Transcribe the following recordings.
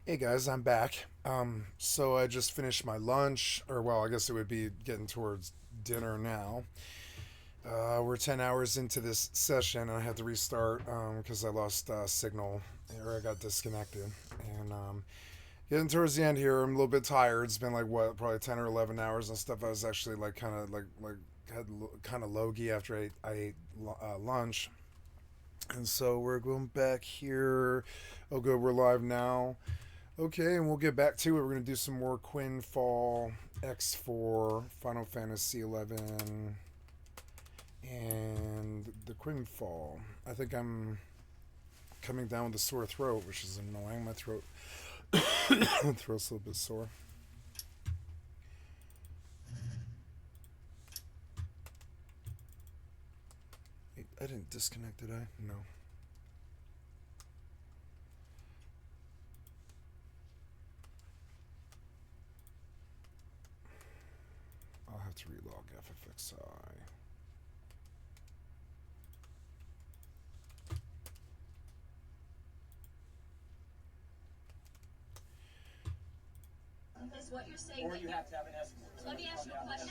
Hey guys, I'm back. So I just finished my lunch, or well, I guess it would be getting towards dinner now. We're 10 hours into this session, and I had to restart because I lost signal, or I got disconnected. And getting towards the end here, I'm a little bit tired. It's been like what, probably 10 or 11 hours and stuff. I was actually like kind of had kind of logy after I ate lunch, and so we're going back here. Oh, good, we're live now. Okay, and we'll get back to it. We're going to do some more Quinn Fall X4, Final Fantasy 11, and the Quinn Fall. I think I'm coming down with a sore throat, which is annoying. My throat, my throat's a little bit sore. Wait, I didn't disconnect, did I? No. I'll have to relog FFXI. Is what you're saying. Or you have to have an escort. Let me ask you a question.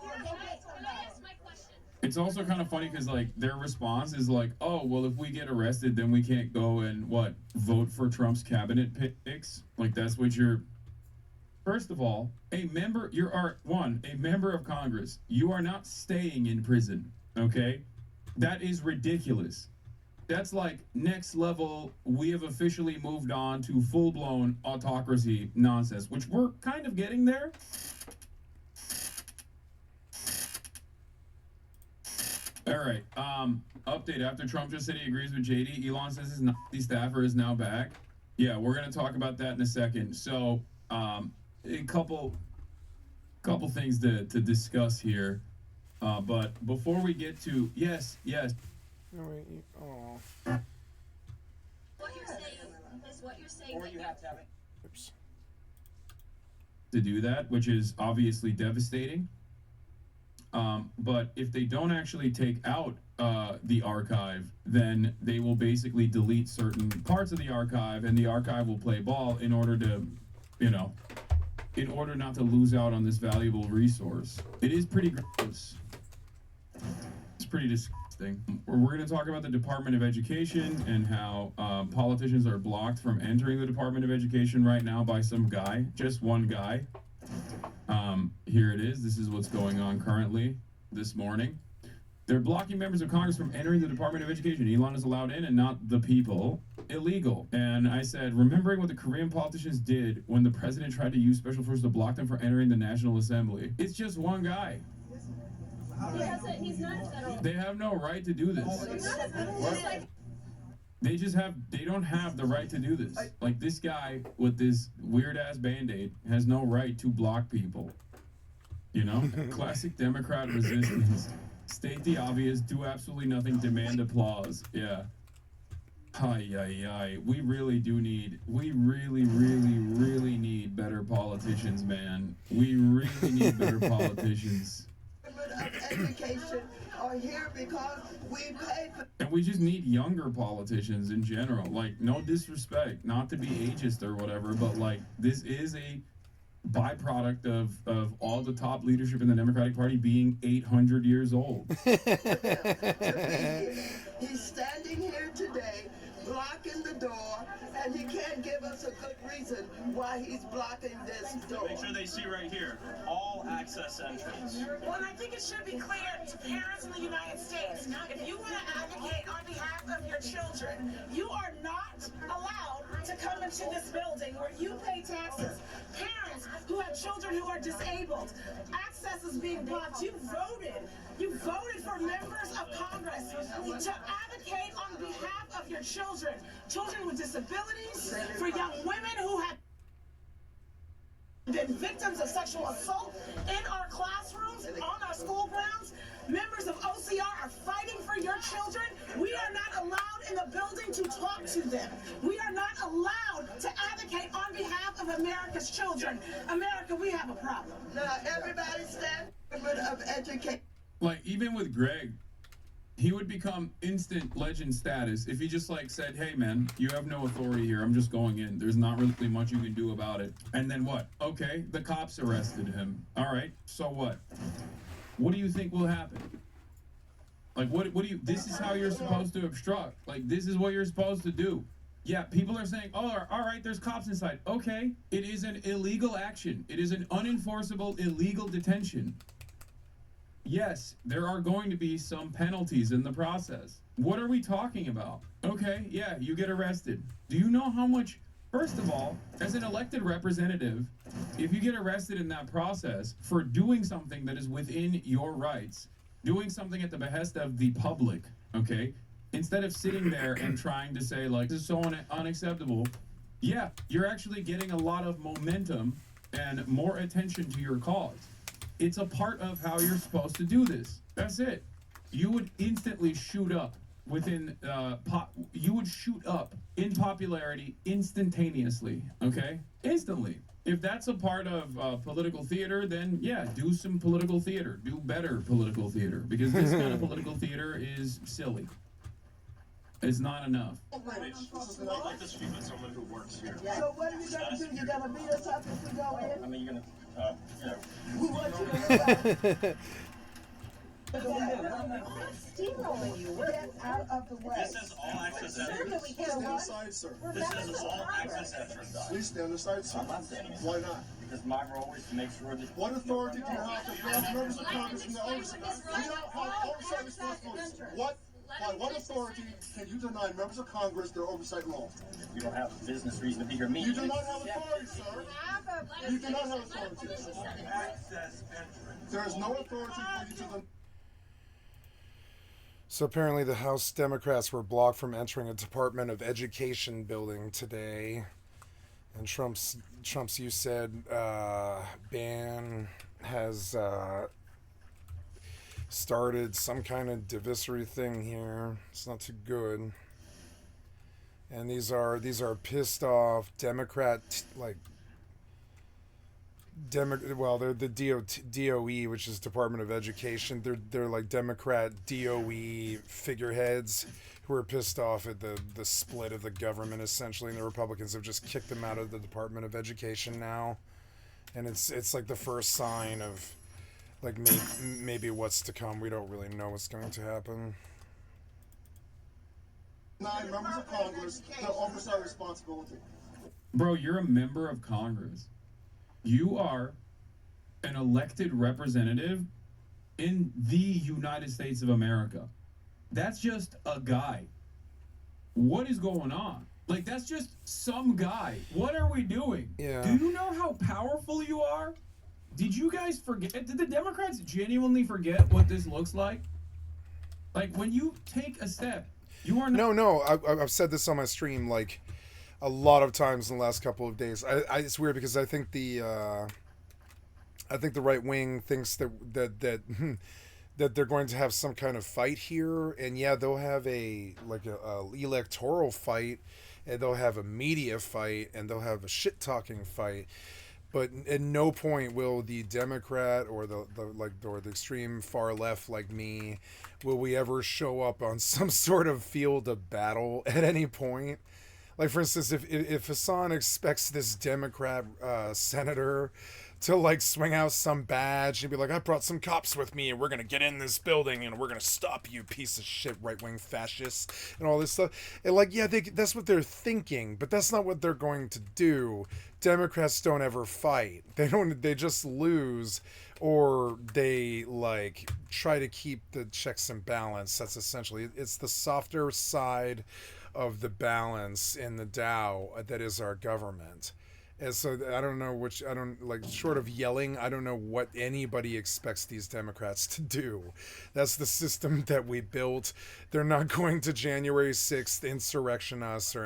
Can I ask my question? It's also kind of funny because like their response is like, "Oh, well, if we get arrested, then we can't go and vote for Trump's cabinet picks." Like that's what you're. First of all, a member of Congress. You are not staying in prison. Okay, that is ridiculous. That's like next level. We have officially moved on to full blown autocracy nonsense, which we're kind of getting there. All right. Update after Trump just said he agrees with JD. Elon says his Nazi staffer is now back. Yeah, we're gonna talk about that in a second. So, a couple things to discuss here. But before we get to yes. No, wait, oh. What you're saying is what you're saying. Or you have to have it. Oops. To do that, which is obviously devastating. But if they don't actually take out the archive, then they will basically delete certain parts of the archive, and the archive will play ball in order to, in order not to lose out on this valuable resource. It is pretty gross. It's pretty disgusting. We're going to talk about the Department of Education and how politicians are blocked from entering the Department of Education right now by some guy, just one guy. Here it is. This is what's going on currently this morning. They're blocking members of Congress from entering the Department of Education. Elon is allowed in and not the people. Illegal. And I said, remembering what the Korean politicians did when the president tried to use special forces to block them from entering the National Assembly. It's just one guy. He's not a federal. They have no right to do this. They don't have the right to do this. Like this guy with this weird ass Band-Aid has no right to block people. Classic Democrat resistance. State the obvious, do absolutely nothing, demand applause. Yeah. We really need better politicians, man. We really need better politicians. Education are here because we pay for. And we just need younger politicians in general. Like, no disrespect, not to be ageist or whatever, but like, this is a byproduct of all the top leadership in the Democratic Party being 800 years old. He's standing here today, blocking the door, and he can't give us a good reason why he's blocking this door. Make sure they see right here, all access entrance. Well, and I think it should be clear to parents in the United States, if you want to advocate on behalf of your children, you are not allowed to come into this building where you pay taxes. Parents who have children who are disabled, access is being blocked. You voted for members of Congress to advocate on behalf of your children with disabilities, for young women who have been victims of sexual assault in our classrooms, on our school grounds. Members of OCR are fighting for your children. We are not allowed in the building to talk to them. We are not allowed to advocate on behalf of America's children. America, we have a problem. Now, everybody stand of education. Like, even with Greg, He would become instant legend status if he just like said, hey man, you have no authority here, I'm just going in, there's not really much you can do about it. And then what? Okay, the cops arrested him. All right, so what do you think will happen? Like what do you, this is how you're supposed to obstruct, like this is what you're supposed to do. Yeah, people are saying, oh, all right, there's cops inside. Okay, it is an illegal action, it is an unenforceable illegal detention. Yes, there are going to be some penalties in the process. What are we talking about? Okay, yeah, you get arrested. Do you know how much, first of all, as an elected representative, if you get arrested in that process for doing something that is within your rights, doing something at the behest of the public, okay, instead of sitting there and trying to say, like, this is so unacceptable, yeah, you're actually getting a lot of momentum and more attention to your cause. It's a part of how you're supposed to do this. That's it. You would instantly shoot up within, you would shoot up in popularity instantaneously, okay? Instantly. If that's a part of political theater, then yeah, do some political theater. Do better political theater. Because this kind of political theater is silly. It's not enough. This is not like this speak with someone who works here. So what are you gonna do? You gonna beat us up if we go in? I mean, you're gonna, We want you to Steamrolling you. get out of the way. this is all access entrance. We get a Stand lot. aside, sir. This is all access entrance. Please stand aside, sir. I'm not standing aside. Why not? Because my role is to make sure that. What authority do you have to grab members of Congress from the oversight? We don't have oversight responsibilities. What authority can you deny members of Congress their oversight role? You don't have business reason to be here. You do not have authority, sir. You do not have authority. There is no authority for you to deny. So apparently the House Democrats were blocked from entering a Department of Education building today. And Trump's you said, ban has started some kind of divisory thing here. It's not too good. And these are pissed off Democrat, like, they're the DOE, which is Department of Education. They're like Democrat DOE figureheads who are pissed off at the split of the government essentially, and the Republicans have just kicked them out of the Department of Education now, and it's like the first sign of like maybe what's to come. We don't really know what's going to happen. Deny members of Congress their oversight responsibility. Bro, you're a member of Congress. You are an elected representative in the United States of America. That's just a guy. What is going on? Like, that's just some guy. What are we doing? Yeah. Do you know how powerful you are? Did you guys forget? Did the Democrats genuinely forget what this looks like? Like, when you take a step, you are not... No, I've said this on my stream, like, a lot of times in the last couple of days. It's weird because I think the right wing thinks that they're going to have some kind of fight here, and yeah, they'll have a electoral fight, and they'll have a media fight, and they'll have a shit talking fight. But at no point will the Democrat or the extreme far left like me, will we ever show up on some sort of field of battle at any point. Like, for instance, if Hassan expects this Democrat senator to, like, swing out some badge and be like, I brought some cops with me and we're going to get in this building and we're going to stop you, piece of shit right-wing fascists, and all this stuff. And, like, yeah, that's what they're thinking, but that's not what they're going to do. Democrats don't ever fight. They just lose, or they, like, try to keep the checks and balance. That's essentially, it's the softer side of the balance in the Dow that is our government. And so short of yelling, I don't know what anybody expects these Democrats to do. That's the system that we built. They're not going to January 6th insurrection us or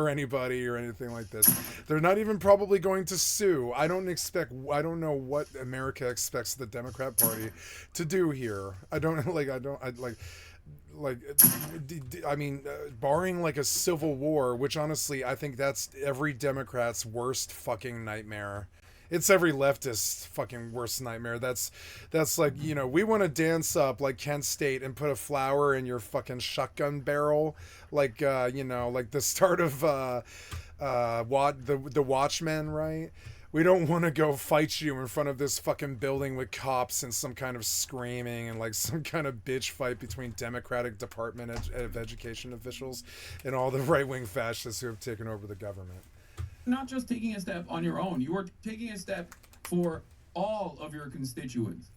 anybody or anything like this. They're not even probably going to sue. I don't know what America expects the Democrat Party to do here. Barring like a civil war, which honestly I think that's every Democrat's worst fucking nightmare, It's every leftist fucking worst nightmare. That's like, you know, we want to dance up like Kent State and put a flower in your fucking shotgun barrel, like you know, like the start of the Watchmen, right? We don't want to go fight you in front of this fucking building with cops and some kind of screaming and like some kind of bitch fight between Democratic Department of Education officials and all the right-wing fascists who have taken over the government. Not just taking a step on your own. You are taking a step for all of your constituents.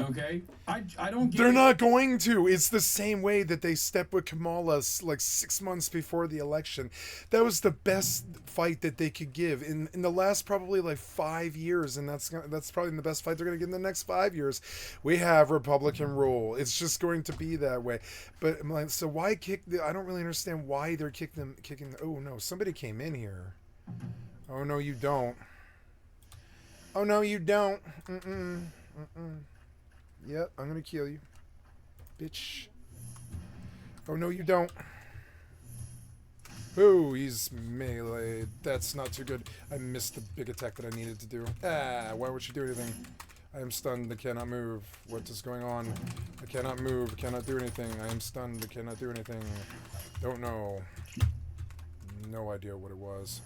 Okay? I don't get They're it. not going to. It's the same way that they stepped with Kamala like 6 months before the election. That was the best fight that they could give in the last probably like 5 years, and that's probably the best fight they're going to get in the next 5 years. We have Republican rule. It's just going to be that way. But I'm like, so why kick I don't really understand why they're kicking. Oh no, somebody came in here. Oh no, you don't. Oh no, you don't. Yep, I'm gonna kill you. Bitch. Oh no, you don't. Ooh, he's melee. That's not too good. I missed the big attack that I needed to do. Ah, why would you do anything? I am stunned. I cannot move. What is going on? I cannot move. I cannot do anything. I am stunned. I cannot do anything. Don't know. No idea what it was.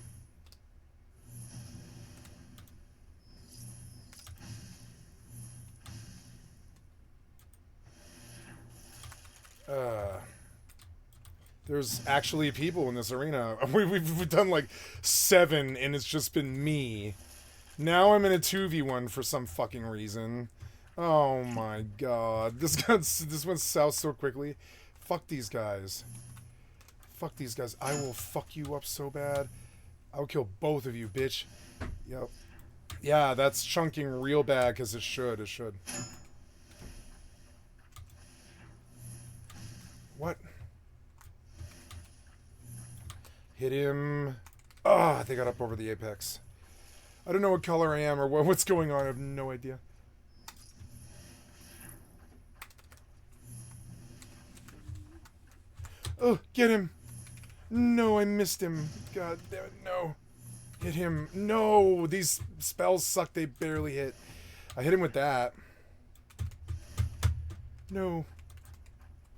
There's actually people in this arena. We've done like 7 and it's just been me. Now I'm in a 2v1 for some fucking reason. Oh my god. This went south so quickly. Fuck these guys. Fuck these guys. I will fuck you up so bad. I'll kill both of you, bitch. Yep. Yeah, that's chunking real bad because it should. It should. What? Hit him. Ah, they got up over the apex. I don't know what color I am or what's going on. I have no idea. Oh, get him. No, I missed him. God damn it, no. Hit him. No, these spells suck. They barely hit. I hit him with that. No.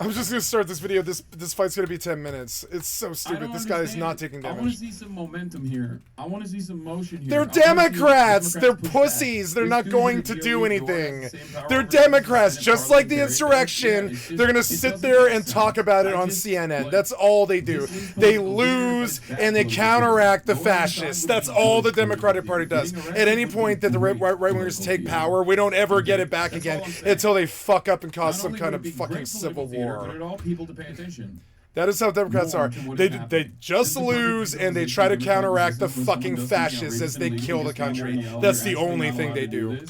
I'm just gonna start this video. This fight's gonna be 10 minutes. It's so stupid. This guy is not taking damage. I want to see some momentum here. I want to see some motion here. They're Democrats. They're pussies. They're not going to do anything. They're Democrats, just like the insurrection. They're gonna sit there and talk about it on CNN. That's all they do. They lose and they counteract the fascists. That's all the Democratic Party does. At any point that the right-wingers take power, we don't ever get it back again until they fuck up and cause some kind of fucking civil war. But at all people to pay attention. That is how Democrats are. They just lose and they try to counteract the fucking fascists as they kill the country. That's the only thing they do.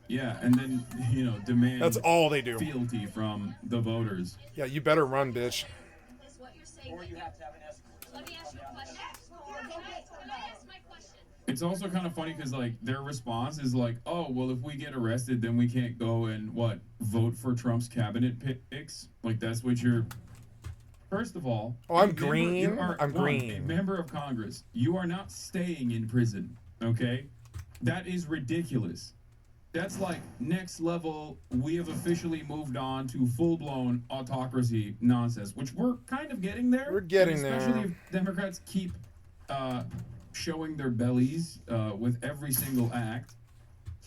Yeah, and then, you know, demand That's all they do. fealty from the voters. Yeah, you better run, bitch. Is what you're saying. Or you have to have an escort. Let me ask you a question. Can I ask my question? It's also kind of funny because, like, their response is like, oh, well, if we get arrested, then we can't go and, vote for Trump's cabinet picks? Like, that's what you're... First of all... Oh, I'm green. I'm green. A member of Congress. You are not staying in prison, okay? That is ridiculous. That's like next level, we have officially moved on to full-blown autocracy nonsense, which we're kind of getting there. We're getting especially there. if Democrats keep showing their bellies with every single act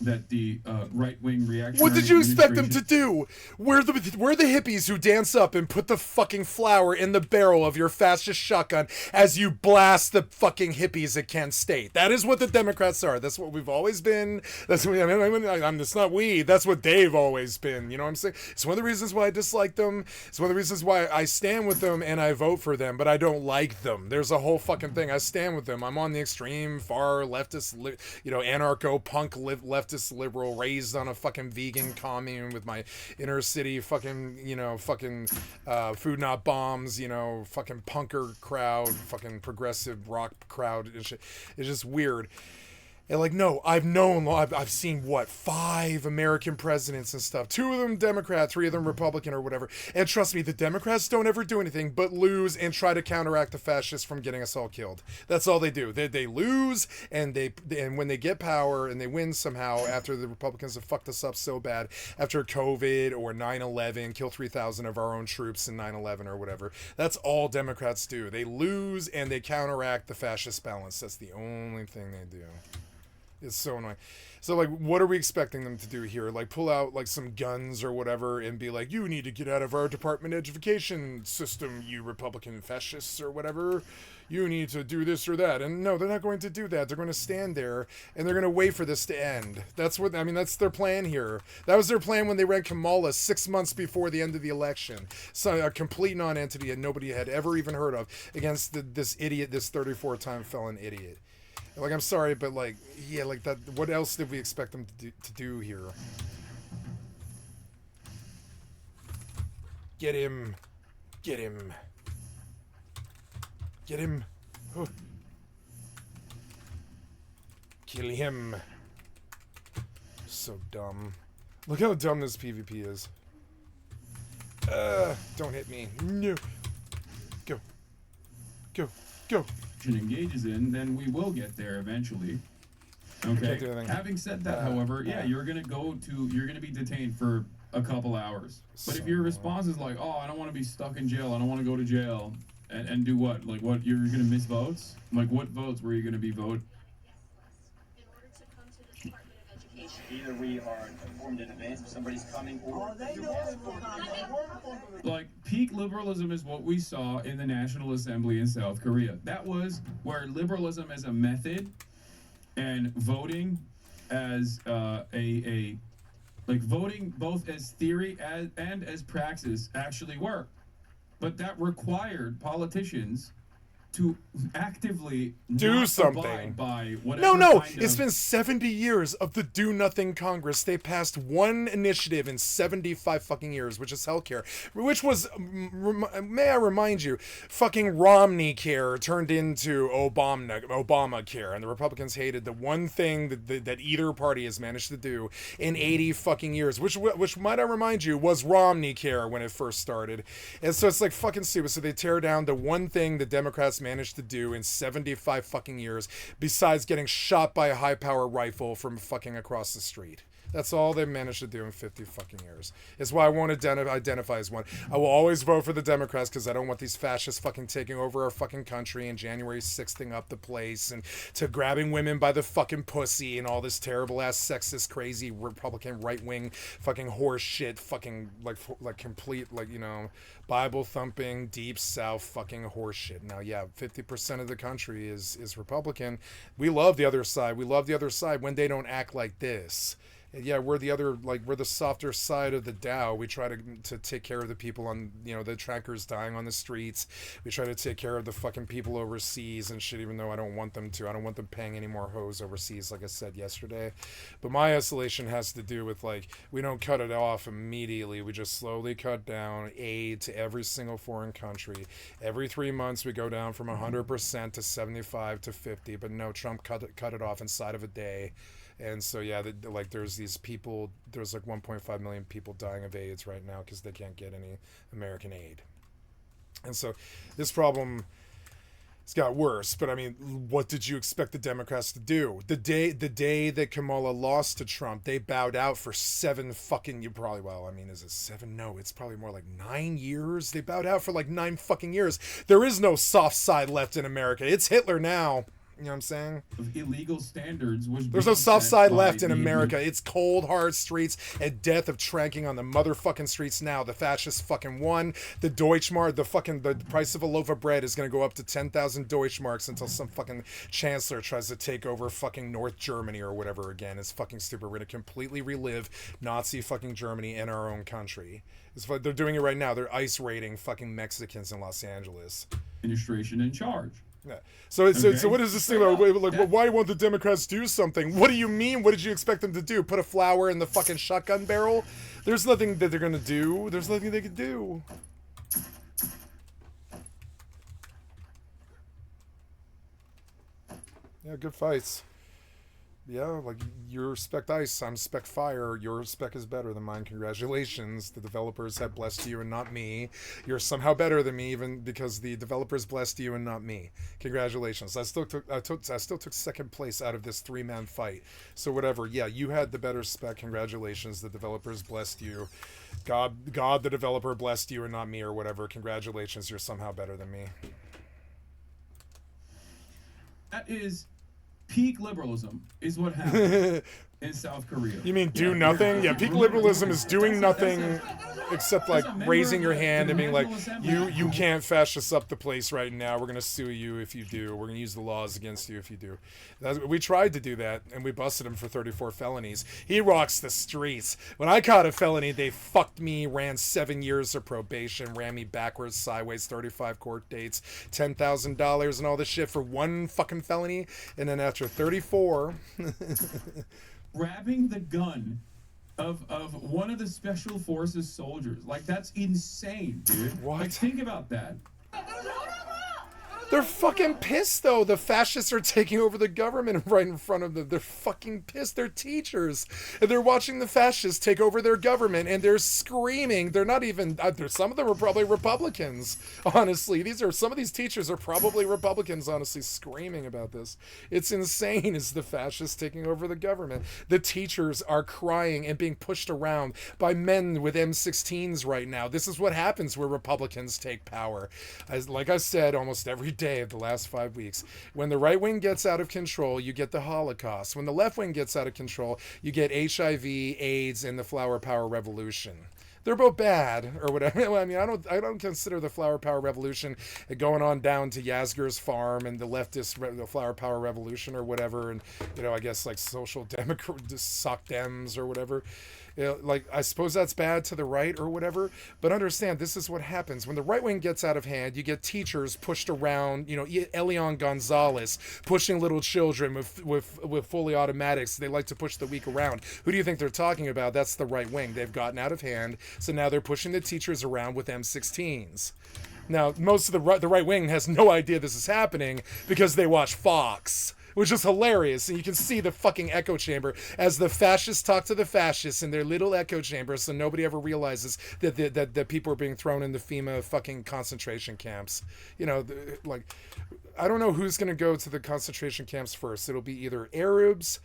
that the right-wing reaction. What did you expect them to do? We're the hippies who dance up and put the fucking flower in the barrel of your fascist shotgun as you blast the fucking hippies at Kent State. That is what the Democrats are. That's what we've always been. That's what it's not we. That's what they've always been. You know what I'm saying? It's one of the reasons why I dislike them. It's one of the reasons why I stand with them and I vote for them, but I don't like them. There's a whole fucking thing. I stand with them. I'm on the extreme far leftist, anarcho-punk leftist liberal raised on a fucking vegan commune with my inner city fucking food not bombs, fucking punker crowd, fucking progressive rock crowd and shit. It's just weird. And like, no, I've seen what, 5 American presidents and stuff. 2 of them Democrat, 3 of them Republican or whatever. And trust me, the Democrats don't ever do anything but lose and try to counteract the fascists from getting us all killed. That's all they do. They lose, and when they get power and they win somehow after the Republicans have fucked us up so bad after COVID or 9/11, kill 3,000 of our own troops in 9/11 or whatever. That's all Democrats do. They lose and they counteract the fascist balance. That's the only thing they do. It's so annoying. So, like, what are we expecting them to do here? Like, pull out, like, some guns or whatever and be like, you need to get out of our department education system, you Republican fascists or whatever. You need to do this or that. And no, they're not going to do that. They're going to stand there and they're going to wait for this to end. That's their plan here. That was their plan when they ran Kamala 6 months before the end of the election. So, a complete non-entity that nobody had ever even heard of against this idiot, this 34-time felon idiot. Like, I'm sorry, but like, yeah, like that. What else did we expect them to do here? Get him. Get him. Get him. Oh. Kill him. So dumb. Look how dumb this PvP is. Don't hit me. No. Go. Go. Go. Engages in, then we will get there eventually. Okay. Having said that, however, yeah, you're gonna be detained for a couple hours. But if your response is like, oh, I don't want to be stuck in jail, I don't want to go to jail, and do what? Like, what, you're gonna miss votes? Like, what votes were you gonna be vote? Either we are informed in advance if somebody's coming, or like, peak liberalism is what we saw in the National Assembly in South Korea. That was where liberalism as a method and voting as voting both as theory and as praxis actually work. But that required politicians to actively do something by whatever. No, it's been 70 years of the do nothing Congress. They passed one initiative in 75 fucking years, which is healthcare, which was, may I remind you, fucking Romney care turned into Obamacare, and the Republicans hated the one thing that either party has managed to do in 80 fucking years, which might I remind you was Romney care when it first started. And so it's like fucking stupid. So they tear down the one thing the Democrats managed to do in 75 fucking years, besides getting shot by a high power rifle from fucking across the street. That's all they managed to do in 50 fucking years. It's why I won't identify as one. I will always vote for the Democrats because I don't want these fascists fucking taking over our fucking country and January 6th-ing up the place and to grabbing women by the fucking pussy and all this terrible ass sexist crazy Republican right-wing fucking horse shit fucking like complete, like, you know, Bible thumping deep south fucking horse shit. Now, yeah, 50% of the country is Republican. We love the other side. We love the other side when they don't act like this. Yeah, we're the softer side of the Dow. We try to take care of the people on, you know, the trackers dying on the streets. We try to take care of the fucking people overseas and shit, even though I don't want them to. I don't want them paying any more hoes overseas, like I said yesterday. But my isolation has to do with, like, we don't cut it off immediately. We just slowly cut down aid to every single foreign country. Every 3 months we go down from 100% to 75 to 50. But no, Trump cut it off inside of a day. And so, yeah, like, there's these people, there's like 1.5 million people dying of AIDS right now because they can't get any American aid. And so this problem has got worse. But I mean, what did you expect the Democrats to do? The day that Kamala lost to Trump, they bowed out for 7 fucking, is it 7? No, it's probably more like 9 years. They bowed out for like 9 fucking years. There is no soft side left in America. It's Hitler now. You know what I'm saying? Illegal standards was. There's no soft side left in America. It's cold, hard streets and death of tranking on the motherfucking streets now. The fascists fucking won. The Deutschmark, the price of a loaf of bread is going to go up to 10,000 Deutschmarks until some fucking chancellor tries to take over fucking North Germany or whatever again. It's fucking stupid. We're going to completely relive Nazi fucking Germany in our own country. It's like they're doing it right now. They're ice raiding fucking Mexicans in Los Angeles. Administration in charge. Yeah. So what is this thing about? Like, why won't the Democrats do something? What do you mean? What did you expect them to do? Put a flower in the fucking shotgun barrel? There's nothing that they're gonna do. There's nothing they could do. Yeah, good fights. Yeah, like you're spec ice, I'm spec fire. Your spec is better than mine. Congratulations. The developers have blessed you and not me. You're somehow better than me, even because the developers blessed you and not me. Congratulations. I still took second place out of this 3-man fight. So whatever. Yeah, you had the better spec. Congratulations. The developers blessed you. God, the developer blessed you and not me, or whatever. Congratulations. You're somehow better than me. That is peak liberalism, is what happened in South Korea. You mean do nothing? Yeah, peak liberalism is doing nothing except like raising your hand and being like, you can't fascist up the place right now. We're gonna sue you if you do. We're gonna use the laws against you if you do. We tried to do that and we busted him for 34 felonies. He rocks the streets. When I caught a felony, they fucked me, ran 7 years of probation, ran me backwards, sideways, 35 court dates, $10,000 and all this shit for one fucking felony. And then after 34, grabbing the gun of one of the special forces soldiers, like, that's insane, dude. What? Like, think about that. They're fucking pissed, though. The fascists are taking over the government right in front of them. They're fucking pissed. They're teachers. And they're watching the fascists take over their government, and they're screaming. They're not even... some of them are probably Republicans, honestly. Some of these teachers are probably Republicans, honestly, screaming about this. It's insane. It's the fascists taking over the government. The teachers are crying and being pushed around by men with M16s right now. This is what happens where Republicans take power. Like I said, almost every day of the last 5 weeks. When the right wing gets out of control, you get the Holocaust. When the left wing gets out of control, you get HIV, AIDS, and the Flower Power Revolution. They're both bad, or whatever. I mean, I don't consider the Flower Power Revolution going on down to Yasgur's farm and the leftist the Flower Power Revolution or whatever, and I guess like social democrat, sock dems or whatever. Like, I suppose that's bad to the right or whatever, but understand this is what happens when the right wing gets out of hand. You get teachers pushed around, Elian Gonzalez pushing little children with fully automatics. They like to push the weak around. Who do you think they're talking about? That's the right wing. They've gotten out of hand, so now they're pushing the teachers around with M16s. Now, most of the right wing has no idea this is happening because they watch Fox, which is hilarious. And you can see the fucking echo chamber as the fascists talk to the fascists in their little echo chamber, so nobody ever realizes that people are being thrown in the FEMA fucking concentration camps. Like, I don't know who's going to go to the concentration camps first. It'll be either Arabs,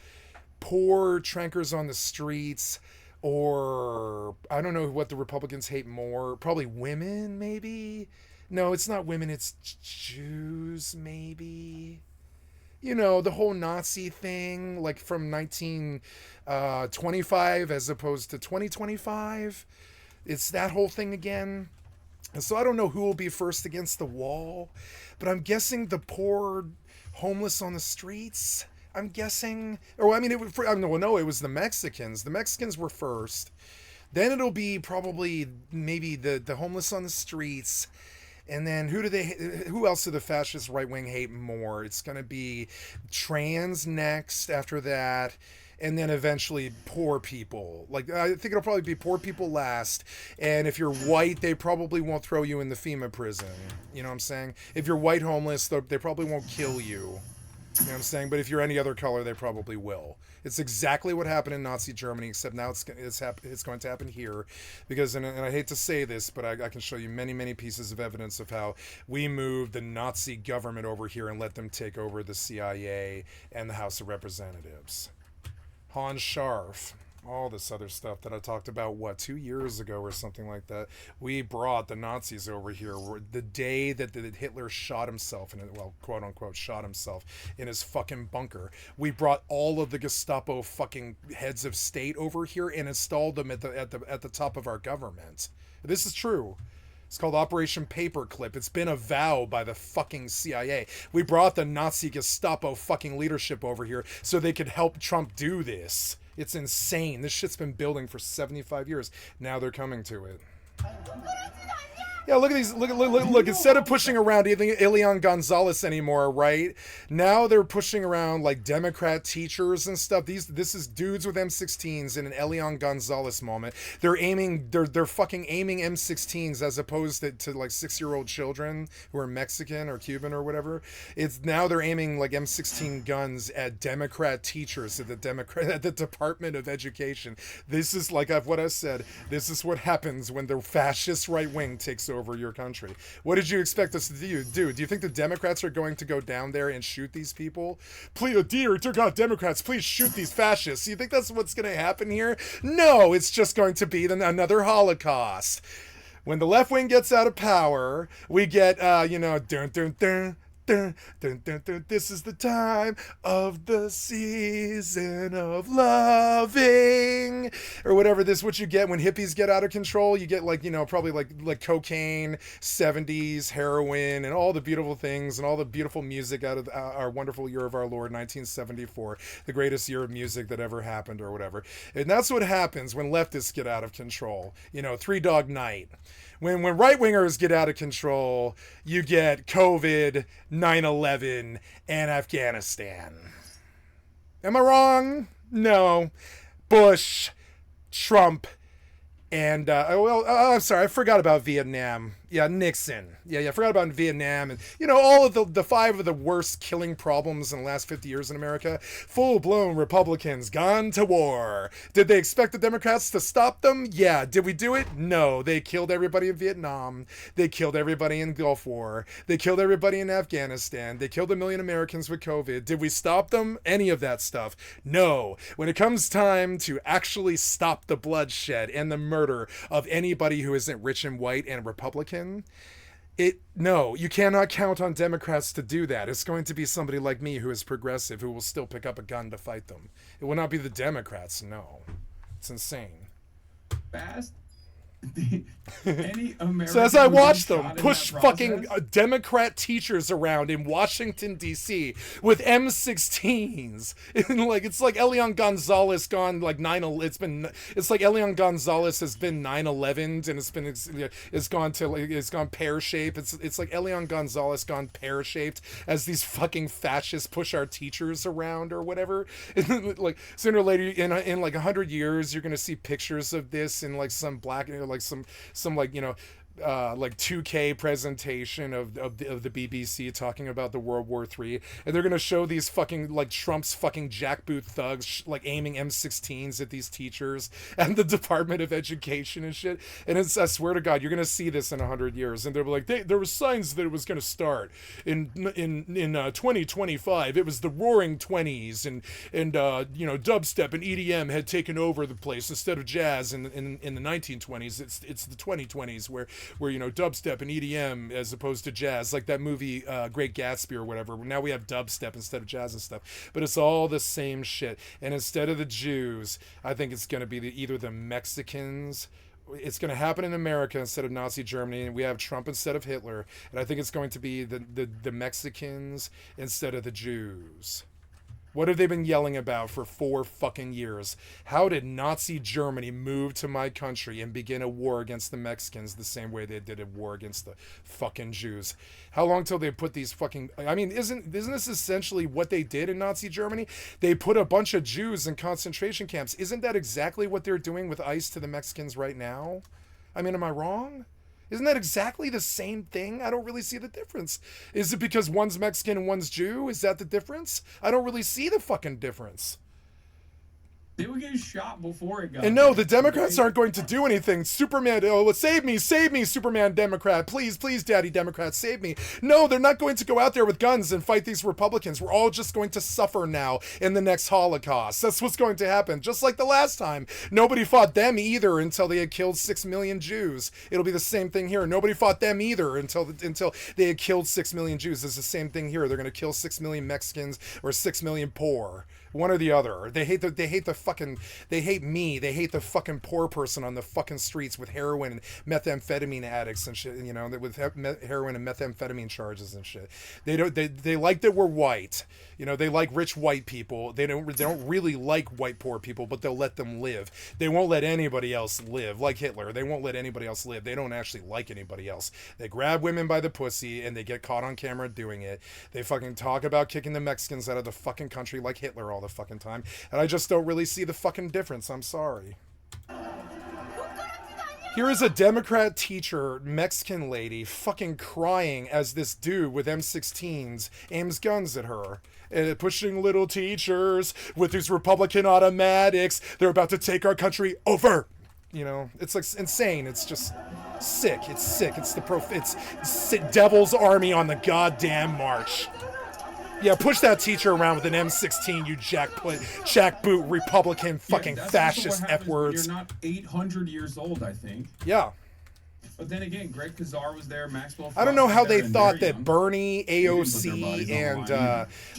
poor trankers on the streets, or I don't know what the Republicans hate more. Probably women, maybe? No, it's not women, it's Jews, maybe. The whole Nazi thing, like from 1925 as opposed to 2025. It's that whole thing again. And so I don't know who will be first against the wall, but I'm guessing the poor homeless on the streets. I'm guessing. Or, I mean, it was the Mexicans. The Mexicans were first. Then it'll be probably maybe the homeless on the streets. And then who else do the fascist right wing hate more? It's going to be trans next after that. And then eventually poor people. Like, I think it'll probably be poor people last. And if you're white, they probably won't throw you in the FEMA prison. You know what I'm saying? If you're white homeless, they probably won't kill you. You know what I'm saying? But if you're any other color, they probably will. It's exactly what happened in Nazi Germany, except now it's going to happen here. Because, and I hate to say this, but I can show you many, many pieces of evidence of how we moved the Nazi government over here and let them take over the CIA and the House of Representatives. Hans Scharf, all this other stuff that I talked about, 2 years ago or something like that. We brought the Nazis over here the day that Hitler shot himself, quote unquote, shot himself in his fucking bunker. We brought all of the Gestapo fucking heads of state over here and installed them at the top of our government. This is true. It's called Operation Paperclip. It's been a vow by the fucking CIA. We brought the Nazi Gestapo fucking leadership over here so they could help Trump do this. It's insane. This shit's been building for 75 years. Now they're coming to it. Yeah, look at these. Look. Instead of pushing around Elian Gonzalez anymore, right? Now they're pushing around like Democrat teachers and stuff. This is dudes with M16s in an Elian Gonzalez moment. They're fucking aiming M16s as opposed to like 6-year-old children who are Mexican or Cuban or whatever. It's now they're aiming like M16 guns at Democrat teachers at the Department of Education. This is like what I said. This is what happens when the fascist right wing takes over your country. What did you expect us to do? Do you think the Democrats are going to go down there and shoot these people? Please, dear God, Democrats, please shoot these fascists. You think that's what's going to happen here? No, it's just going to be another Holocaust. When the left wing gets out of power, we get, dun, dun, dun. Dun, dun, dun, dun. This is the time of the season of loving, or whatever. This is what you get when hippies get out of control. You get probably like cocaine, 70s, heroin, and all the beautiful things and all the beautiful music out of our wonderful year of our Lord, 1974, the greatest year of music that ever happened, or whatever. And that's what happens when leftists get out of control. Three Dog Night. When right-wingers get out of control, you get COVID, 9/11, and Afghanistan. Am I wrong? No. Bush, Trump, and, I'm sorry, I forgot about Vietnam. Yeah, Nixon. Yeah, I forgot about Vietnam. And, all of the 5 of the worst killing problems in the last 50 years in America. Full-blown Republicans gone to war. Did they expect the Democrats to stop them? Yeah. Did we do it? No. They killed everybody in Vietnam. They killed everybody in Gulf War. They killed everybody in Afghanistan. They killed 1 million Americans with COVID. Did we stop them? Any of that stuff? No. When it comes time to actually stop the bloodshed and the murder of anybody who isn't rich and white and Republican, no, you cannot count on Democrats to do that. It's going to be somebody like me who is progressive who will still pick up a gun to fight them. It will not be the Democrats. No, it's insane. Fast. Any American So as I watch them shot in push that fucking process? Democrat teachers around in Washington D.C. with M16s, and it's like Elian Gonzalez gone like it's like Elian Gonzalez has been 9/11 and it's gone pear shaped. It's like Elian Gonzalez gone pear shaped as these fucking fascists push our teachers around or whatever. Like sooner or later in like 100 years you're gonna see pictures of this in like some black like some like 2K presentation of the BBC talking about the World War III, and they're gonna show these fucking like Trump's fucking jackboot thugs like aiming M16s at these teachers and the Department of Education and shit. And I swear to God, you're gonna see this in 100 years, and they're like, there was signs that it was gonna start in 2025. It was the Roaring 20s, and dubstep and EDM had taken over the place instead of jazz in the 1920s. It's the 2020s where dubstep and EDM as opposed to jazz, like that movie Great Gatsby or whatever. Now we have dubstep instead of jazz and stuff, but it's all the same shit. And instead of the Jews, I think it's going to be either the Mexicans. It's going to happen in America instead of Nazi Germany, and we have Trump instead of Hitler. And I think it's going to be the Mexicans instead of the Jews. What have they been yelling about for 4 fucking years? How did Nazi Germany move to my country and begin a war against the Mexicans the same way they did a war against the fucking Jews? How long till they put these fucking... I mean, isn't this essentially what they did in Nazi Germany? They put a bunch of Jews in concentration camps. Isn't that exactly what they're doing with ICE to the Mexicans right now? I mean, am I wrong? Isn't that exactly the same thing? I don't really see the difference. Is it because one's Mexican and one's Jew? Is that the difference? I don't really see the fucking difference. They would get shot before it got. And no, the Democrats aren't going to do anything. Superman, save me, Superman Democrat. Please, Daddy Democrat, save me. No, they're not going to go out there with guns and fight these Republicans. We're all just going to suffer now in the next Holocaust. That's what's going to happen. Just like the last time. Nobody fought them either until they had killed 6 million Jews. It'll be the same thing here. Nobody fought them either until they had killed 6 million Jews. It's the same thing here. They're going to kill 6 million Mexicans or 6 million poor. One or the other. They hate me. They hate the fucking poor person on the fucking streets with heroin and methamphetamine addicts and shit, with heroin and methamphetamine charges and shit. They like that we're white. You know, they like rich white people. They don't really like white poor people, but they'll let them live. They won't let anybody else live. Like Hitler, they won't let anybody else live. They don't actually like anybody else. They grab women by the pussy and they get caught on camera doing it. They fucking talk about kicking the Mexicans out of the fucking country like Hitler all the fucking time. And I just don't really see the fucking difference. I'm sorry. Here is a Democrat teacher, Mexican lady, fucking crying as this dude with M16s aims guns at her. And pushing little teachers with these Republican automatics. They're about to take our country over. You know, it's like insane. It's just sick. It's sick. It's Devil's Army on the goddamn march. Yeah, push that teacher around with an M16, you jackboot Republican fucking fascist F-words. You're not 800 years old, I think. Yeah. But then again, Greg Kazar was there, Maxwell. I don't know how they thought that young. Bernie, AOC, and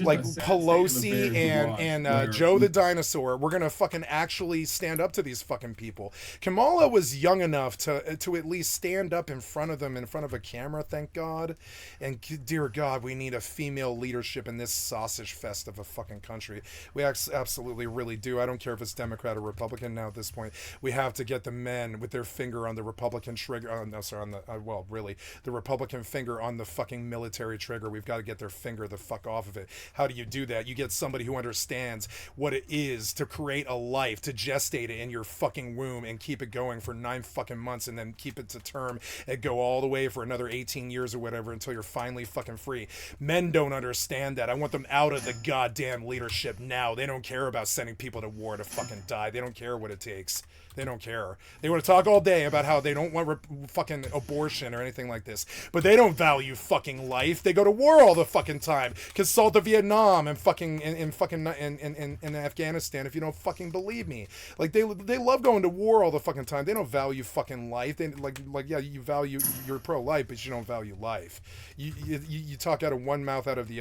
like Pelosi and Joe the Dinosaur were gonna fucking actually stand up to these fucking people. Kamala was young enough to at least stand up in front of them, in front of a camera, thank God. And dear God, we need a female leadership in this sausage fest of a fucking country. We absolutely really do. I don't care if it's Democrat or Republican now at this point. We have to get the men with their finger on the Republican trigger. No, sorry, on the well, really, the Republican finger on the fucking military trigger. We've got to get their finger the fuck off of it. How do you do that? You get somebody who understands what it is to create a life, to gestate it in your fucking womb and keep it going for 9 fucking months and then keep it to term and go all the way for another 18 years or whatever until you're finally fucking free. Men don't understand that. I want them out of the goddamn leadership now. They don't care about sending people to war to fucking die. They don't care what it takes. They don't care. They want to talk all day about how they don't want fucking abortion or anything like this. But they don't value fucking life. They go to war all the fucking time. Consult the Vietnam and fucking in Afghanistan if you don't fucking believe me. Like they love going to war all the fucking time. They don't value fucking life. They like yeah, you value, you're pro-life, but you don't value life. You talk out of one mouth, out of the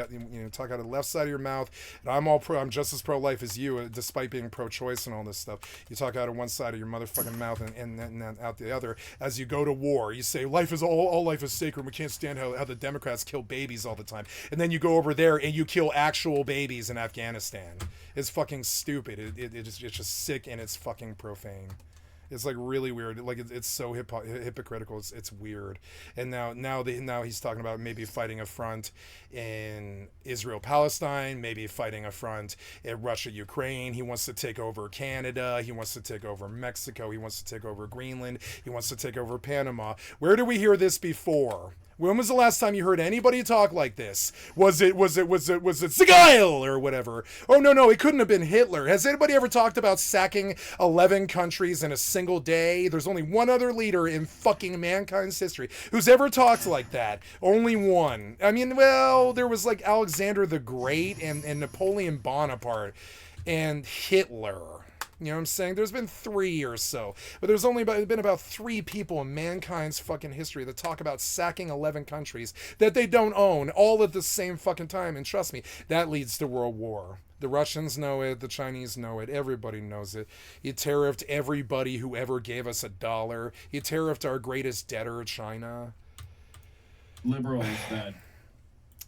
talk out of the left side of your mouth. And I'm just as pro-life as you, despite being pro-choice and all this stuff. You talk out of one side of your motherfucking mouth and then out the other. As you go to war, you say life is all life is sacred. We can't stand how the Democrats kill babies all the time. And then you go over there and you kill actual babies in Afghanistan. It's fucking stupid. It's just sick and it's fucking profane. It's like really weird. Like it's so hypocritical. It's weird. And now he's talking about maybe fighting a front in Israel-Palestine, maybe fighting a front in Russia-Ukraine. He wants to take over Canada. He wants to take over Mexico. He wants to take over Greenland. He wants to take over Panama. Where did we hear this before? When was the last time you heard anybody talk like this? Was it Segal or whatever? Oh no, it couldn't have been Hitler. Has anybody ever talked about sacking 11 countries in a single day? There's only one other leader in fucking mankind's history who's ever talked like that. Only one. I mean, well, there was like Alexander the Great and Napoleon Bonaparte and Hitler. You know what I'm saying? There's been 3 or so. But there's only been about 3 people in mankind's fucking history that talk about sacking 11 countries that they don't own all at the same fucking time. And trust me, that leads to World War. The Russians know it. The Chinese know it. Everybody knows it. You tariffed everybody who ever gave us $1. You tariffed our greatest debtor, China. Liberals that...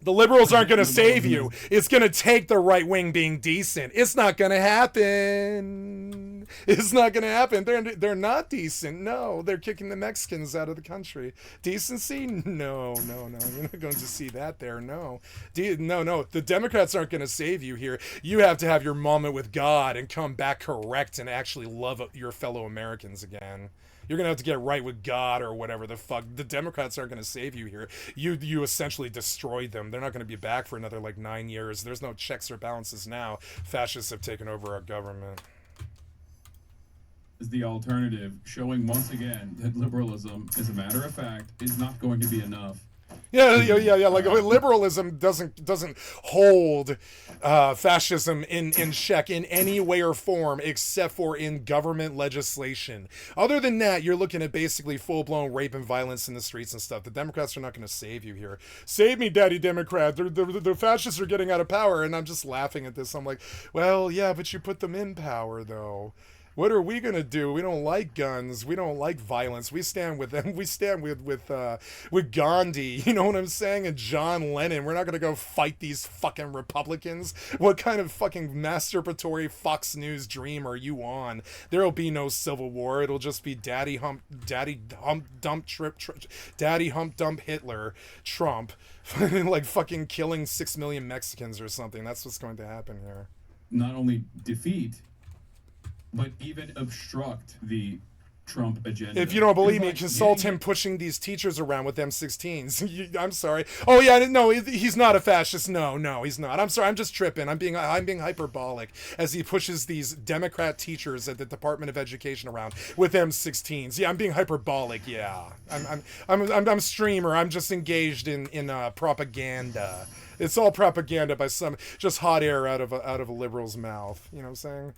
The liberals aren't going to save you. It's going to take the right wing being decent. It's not going to happen. It's not going to happen. They're not decent. No, they're kicking the Mexicans out of the country. Decency? No. You're not going to see that there. No. No. The Democrats aren't going to save you here. You have to have your moment with God and come back correct and actually love your fellow Americans again. You're going to have to get right with God or whatever the fuck. The Democrats aren't going to save you here. You essentially destroyed them. They're not going to be back for another 9 years. There's no checks or balances now. Fascists have taken over our government. Is the alternative, showing once again that liberalism, as a matter of fact, is not going to be enough. Yeah. Like liberalism doesn't hold fascism in check in any way or form except for in government legislation. Other than that, you're looking at basically full-blown rape and violence in the streets and stuff. The Democrats are not going to save you here. Save me, Daddy Democrat. The fascists are getting out of power, and I'm just laughing at this. I'm like, well, yeah, but you put them in power, though. What are we gonna do? We don't like guns. We don't like violence. We stand with them. We stand with Gandhi. You know what I'm saying? And John Lennon. We're not gonna go fight these fucking Republicans. What kind of fucking masturbatory Fox News dream are you on? There'll be no civil war. It'll just be daddy hump dump Hitler, Trump, like fucking killing 6 million Mexicans or something. That's what's going to happen here. Not only defeat, but even obstruct the Trump agenda. If you don't believe me, Like consult him pushing these teachers around with M16s. I'm sorry. Oh yeah, no, he's not a fascist. No, he's not. I'm sorry. I'm just tripping. I'm being hyperbolic as he pushes these Democrat teachers at the Department of Education around with M16s. Yeah, I'm being hyperbolic. Yeah, I'm a streamer. I'm just engaged in propaganda. It's all propaganda by some just hot air out of a liberal's mouth. You know what I'm saying?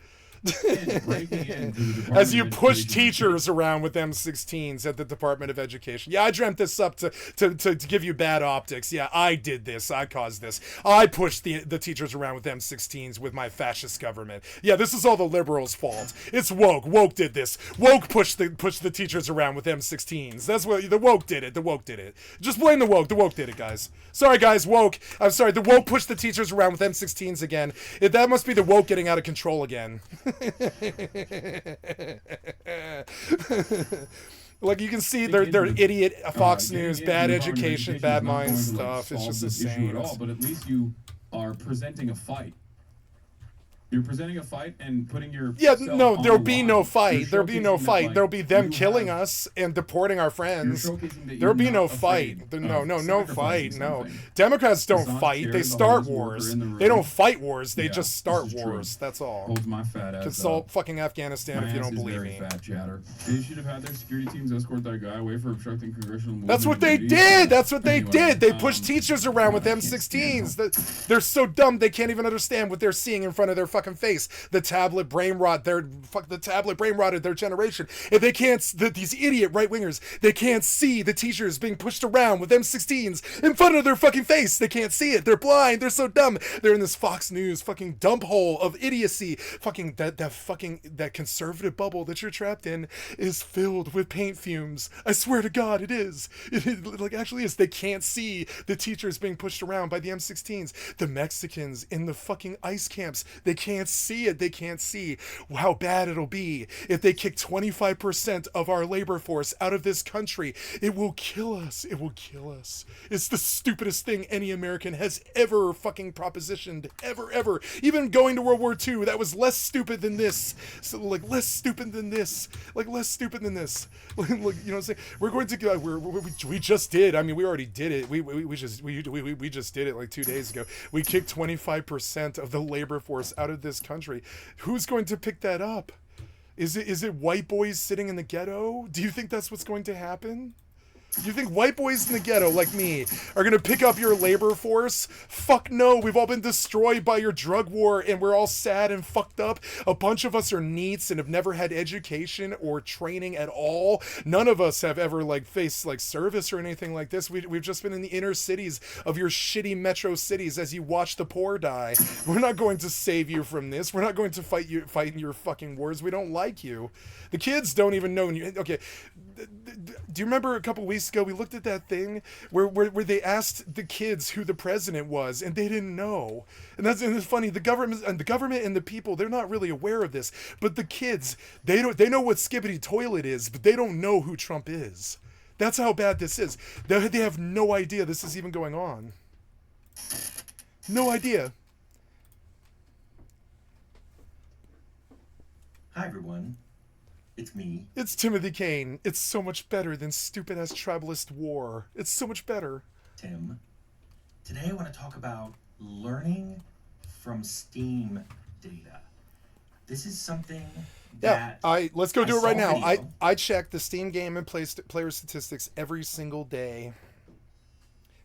As you push teachers around with M16s at the Department of Education. Yeah, I dreamt this up to give you bad optics. Yeah, I did this. I caused this. I pushed the teachers around with M16s with my fascist government. Yeah, this is all the liberals' fault. It's woke. Woke did this. Woke pushed the teachers around with M16s. That's what the woke did it. The woke did it. Just blame the woke. The woke did it, guys. Sorry, guys. Woke. I'm sorry. The woke pushed the teachers around with M16s again. That must be the woke getting out of control again. Like you can see they're idiot Fox News, bad education, bad mind stuff. It's just insane. But at least you are presenting a fight. You're presenting a fight and putting your there'll be no fight. There'll be no fight. There'll be them killing us and deporting our friends. There'll be no fight. No fight. No. Democrats don't fight. They start wars. They don't fight wars. They just start wars. That's all. Holds my fat ass. Consult fucking Afghanistan if you don't believe me. Fat chatter. They should have had their security teams escort that guy away for obstructing congressional movement. That's what they did. That's what they did. They pushed teachers around with M16s. They're so dumb they can't even understand what they're seeing in front of their fucking face. The tablet brain rotted their generation. If they can't, these idiot right wingers, they can't see the teachers being pushed around with M16s in front of their fucking face. They can't see it. They're blind. They're so dumb. They're in this Fox News fucking dump hole of idiocy. Fucking that conservative bubble that you're trapped in is filled with paint fumes. I swear to God, it is. It like actually is. They can't see the teachers being pushed around by the M16s. The Mexicans in the fucking ice camps, they can't see it. They can't see how bad it'll be if they kick 25% of our labor force out of this country. It will kill us. It will kill us. It's the stupidest thing any American has ever fucking propositioned. Ever. Even going to World War II, that was less stupid than this. So, like, less stupid than this. Like, less stupid than this. Like, you know what I'm saying? We're going to, we just did. I mean, we already did it. We just did it like 2 days ago. We kicked 25% of the labor force out of this country. Who's going to pick that up? Is it white boys sitting in the ghetto? Do you think that's what's going to happen? You think white boys in the ghetto like me are gonna pick up your labor force? Fuck no, we've all been destroyed by your drug war and we're all sad and fucked up. A bunch of us are NEETs and have never had education or training at all. None of us have ever like faced like service or anything like this. We've just been in the inner cities of your shitty metro cities as you watch the poor die. We're not going to save you from this. We're not going to fight in your fucking wars. We don't like you. The kids don't even know. Okay, do you remember a couple weeks ago we looked at that thing where they asked the kids who the president was and they didn't know? And it's funny. The government and the people, they're not really aware of this. But the kids, they know what Skibbity Toilet is, but they don't know who Trump is. That's how bad this is. They have no idea this is even going on. No idea. Hi everyone. It's me. It's Timothy Kane. It's so much better than stupid-ass tribalist war. It's so much better. Tim. Today I want to talk about learning from Steam data. This is something that... Yeah, let's go do it right now. I check the Steam game and player statistics every single day.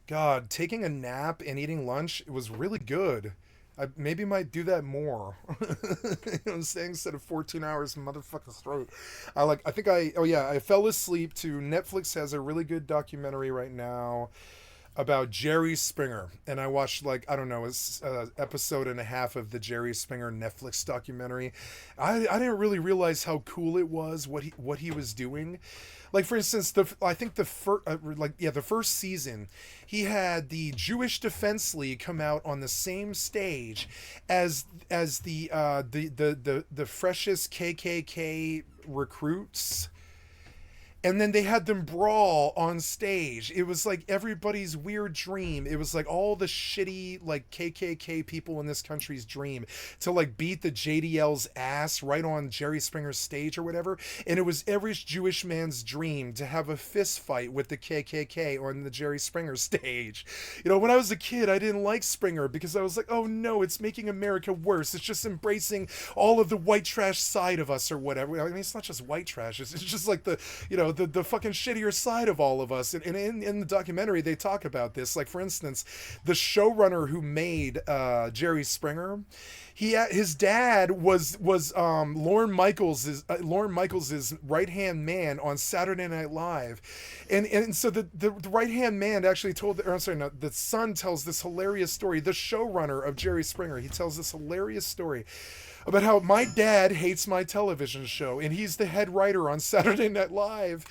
God, taking a nap and eating lunch, it was really good. I maybe might do that more. You know what I'm saying? Instead of 14 hours motherfucking straight. I fell asleep to Netflix has a really good documentary right now. about Jerry Springer, and I watched like I don't know, it's episode and a half of the Jerry Springer Netflix documentary. I didn't really realize how cool it was what he was doing. Like for instance, I think the first season, he had the Jewish Defense League come out on the same stage as the freshest KKK recruits. And then they had them brawl on stage. It was like everybody's weird dream. It was like all the shitty like KKK people in this country's dream to like beat the JDL's ass right on Jerry Springer's stage or whatever. And it was every Jewish man's dream to have a fist fight with the KKK on the Jerry Springer stage. You know, when I was a kid, I didn't like Springer because I was like, oh no, it's making America worse. It's just embracing all of the white trash side of us or whatever. I mean, it's not just white trash. It's just like the, you know, the fucking shittier side of all of us. And in the documentary, they talk about this. Like, for instance, the showrunner who made Jerry Springer, his dad was Lorne Michaels' right hand man on Saturday Night Live, and so the right hand man actually told the son tells this hilarious story. The showrunner of Jerry Springer, he tells this hilarious story about how my dad hates my television show, and he's the head writer on Saturday Night Live.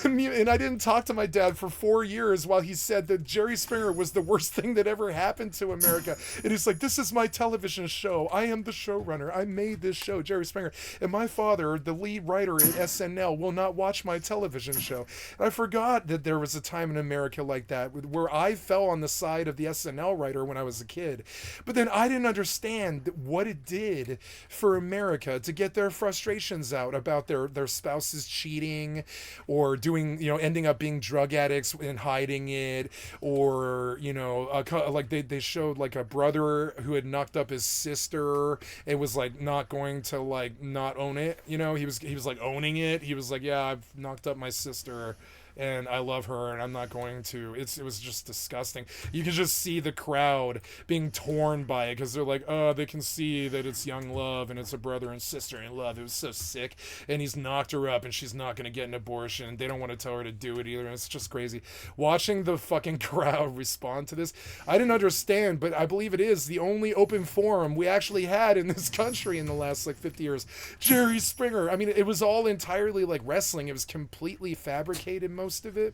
And I didn't talk to my dad for 4 years while he said that Jerry Springer was the worst thing that ever happened to America. And he's like, this is my television show. I am the showrunner. I made this show, Jerry Springer. And my father, the lead writer at SNL, will not watch my television show. And I forgot that there was a time in America like that where I fell on the side of the SNL writer when I was a kid. But then I didn't understand what it did for America to get their frustrations out about their spouses cheating or doing, you know, ending up being drug addicts and hiding it, or, you know, like they showed like a brother who had knocked up his sister and was like not going to like not own it, you know, he was like owning it. He was like, yeah, I've knocked up my sister and I love her and I'm not going to. It was just disgusting. You can just see the crowd being torn by it because they're like, oh, they can see that it's young love and it's a brother and sister in love. It was so sick. And he's knocked her up and she's not going to get an abortion. They don't want to tell her to do it either. And it's just crazy. Watching the fucking crowd respond to this, I didn't understand, but I believe it is the only open forum we actually had in this country in the last like 50 years. Jerry Springer. I mean, it was all entirely like wrestling. It was completely fabricated, most of it.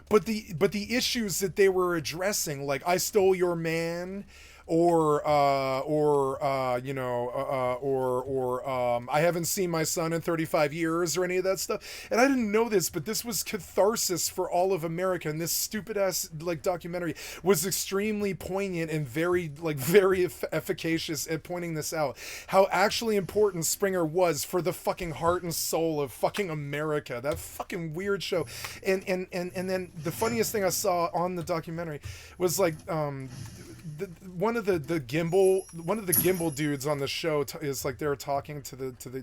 But the issues that they were addressing, like I stole your man, or I haven't seen my son in 35 years or any of that stuff. And I didn't know this, but this was catharsis for all of America. And this stupid ass like documentary was extremely poignant and very efficacious at pointing this out. How actually important Springer was for the fucking heart and soul of fucking America. That fucking weird show. And then the funniest thing I saw on the documentary was like one of the gimbal dudes on the show is like they're talking to the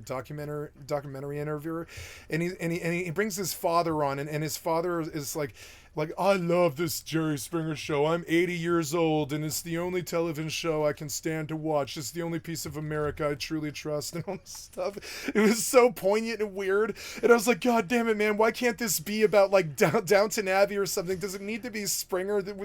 documentary interviewer, and he brings his father on, and his father is like, I love this Jerry Springer show. I'm 80 years old, and it's the only television show I can stand to watch. It's the only piece of America I truly trust, and all this stuff. It was so poignant and weird, and I was like, God damn it, man! Why can't this be about like Downton Abbey or something? Does it need to be Springer? Did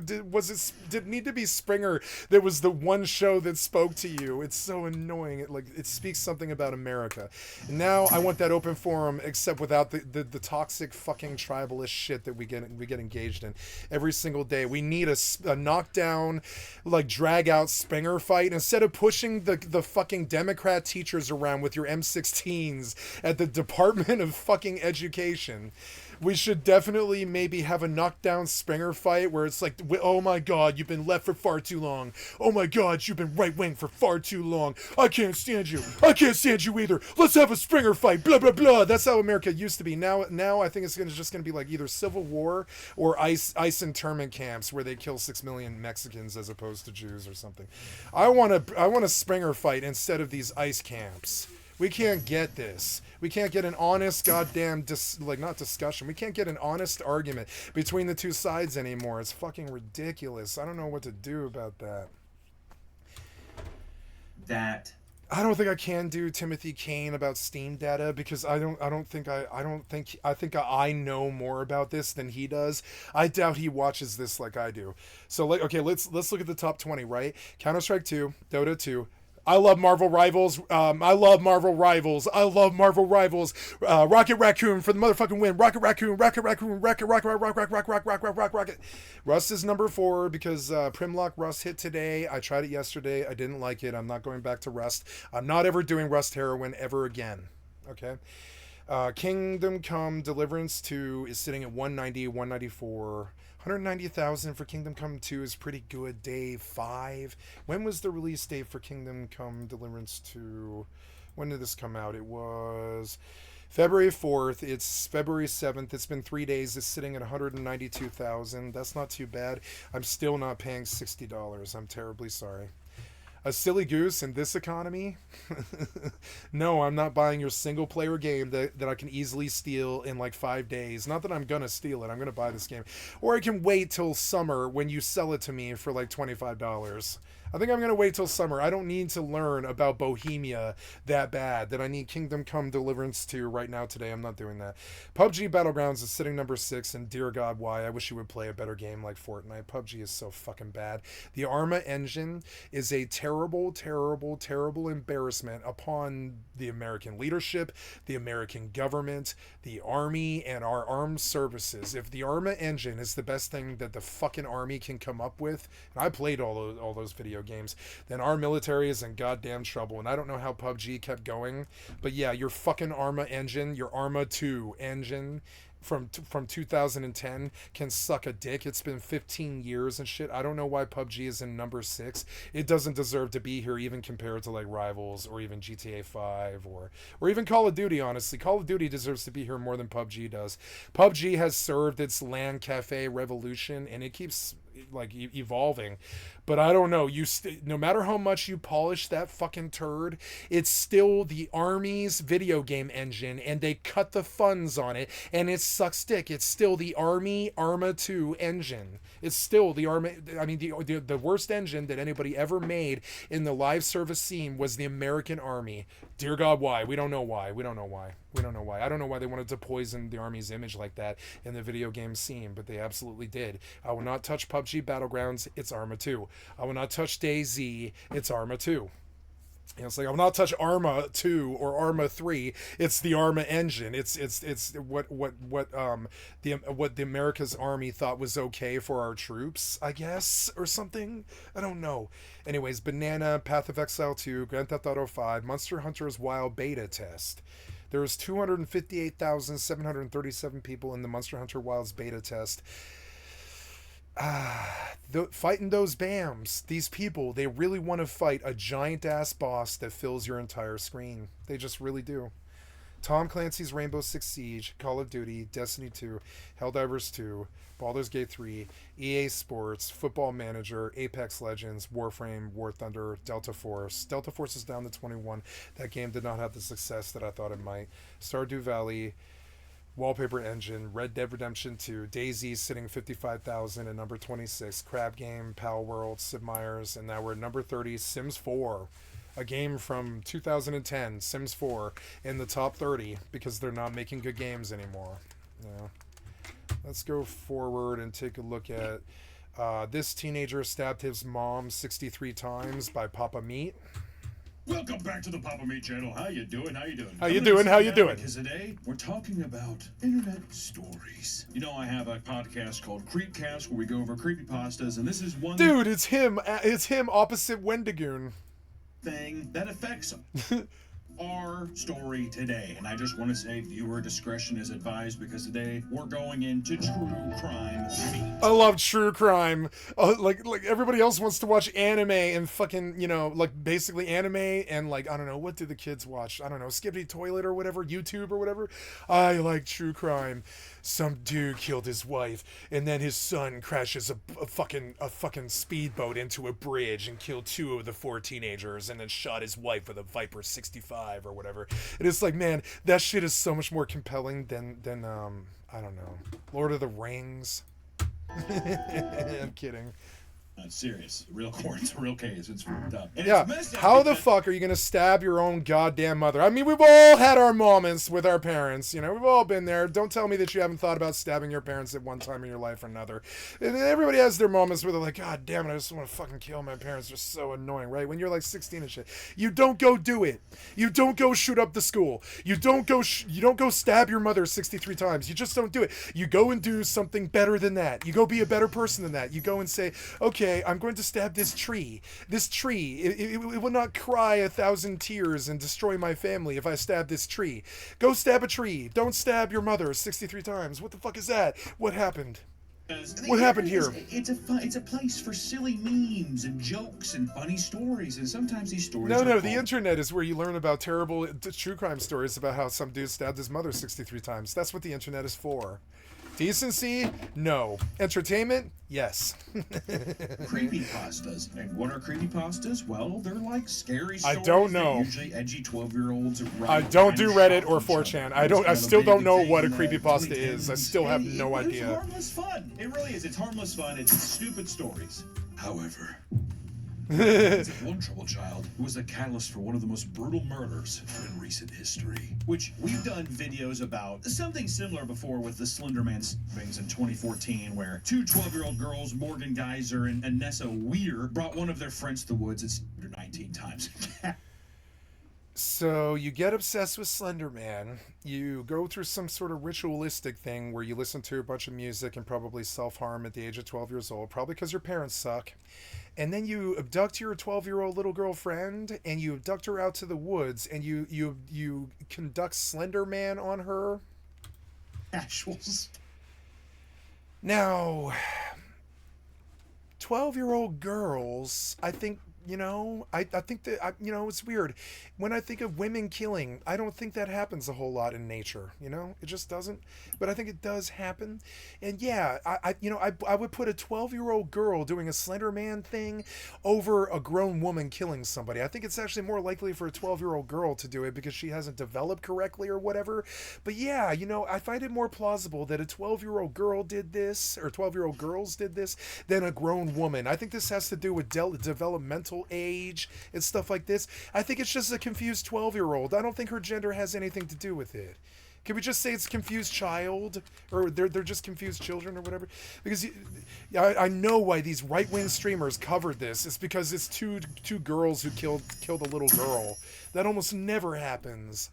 it need to be Springer that was the one show that spoke to you? It's so annoying. It speaks something about America. And now I want that open forum, except without the toxic fucking tribalist shit that we get engaged in every single day. We need a knockdown, like drag out Springer fight instead of pushing the fucking Democrat teachers around with your M16s at the Department of fucking Education. We should definitely maybe have a knockdown Springer fight where it's like, oh my God, you've been left for far too long. Oh my God, you've been right wing for far too long. I can't stand you. I can't stand you either. Let's have a Springer fight. Blah blah blah. That's how America used to be. Now I think it's just gonna be like either civil war or ICE internment camps where they kill 6 million Mexicans as opposed to Jews or something. I want a Springer fight instead of these ICE camps. We can't get this. We can't get an honest goddamn not discussion. We can't get an honest argument between the two sides anymore. It's fucking ridiculous. I don't know what to do about that. That I don't think I can do Timothy Kane about Steam data because I think I know more about this than he does. I doubt he watches this like I do. So like, okay, let's look at the top 20, right? Counter-Strike 2, Dota 2. I love Marvel Rivals. I love Marvel Rivals. I love Marvel Rivals. Rocket Raccoon for the motherfucking win. Rocket Raccoon. Rocket Raccoon. Rocket. Rust is number 4 because Primlock Rust hit today. I tried it yesterday. I didn't like it. I'm not going back to Rust. I'm not ever doing Rust Heroin ever again. Okay. Kingdom Come Deliverance 2 is sitting at 190, 194. 190,000 for Kingdom Come 2 is pretty good. Day 5. When was the release date for Kingdom Come Deliverance 2? When did this come out? It was February 4th. It's February 7th. It's been 3 days. It's sitting at 192,000. That's not too bad. I'm still not paying $60. I'm terribly sorry. A silly goose in this economy? No, I'm not buying your single player game that I can easily steal in like 5 days. Not that I'm gonna steal it. I'm gonna buy this game. Or I can wait till summer when you sell it to me for like $25. I think I'm going to wait till summer. I don't need to learn about Bohemia that bad that I need Kingdom Come Deliverance 2 right now today. I'm not doing that. PUBG Battlegrounds is sitting number 6, and dear God, why? I wish you would play a better game like Fortnite. PUBG is so fucking bad. The Arma engine is a terrible, terrible, terrible embarrassment upon the American leadership, the American government, the Army, and our armed services. If the Arma engine is the best thing that the fucking Army can come up with, and I played all those video games, then our military is in goddamn trouble. And I don't know how PUBG kept going, but yeah, your fucking Arma engine, your Arma 2 engine from 2010 can suck a dick. It's been 15 years and shit. I don't know why PUBG is in number 6. It doesn't deserve to be here, even compared to like Rivals or even GTA 5 or even Call of Duty. Honestly, Call of Duty deserves to be here more than PUBG does. PUBG has served its LAN cafe revolution, and it keeps like evolving, but I don't know, no matter how much you polish that fucking turd, it's still the Army's video game engine, and they cut the funds on it, and it sucks dick. It's still the Army Arma 2 engine. It's still the Army. I mean, the worst engine that anybody ever made in the live service scene was the American Army. Dear God, why? We don't know why. We don't know why. I don't know why they wanted to poison the Army's image like that in the video game scene, but they absolutely did. I will not touch PUBG Battlegrounds. It's Arma 2. I will not touch DayZ. It's Arma 2. You know, it's like, I will not touch Arma 2 or Arma 3. It's the Arma engine. It's what the America's Army thought was okay for our troops, I guess, or something. I don't know. Anyways, Banana, Path of Exile 2, Grand Theft Auto 5, Monster Hunter's Wild beta test. There was 258,737 people in the Monster Hunter Wilds beta test. Fighting those BAMs, these people, they really want to fight a giant ass boss that fills your entire screen. They just really do. Tom Clancy's Rainbow Six Siege, Call of Duty, Destiny 2, Helldivers 2, Baldur's Gate 3, EA Sports, Football Manager, Apex Legends, Warframe, War Thunder, Delta Force. Delta Force is down to 21. That game did not have the success that I thought it might. Stardew Valley, Wallpaper Engine, Red Dead Redemption 2, DayZ sitting 55,000 at number 26, Crab Game, Pal World, Sid Meier's, and now we're at number 30, Sims 4. A game from 2010, Sims 4, in the top 30 because they're not making good games anymore. Yeah. Let's go forward and take a look at This Teenager Stabbed His Mom 63 Times by Papa Meat. Welcome back to the Papa Meat channel. How you doing? How you doing? How you doing? How you doing? Because today we're talking about internet stories. You know, I have a podcast called Creepcast where we go over creepypastas, and this is one. Dude, it's him. It's him opposite Wendigoon. Thing that affects our story today, and I just want to say viewer discretion is advised because today we're going into true crime meat. I love true crime. Like everybody else wants to watch anime and fucking, you know, like basically anime and like, I don't know, what do the kids watch? I don't know, Skippy Toilet or whatever, YouTube or whatever. I like true crime. Some dude killed his wife, and then his son crashes a fucking speedboat into a bridge and killed 2 of the 4 teenagers, and then shot his wife with a Viper 65 or whatever. And it's like, man, that shit is so much more compelling than I don't know, Lord of the Rings. I'm kidding. It's serious. It's a real case. It's fucked up. And Yeah. it's messed up How the because- fuck are you gonna stab your own goddamn mother? I mean, we've all had our moments with our parents. You know, we've all been there. Don't tell me that you haven't thought about stabbing your parents at one time in your life or another. And everybody has their moments where they're like, God damn it, I just want to fucking kill my parents. They're so annoying, right? When you're like 16 and shit, you don't go do it. You don't go shoot up the school. You don't go. You don't go stab your mother 63 times. You just don't do it. You go and do something better than that. You go be a better person than that. You go and say, okay, I'm going to stab this tree. This tree, it will not cry 1,000 tears and destroy my family if I stab this tree. Go stab a tree. Don't stab your mother 63 times. What the fuck is that? What happened? What happened here? It's a place for silly memes and jokes and funny stories, and sometimes these stories. No, are the called- internet is where you learn about terrible true crime stories about how some dude stabbed his mother 63 times. That's what the internet is for. Decency? No. Entertainment? Yes. Creepypastas. And what are creepypastas? Well, they're like scary I stories. don't that know. Usually edgy 12-year-olds write. I don't do and Reddit shock or each other. 4chan. It's kind I of a still don't big know thing what a in the creepypasta is. I 2010s. still have no It's idea. harmless fun. It really is. It's harmless fun. It's stupid stories. However, one troubled child who was the catalyst for one of the most brutal murders in recent history. Which we've done videos about something similar before with the Slender Man things in 2014, where two 12-year-old girls, Morgan Geyser and Nessa Weir, brought one of their friends to the woods and stabbed her 19 times. So you get obsessed with Slender Man. You go through some sort of ritualistic thing where you listen to a bunch of music and probably self-harm at the age of 12 years old, probably because your parents suck. And then you abduct your 12-year-old little girlfriend and you abduct her out to the woods and you conduct Slender Man on her. Actuals. Now, 12-year-old girls, I think, I think that, it's weird. When I think of women killing, I don't think that happens a whole lot in nature, It just doesn't. But I think it does happen. And yeah, I would put a 12-year-old girl doing a Slender Man thing over a grown woman killing somebody. I think it's actually more likely for a 12-year-old girl to do it because she hasn't developed correctly or whatever. But yeah, I find it more plausible that a 12-year-old girl did this, or 12-year-old girls did this, than a grown woman. I think this has to do with developmental age and stuff like this. I think it's just a confused 12-year-old. I don't think her gender has anything to do with it. Can we just say it's a confused child, or they're just confused children or whatever? Because I know why these right-wing streamers covered this. It's because it's two girls who killed a little girl. That almost never happens.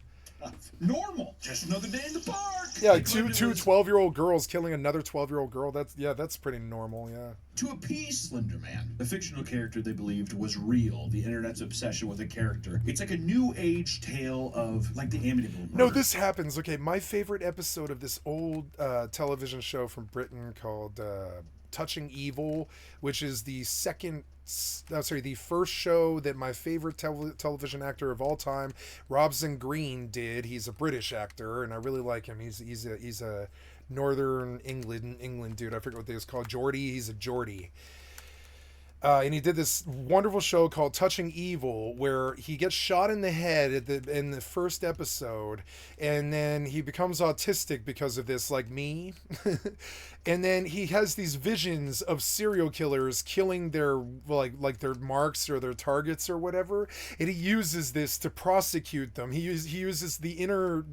Normal. Just another day in the park. Yeah, two 12-year-old girls killing another 12-year-old girl. That's pretty normal. Yeah. To appease Slender Man, the fictional character they believed was real, the internet's obsession with a character. It's like a new age tale of like the Amityville No, murders. this happens. Okay, my favorite episode of this old television show from Britain called Touching Evil, which is the first show that my favorite television actor of all time, Robson Green, did. He's a British actor, and I really like him. He's a Northern England dude. I forget what they was called. Geordie. He's a Geordie. And he did this wonderful show called Touching Evil, where he gets shot in the head in the first episode, and then he becomes autistic because of this, like me. And then he has these visions of serial killers killing their like their marks or their targets or whatever, and he uses this to prosecute them. He uses the inner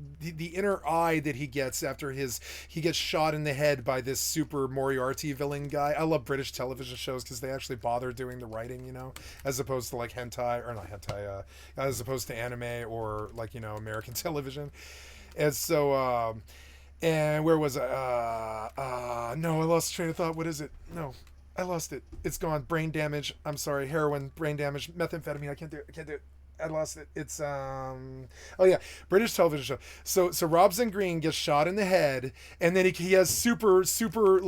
eye that he gets after he gets shot in the head by this super Moriarty villain guy. I love British television shows because they actually bother doing the writing, as opposed to like hentai, or not hentai, as opposed to anime or like, American television. And so, and where was I? No, I lost train of thought. What is it? No, I lost it. It's gone. Brain damage. I'm sorry. Heroin, brain damage, methamphetamine. I can't do it. I lost it. It's oh yeah, British television show. So Robson Green gets shot in the head, and then he has super cool,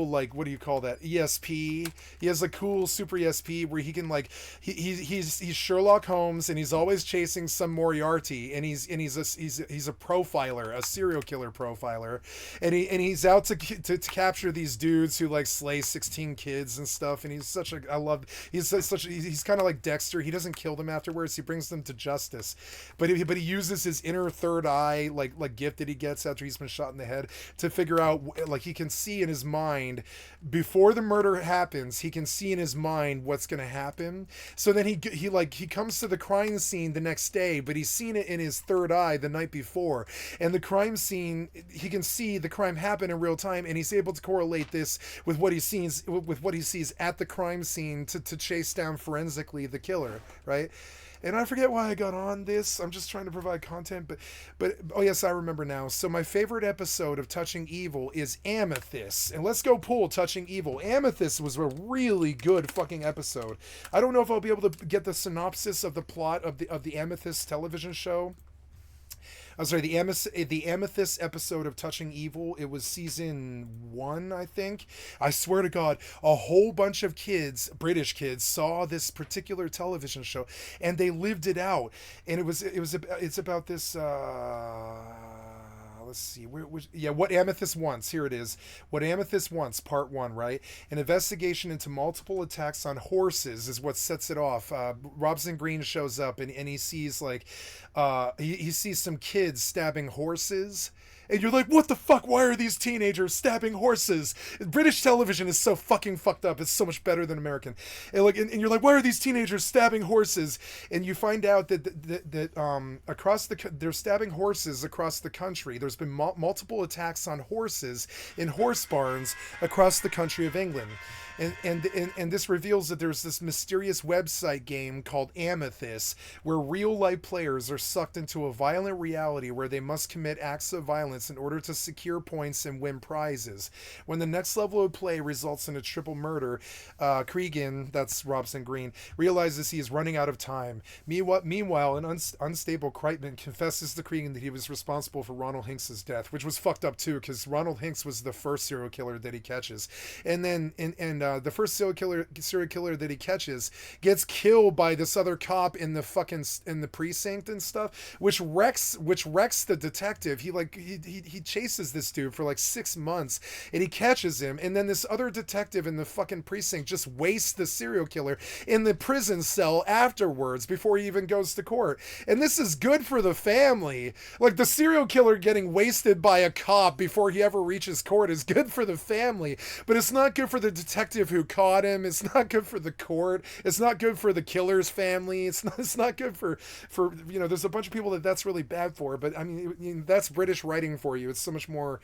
like, what do you call that, ESP. He has a cool super ESP where he can, like, he's Sherlock Holmes, and he's always chasing some Moriarty, and he's a profiler, a serial killer profiler, and he's out to capture these dudes who like slay 16 kids and stuff. And he's kind of like Dexter. He doesn't doesn't kill them afterwards. He brings them to justice, but he uses his inner third eye, like gift that he gets after he's been shot in the head, to figure out, like, he can see in his mind before the murder happens. He can see in his mind what's going to happen. So then he comes to the crime scene the next day, but he's seen it in his third eye the night before, and the crime scene, he can see the crime happen in real time, and he's able to correlate this with what he sees at the crime scene to chase down forensically the killer, right? And I forget why I got on this. I'm just trying to provide content, but oh yes, I remember now. So my favorite episode of Touching Evil is Amethyst. And let's go pull Touching Evil. Amethyst was a really good fucking episode. I don't know if I'll be able to get the synopsis of the plot of the Amethyst television show. I'm sorry, the Amethyst episode of Touching Evil. It was season 1, I think. I swear to God, a whole bunch of kids, British kids, saw this particular television show, and they lived it out. And it's about this. Let's see, What Amethyst Wants. Here it is. What Amethyst Wants, Part 1, right? An investigation into multiple attacks on horses is what sets it off. Robson Green shows up, and he sees, like, he sees some kids stabbing horses. And you're like, what the fuck? Why are these teenagers stabbing horses? British television is so fucking fucked up. It's so much better than American. And you're like, why are these teenagers stabbing horses? And you find out that they're stabbing horses across the country. There's been multiple attacks on horses in horse barns across the country of England. And this reveals that there's this mysterious website game called Amethyst, where real life players are sucked into a violent reality where they must commit acts of violence in order to secure points and win prizes. When the next level of play results in a triple murder, Cregan, that's Robson Green, realizes he is running out of time. Meanwhile, an unstable Kreitman confesses to Cregan that he was responsible for Ronald Hinks' death, which was fucked up too, because Ronald Hinks was the first serial killer that he catches. And then the first serial killer that he catches gets killed by this other cop in the precinct and stuff, which wrecks the detective. He chases this dude for like 6 months, and he catches him, and then this other detective in the fucking precinct just wastes the serial killer in the prison cell afterwards before he even goes to court. And this is good for the family. Like, the serial killer getting wasted by a cop before he ever reaches court is good for the family, but it's not good for the detective who caught him. It's not good for the court. It's not good for the killer's family. It's not good for there's a bunch of people that's really bad for, but I mean, that's British writing for you. It's so much more,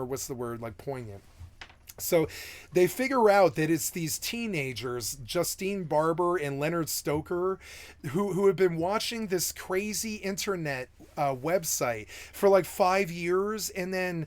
what's the word, like, poignant. So they figure out that it's these teenagers, Justine Barber and Leonard Stoker, who have been watching this crazy internet website for like 5 years, and then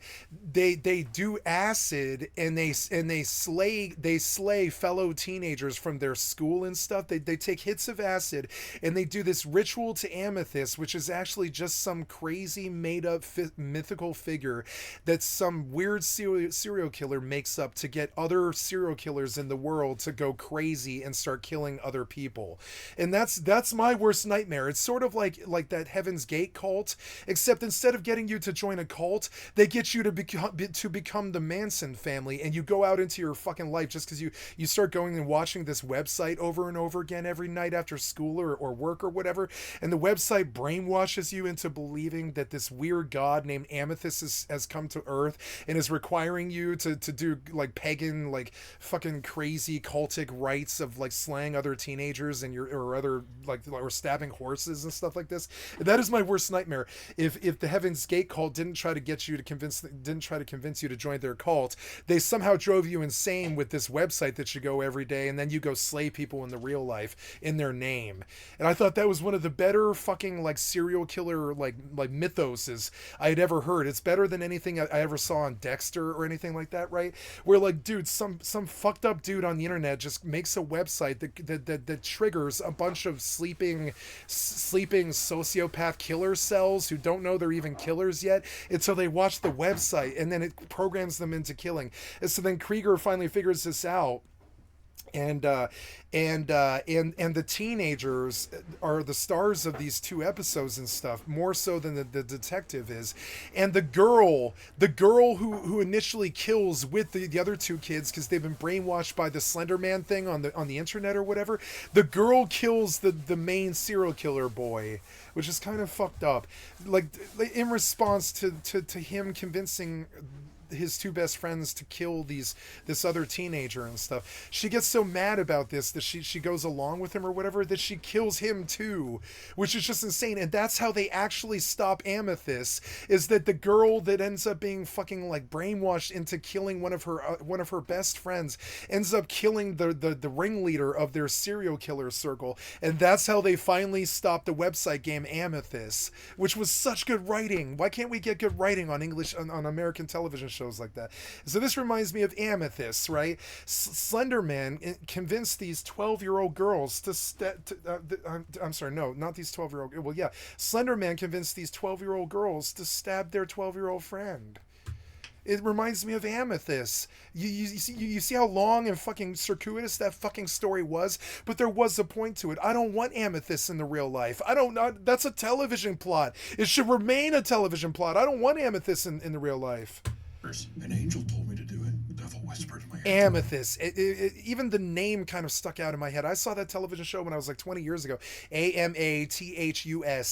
they do acid, and they slay fellow teenagers from their school and stuff. They take hits of acid, and they do this ritual to Amethyst, which is actually just some crazy made up mythical figure that some weird serial killer makes up to get other serial killers in the world to go crazy and start killing other people. And that's my worst nightmare. It's sort of like that Heaven's Gate cult, except instead of getting you to join a cult, they get you to become the Manson family, and you go out into your fucking life just because you start going and watching this website over and over again every night after school or work or whatever, and the website brainwashes you into believing that this weird god named Amethyst has come to Earth and is requiring you to do like pagan, like fucking crazy cultic rites of like slaying other teenagers and or stabbing horses and stuff like this. That is my worst nightmare. If the Heaven's Gate cult didn't try to convince you to join their cult, they somehow drove you insane with this website that you go every day, and then you go slay people in the real life in their name. And I thought that was one of the better fucking like serial killer like mythoses I had ever heard. It's better than anything I ever saw on Dexter or anything like that, right? Where like, dude, some fucked up dude on the internet just makes a website that triggers a bunch of sleeping sociopath killer cells who don't know they're even killers yet until they watch the website, and then it programs them into killing. And so then Krieger finally figures this out. And the teenagers are the stars of these two episodes and stuff, more so than the detective is. And the girl who initially kills with the other two kids because they've been brainwashed by the Slender Man thing on the internet or whatever, the girl kills the main serial killer boy, which is kind of fucked up, like in response to him convincing his two best friends to kill this other teenager and stuff. She gets so mad about this that she goes along with him or whatever, that she kills him too, which is just insane. And that's how they actually stop Amethyst, is that the girl that ends up being fucking like brainwashed into killing one of her best friends ends up killing the ringleader of their serial killer circle. And that's how they finally stop the website game Amethyst, which was such good writing. Why can't we get good writing on English on American television shows like that? So this reminds me of Amethyst, right? Slender Man convinced these 12-year-old girls I'm sorry, no, not these 12-year-old. Well, yeah, Slender Man convinced these 12-year-old girls to stab their 12-year-old friend. It reminds me of Amethyst. You see how long and fucking circuitous that fucking story was? But there was a point to it. I don't want Amethyst in the real life. I don't know. That's a television plot. It should remain a television plot. I don't want Amethyst in the real life. An angel told me to do it. The devil whispered in my ear. Amethyst. Even the name kind of stuck out in my head. I saw that television show when I was like 20 years ago. Amathus.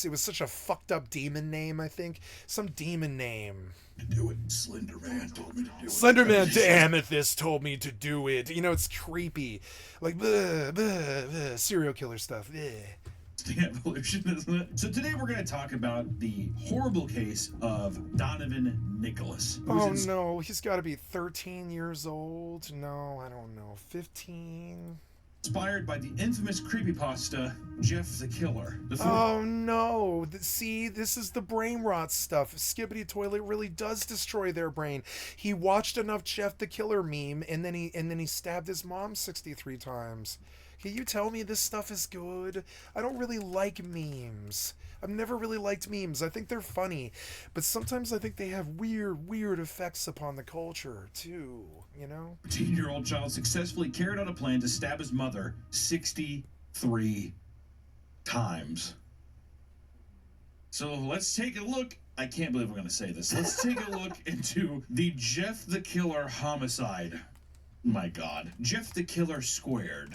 It was such a fucked up demon name, I think. Some demon name. To do it. Slender Man told me to do it. Slender Man to Amethyst told me to do it. You know, it's creepy. Like, bleh, bleh, bleh, serial killer stuff. Bleh. The evolution, isn't it? So today we're going to talk about the horrible case of Donovan Nicholas. Oh no, he's got to be 13 years old. No, I don't know, 15. Inspired by the infamous creepypasta Jeff the Killer. Oh no! See, this is the brain rot stuff. Skibbity Toilet really does destroy their brain. He watched enough Jeff the Killer meme, and then he stabbed his mom 63 times. Can you tell me this stuff is good? I don't really like memes. I've never really liked memes. I think they're funny, but sometimes I think they have weird effects upon the culture too, you know? 13-year-old child successfully carried out a plan to stab his mother 63 times. So let's take a look. I can't believe I'm going to say this. Let's take a look into the Jeff the Killer homicide. My God. Jeff the Killer squared.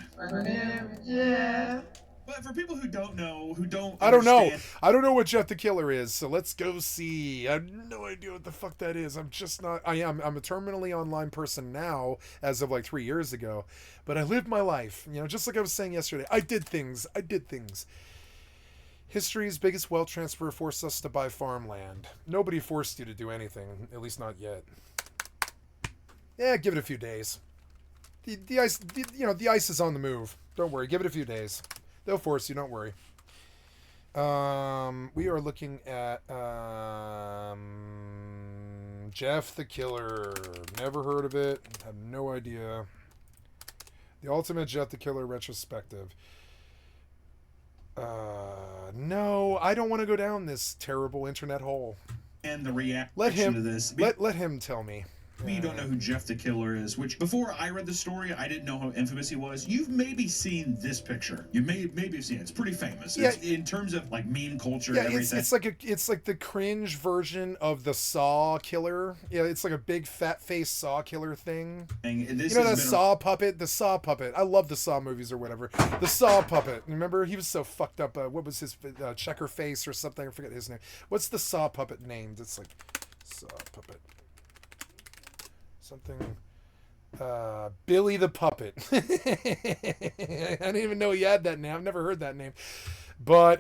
Yeah. But for people who don't know, I don't know what Jeff the Killer is, so let's go see. I have no idea what the fuck that is. I'm a terminally online person now, as of like 3 years ago, but I lived my life, you know, just like I was saying yesterday. I did things. History's biggest wealth transfer forced us to buy farmland. Nobody forced you to do anything, at least not yet. Yeah, give it a few days. The ice is on the move. Don't worry, give it a few days. They'll force you, don't worry. We are looking at Jeff the Killer. Never heard of it. Have no idea. The Ultimate Jeff the Killer retrospective. No, I don't want to go down this terrible internet hole. And the reaction to this. Let him tell me. You don't know who Jeff the Killer is, which before I read the story, I didn't know how infamous he was. You've maybe seen this picture. You maybe have seen it. It's pretty famous. Yeah. It's, in terms of like meme culture and everything. It's like the cringe version of the Saw killer. Yeah, it's like a big fat face Saw killer thing. And this, you know, that Saw puppet? The Saw puppet. I love the Saw movies or whatever. The Saw puppet. Remember? He was so fucked up. What was his checker face or something? I forget his name. What's the Saw puppet named? It's like Saw puppet. Something, Billy the Puppet. I didn't even know he had that name. I've never heard that name, but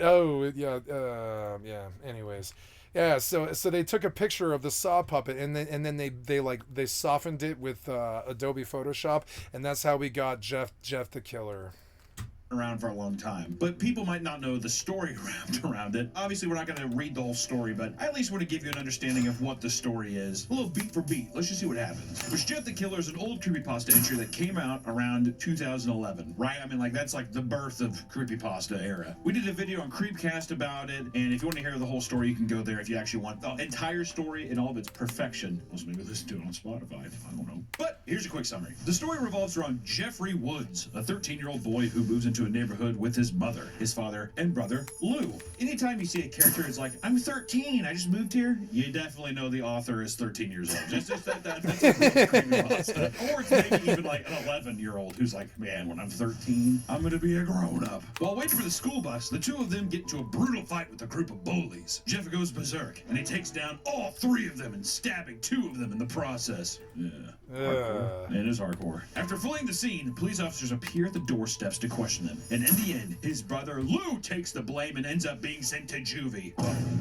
yeah. Anyways, yeah. So they took a picture of the Saw puppet and then they softened it with Adobe Photoshop, and that's how we got Jeff the Killer. around for a long time, but people might not know the story wrapped around it. Obviously, we're not going to read the whole story, but I at least want to give you an understanding of what the story is. A little beat for beat. Let's just see what happens. Which Jeff the Killer is an old creepypasta entry that came out around 2011, right? I mean, like, that's like the birth of creepypasta era. We did a video on Creepcast about it, and if you want to hear the whole story, you can go there if you actually want the entire story in all of its perfection. Also, maybe listen to it on Spotify. I don't know. But here's a quick summary. The story revolves around Jeffrey Woods, a 13-year-old boy who moves into a neighborhood with his mother, his father, and brother, Lou. Anytime you see a character who's like, I'm 13, I just moved here, you definitely know the author is 13 years old. That's a real creepypasta. Or it's maybe even like an 11-year-old who's like, man, when I'm 13, I'm gonna be a grown-up. While waiting for the school bus, the two of them get into a brutal fight with a group of bullies. Jeff goes berserk, and he takes down all three of them and stabbing two of them in the process. Yeah. Hardcore. It is hardcore. After fleeing the scene, police officers appear at the doorsteps to question them. And in the end, his brother Lou takes the blame and ends up being sent to juvie.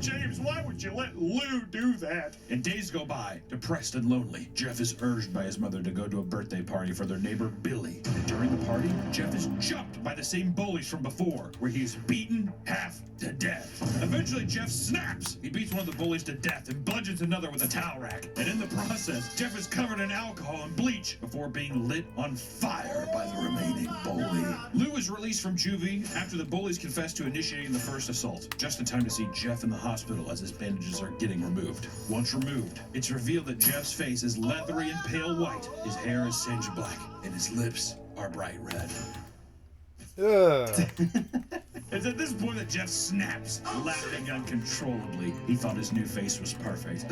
James, why would you let Lou do that? And days go by, depressed and lonely. Jeff is urged by his mother to go to a birthday party for their neighbor Billy. And during the party, Jeff is jumped by the same bullies from before, where he's beaten half to death. Eventually, Jeff snaps. He beats one of the bullies to death and bludgeons another with a towel rack. And in the process, Jeff is covered in alcohol and bleach before being lit on fire by the remaining bully. Lou is released from juvie after the bullies confess to initiating the first assault, just in time to see Jeff in the hospital as his bandages are getting removed. Once removed, it's revealed that Jeff's face is leathery and pale white, his hair is singed black, and his lips are bright red. It's at this point that Jeff snaps, laughing uncontrollably. He thought his new face was perfect.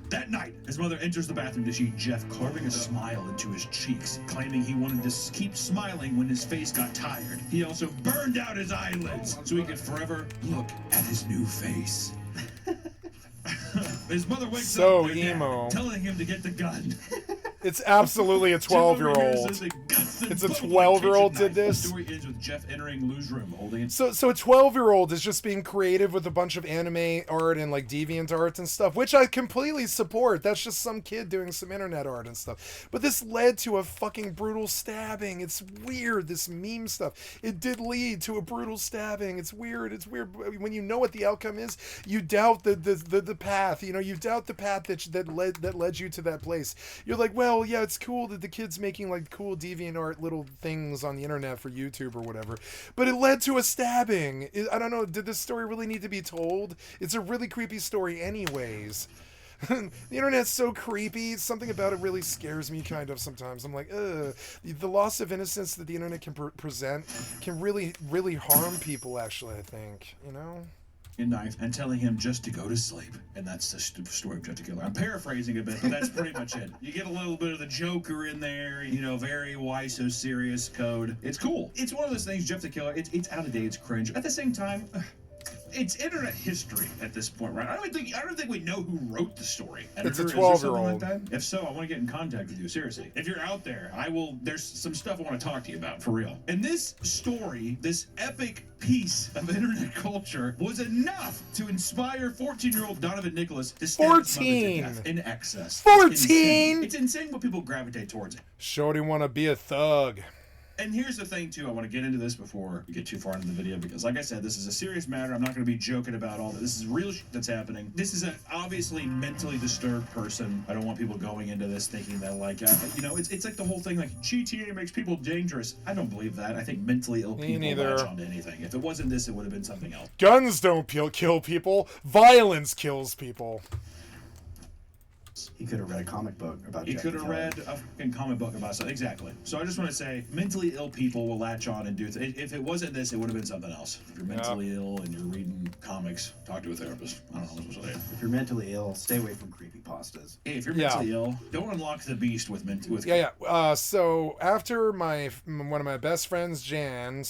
That night, his mother enters the bathroom to see Jeff carving a smile into his cheeks, claiming he wanted to keep smiling when his face got tired. He also burned out his eyelids so he could forever look at his new face. His mother wakes up with emo, telling him to get the gun. It's absolutely a 12-year-old. It's a 12-year-old did this. The story ends with Jeff entering Lou's room, holding it. So a 12-year-old is just being creative with a bunch of anime art and like deviant art and stuff, which I completely support. That's just some kid doing some internet art and stuff. But this led to a fucking brutal stabbing. It's weird, this meme stuff. It did lead to a brutal stabbing. It's weird. It's weird. When you know what the outcome is, you doubt the path. You know, you doubt the path that led you to that place. You're like, well, yeah, it's cool that the kid's making like cool deviant art little things on the internet for YouTube or whatever, but it led to a stabbing. I don't know, did this story really need to be told? It's a really creepy story anyways. The internet's so creepy. Something about it really scares me kind of sometimes. I'm like, ugh. The loss of innocence that the internet can present can really, really harm people, actually, I think, you know? Knife and telling him just to go to sleep. And that's the story of Jeff the Killer. I'm paraphrasing a bit, but that's pretty much it. You get a little bit of the Joker in there, you know, very why so serious code. It's cool. It's one of those things, Jeff the Killer, it's out of date, it's cringe. At the same time, it's internet history at this point, right? I don't think we know who wrote the story. It's a 12-year-old. Like if so, I want to get in contact with you, seriously. If you're out there, there's some stuff I want to talk to you about, for real. And this story, this epic piece of internet culture, was enough to inspire 14-year-old Donovan Nicholas to stab his mother to death in excess. 14! It's insane what people gravitate towards it. Shorty wanna be a thug. And here's the thing, too. I want to get into this before we get too far into the video, because, like I said, this is a serious matter. I'm not going to be joking about all this. This is real shit that's happening. This is an obviously mentally disturbed person. I don't want people going into this thinking that, like, you know, it's like the whole thing, like, GTA makes people dangerous. I don't believe that. I think mentally ill people latch onto anything. If it wasn't this, it would have been something else. Guns don't kill people. Violence kills people. He could have read a comic book about He could have read a fucking comic book about something. Exactly. So I just want to say, mentally ill people will latch on and do things. If it wasn't this, it would have been something else. If you're mentally ill and you're reading comics, talk to a therapist. I don't know what to say. If you're mentally ill, stay away from creepypastas. Hey, if you're mentally ill, don't unlock the beast with so after one of my best friends, Jan,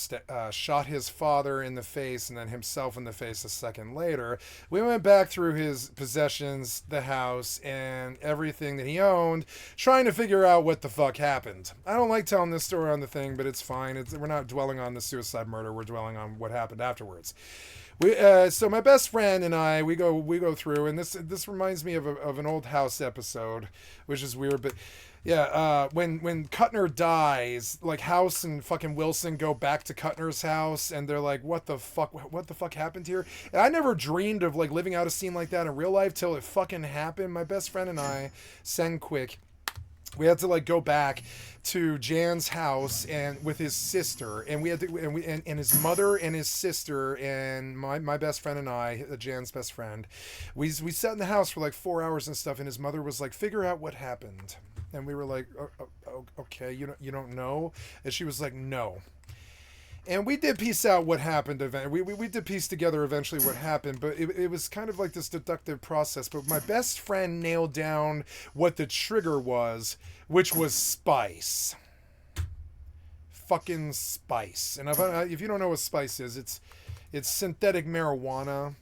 shot his father in the face and then himself in the face a second later, we went back through his possessions, the house, and everything that he owned, trying to figure out what the fuck happened. I don't like telling this story on the thing, but it's fine. We're not dwelling on the suicide murder. We're dwelling on what happened afterwards. So my best friend and I, we go through, and this reminds me of an old House episode, which is weird, but yeah, when Kuttner dies, like House and fucking Wilson go back to Kuttner's house, and they're like, what the fuck happened here? And I never dreamed of like living out a scene like that in real life till it fucking happened. My best friend and I, send quick. We had to like go back to Jan's house and with his sister, and we had to and his mother and his sister and my best friend and I, Jan's best friend, we sat in the house for like 4 hours and stuff, and his mother was like, figure out what happened, and we were like, okay, you don't know, and she was like, no. And we did piece out what happened. We did piece together eventually what happened, but it was kind of like this deductive process. But my best friend nailed down what the trigger was, which was spice. Fucking spice. And if you don't know what spice is, it's synthetic marijuana.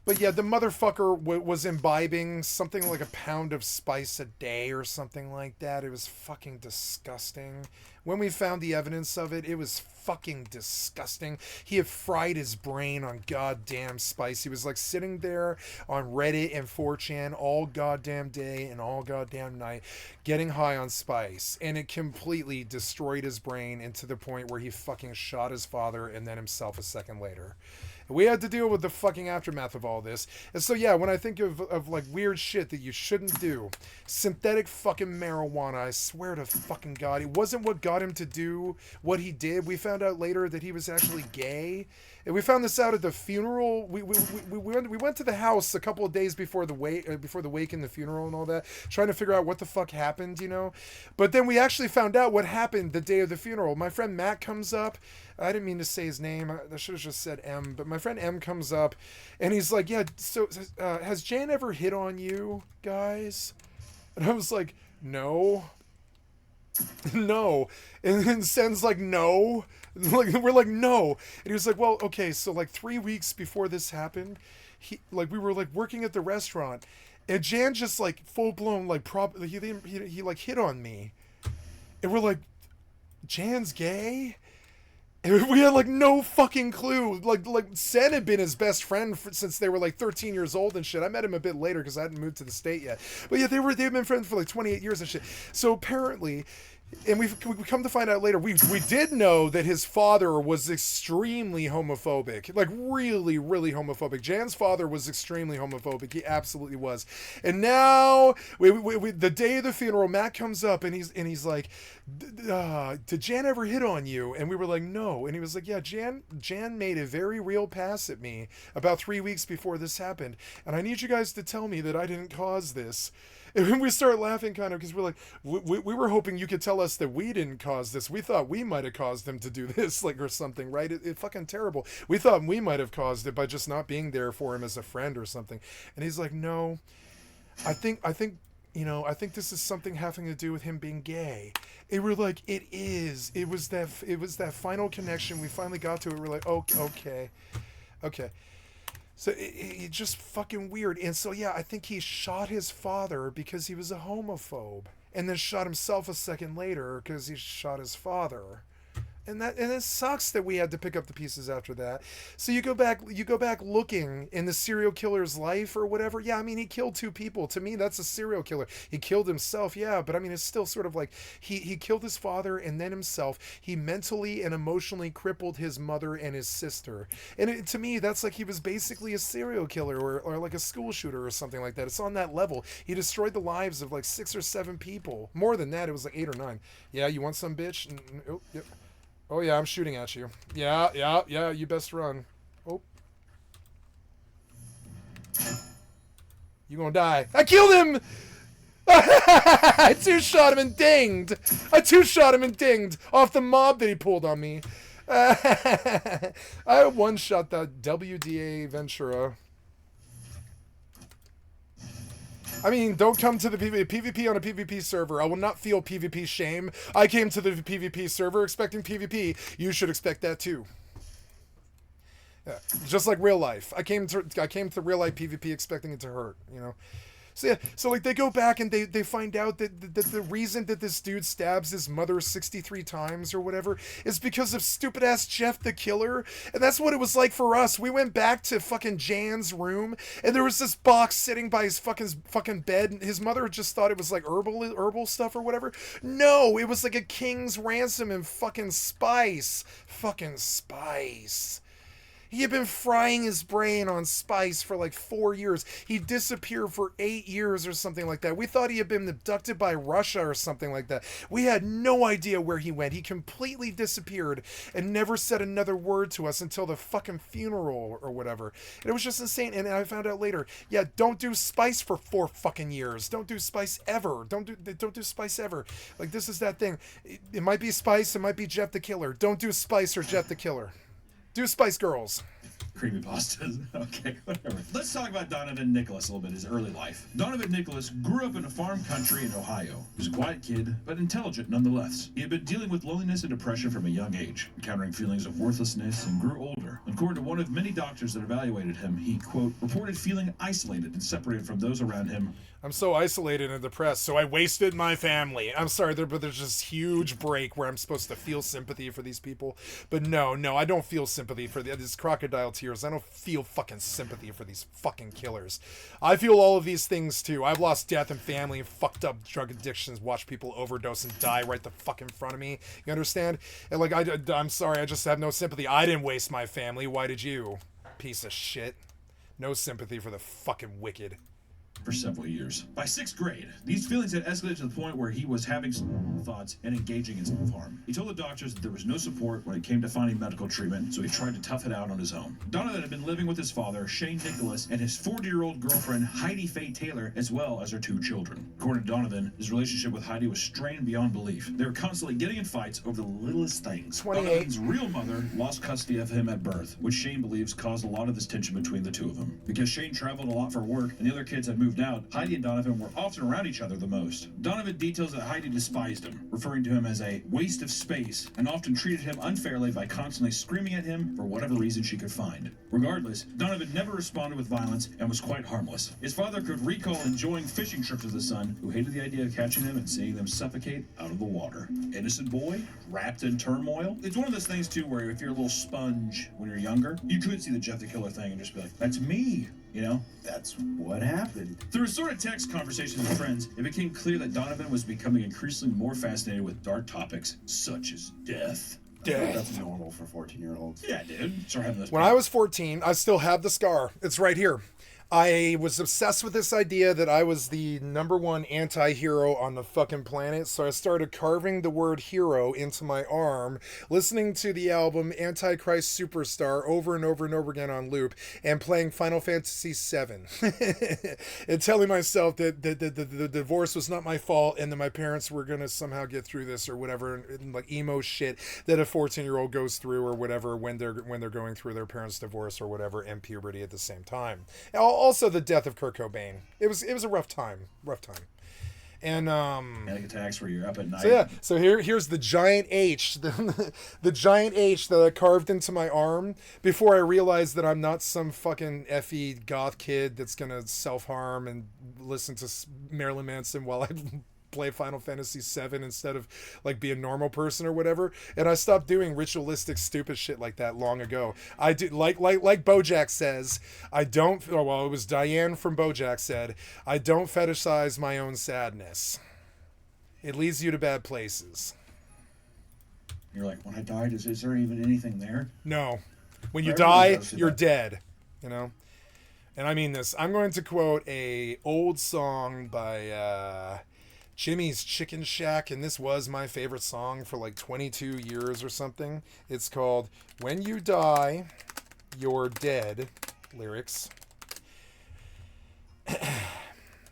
But yeah, the motherfucker was imbibing something like a pound of spice a day or something like that. It was fucking disgusting. When we found the evidence of it, it was fucking disgusting. He had fried his brain on goddamn spice. He was like sitting there on Reddit and 4chan all goddamn day and all goddamn night getting high on spice. And it completely destroyed his brain, and to the point where he fucking shot his father and then himself a second later. We had to deal with the fucking aftermath of all this. And so yeah, when I think of like weird shit that you shouldn't do, synthetic fucking marijuana, I swear to fucking God, it wasn't what got him to do what he did. We found out later that he was actually gay. And we found this out at the funeral. We went to the house a couple of days before the wake and the funeral and all that, trying to figure out what the fuck happened, you know. But then we actually found out what happened the day of the funeral. My friend Matt comes up. I didn't mean to say his name. I should have just said M. But my friend M comes up, and he's like, "Yeah, so has Jan ever hit on you guys?" And I was like, "No." No. And then Sen's like, no. Like, we're like, no. And he was like, well, okay, so like 3 weeks before this happened, we were like working at the restaurant, and Jan just like full blown like he like hit on me. And we're like, Jan's gay? And we had like no fucking clue. Like Sen had been his best friend since they were like 13 years old and shit. I met him a bit later because I hadn't moved to the state yet. But yeah, they've been friends for like 28 years and shit. So apparently, and we come to find out later, we did know that his father was extremely homophobic, like really, really homophobic. Jan's father was extremely homophobic. He absolutely was. And now, the day of the funeral, Matt comes up and he's like, did Jan ever hit on you? And we were like, no. And he was like, yeah, Jan made a very real pass at me about 3 weeks before this happened. And I need you guys to tell me that I didn't cause this. And when we start laughing kind of, because we're like, we were hoping you could tell us that we didn't cause this. We thought we might have caused them to do this, like, or something, right? It fucking terrible. We thought we might have caused it by just not being there for him as a friend or something. And he's like, no, I think this is something having to do with him being gay. And we're like, it is. It was that final connection. We finally got to it. We're like, okay. So it's just fucking weird. And so, yeah, I think he shot his father because he was a homophobe, and then shot himself a second later because he shot his father. And it sucks that we had to pick up the pieces after that. So you go back looking in the serial killer's life or whatever. Yeah, I mean, he killed 2 people. To me, that's a serial killer. He killed himself, yeah, but I mean, it's still sort of like he killed his father and then himself. He mentally and emotionally crippled his mother and his sister. And to me, that's like he was basically a serial killer or like a school shooter or something like that. It's on that level. He destroyed the lives of like 6 or 7 people. More than that, it was like 8 or 9. Yeah, you want some, bitch? Oh, yep. Oh, yeah, I'm shooting at you. Yeah, you best run. Oh. You gonna die. I killed him! I 2-shot him and dinged! Off the mob that he pulled on me. I 1-shot that WDA Ventura. I mean, don't come to the PvP on a PvP server. I will not feel PvP shame. I came to the PvP server expecting PvP. You should expect that too. Yeah, just like real life. I came to real life PvP expecting it to hurt, you know. So yeah, so like they go back and they find out that the reason that this dude stabs his mother 63 times or whatever is because of stupid ass Jeff the Killer, and that's what it was like for us. We went back to fucking Jan's room, and there was this box sitting by his fucking bed, and his mother just thought it was like herbal stuff or whatever. No, it was like a king's ransom and fucking spice. He had been frying his brain on spice for like 4 years. He disappeared for 8 years or something like that. We thought he had been abducted by Russia or something like that. We had no idea where he went. He completely disappeared and never said another word to us until the fucking funeral or whatever. And it was just insane. And I found out later, yeah, don't do spice for 4 fucking years. Don't do spice ever. Don't do spice ever. Like, this is that thing. It might be spice. It might be Jeff the Killer. Don't do spice or Jeff the Killer. Do Spice Girls. Creepypastas. Okay, whatever. Let's talk about Donovan Nicholas a little bit, his early life. Donovan Nicholas grew up in a farm country in Ohio. He was a quiet kid, but intelligent nonetheless. He had been dealing with loneliness and depression from a young age, encountering feelings of worthlessness, and grew older. According to one of many doctors that evaluated him, he, quote, reported feeling isolated and separated from those around him. I'm so isolated and depressed, so I wasted my family. I'm sorry, but there's this huge break where I'm supposed to feel sympathy for these people. But no, I don't feel sympathy for these crocodile tears. I don't feel fucking sympathy for these fucking killers. I feel all of these things too. I've lost death and family and fucked up drug addictions, watched people overdose and die right the fuck in front of me. You understand? And like, I'm sorry, I just have no sympathy. I didn't waste my family. Why did you? Piece of shit. No sympathy for the fucking wicked. For several years. By 6th grade, these feelings had escalated to the point where he was having thoughts and engaging in self-harm. He told the doctors that there was no support when it came to finding medical treatment, so he tried to tough it out on his own. Donovan had been living with his father, Shane Nicholas, and his 40-year-old girlfriend, Heidi Faye Taylor, as well as their 2 children. According to Donovan, his relationship with Heidi was strained beyond belief. They were constantly getting in fights over the littlest things. 28. Donovan's real mother lost custody of him at birth, which Shane believes caused a lot of this tension between the two of them. Because Shane traveled a lot for work and the other kids had moved out, Heidi and Donovan were often around each other the most. Donovan details that Heidi despised him, referring to him as a waste of space, and often treated him unfairly by constantly screaming at him for whatever reason she could find. Regardless, Donovan never responded with violence and was quite harmless. His father could recall enjoying fishing trips with his son, who hated the idea of catching them and seeing them suffocate out of the water. Innocent boy, wrapped in turmoil. It's one of those things too where if you're a little sponge when you're younger, you could see the Jeff the Killer thing and just be like, that's me. You know? That's what happened. Through assorted text conversations with friends, it became clear that Donovan was becoming increasingly more fascinated with dark topics, such as death. That's normal for 14-year-olds. Yeah, dude. Start having those. When I was 14, I still have the scar. It's right here. I was obsessed with this idea that I was the #1 anti-hero on the fucking planet, so I started carving the word hero into my arm, listening to the album Antichrist Superstar over and over and over again on loop, and playing Final Fantasy VII. And telling myself that the divorce was not my fault and that my parents were going to somehow get through this or whatever, and like emo shit that a 14-year-old goes through or whatever when they're going through their parents' divorce or whatever, and puberty at the same time. Also, the death of Kurt Cobain. It was a rough time. And panic attacks where you're up at night. So yeah, so here's the giant H, the giant H that I carved into my arm before I realized that I'm not some fucking effy goth kid that's gonna self-harm and listen to Marilyn Manson while I play Final Fantasy VII instead of like be a normal person or whatever. And I stopped doing ritualistic stupid shit like that long ago. I do like BoJack says, I don't, oh, well, it was Diane from BoJack said, I don't fetishize my own sadness. It leads you to bad places. You're like, when I died, is there even anything there? No. When you die, you're dead. You know? And I mean this. I'm going to quote a old song by Jimmy's Chicken Shack, and this was my favorite song for like 22 years or something. It's called When You Die, You're Dead. Lyrics.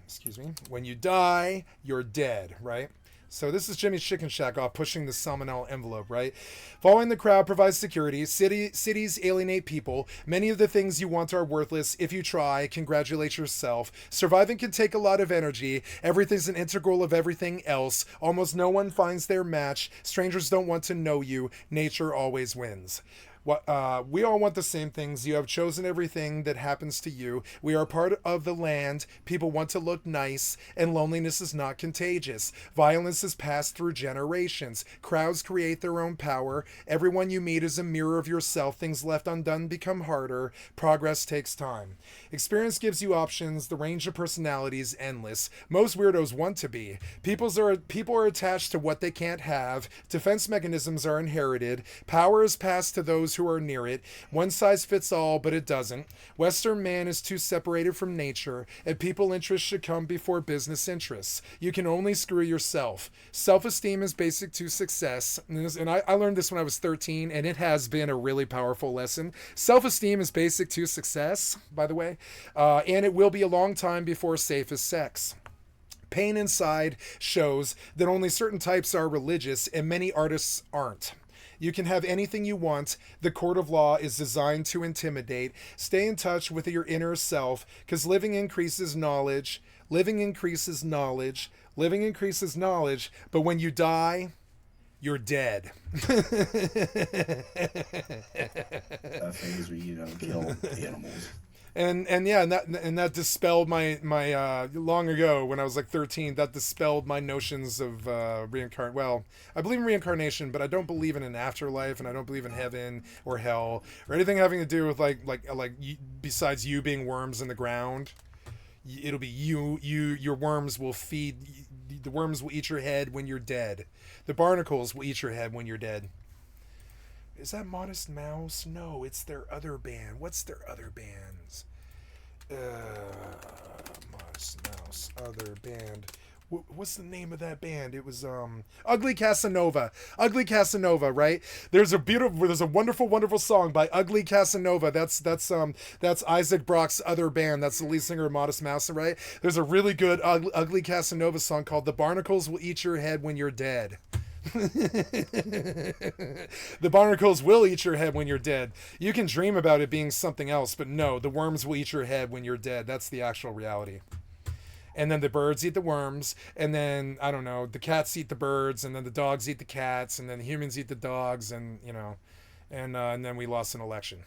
Excuse me. When you die, you're dead, right? So this is Jimmy's Chicken Shack off pushing the salmonella envelope, right? Following the crowd provides security. Cities alienate people. Many of the things you want are worthless. If you try, congratulate yourself. Surviving can take a lot of energy. Everything's an integral of everything else. Almost no one finds their match. Strangers don't want to know you. Nature always wins. We all want the same things. You have chosen everything that happens to you. We are part of the land. People want to look nice, and loneliness is not contagious. Violence is passed through generations. Crowds create their own power. Everyone you meet is a mirror of yourself. Things left undone become harder. Progress takes time. Experience gives you options. The range of personality is endless. Most weirdos want to be. People are attached to what they can't have. Defense mechanisms are inherited. Power is passed to those who are near it. One size fits all, but it doesn't. Western man is too separated from nature, and people interests should come before business interests. You can only screw yourself. Self-esteem is basic to success. And I learned this when I was 13, and it has been a really powerful lesson. Self-esteem is basic to success, by the way, and it will be a long time before safe as sex. Pain inside shows that only certain types are religious, and many artists aren't. You can have anything you want. The court of law is designed to intimidate. Stay in touch with your inner self, because living increases knowledge. Living increases knowledge. Living increases knowledge. But when you die, you're dead. That phase where you don't kill animals. And that dispelled my long ago when I was like 13, that dispelled my notions of reincarnation. Well, I believe in reincarnation, but I don't believe in an afterlife, and I don't believe in heaven or hell or anything having to do with like besides you being worms in the ground. It'll be your worms will feed, the worms will eat your head when you're dead. The barnacles will eat your head when you're dead. Is that Modest Mouse? No, it's their other band. What's their other bands? Modest Mouse, other band. What's the name of that band? It was Ugly Casanova. Ugly Casanova, right? There's a wonderful song by Ugly Casanova. That's Isaac Brock's other band. That's the lead singer of Modest Mouse, right? There's a really good Ugly Casanova song called "The Barnacles Will Eat Your Head When You're Dead." The barnacles will eat your head when you're dead. You can dream about it being something else, but no, the worms will eat your head when you're dead. That's the actual reality. And then the birds eat the worms, and then I don't know, the cats eat the birds, and then the dogs eat the cats, and then the humans eat the dogs, and and then we lost an election.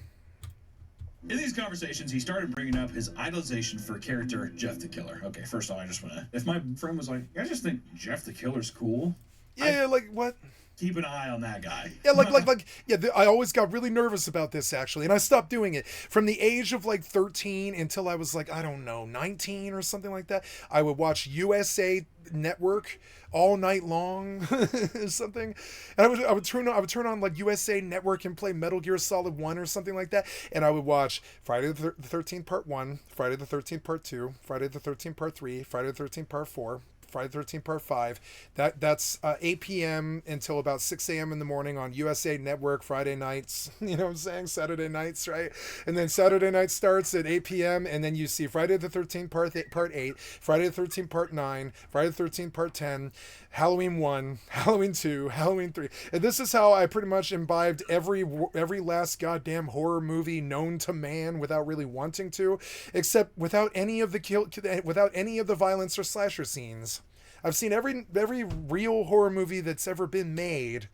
In these conversations, he started bringing up his idolization for character Jeff the Killer. Okay, first off, I just want to, if my friend was like, I just think Jeff the Killer's cool. Yeah, like what? Keep an eye on that guy. Yeah, I always got really nervous about this, actually, and I stopped doing it. From the age of like 13 until I was like, I don't know, 19 or something like that, I would watch USA Network all night long or something. And I would turn on like USA Network and play Metal Gear Solid 1 or something like that, and I would watch Friday the 13th Part 1, Friday the 13th Part 2, Friday the 13th Part 3, Friday the 13th Part 4, Friday the 13th Part 5. That's 8 p.m. until about 6 a.m. in the morning on USA Network Friday nights. You know what I'm saying? Saturday nights, right? And then Saturday night starts at 8 p.m. and then you see Friday the 13th Part 8, Friday the 13th Part 9, Friday the 13th Part 10, Halloween 1, Halloween 2, Halloween 3. And this is how I pretty much imbibed every last goddamn horror movie known to man without really wanting to, except without any of the violence or slasher scenes. I've seen every real horror movie that's ever been made,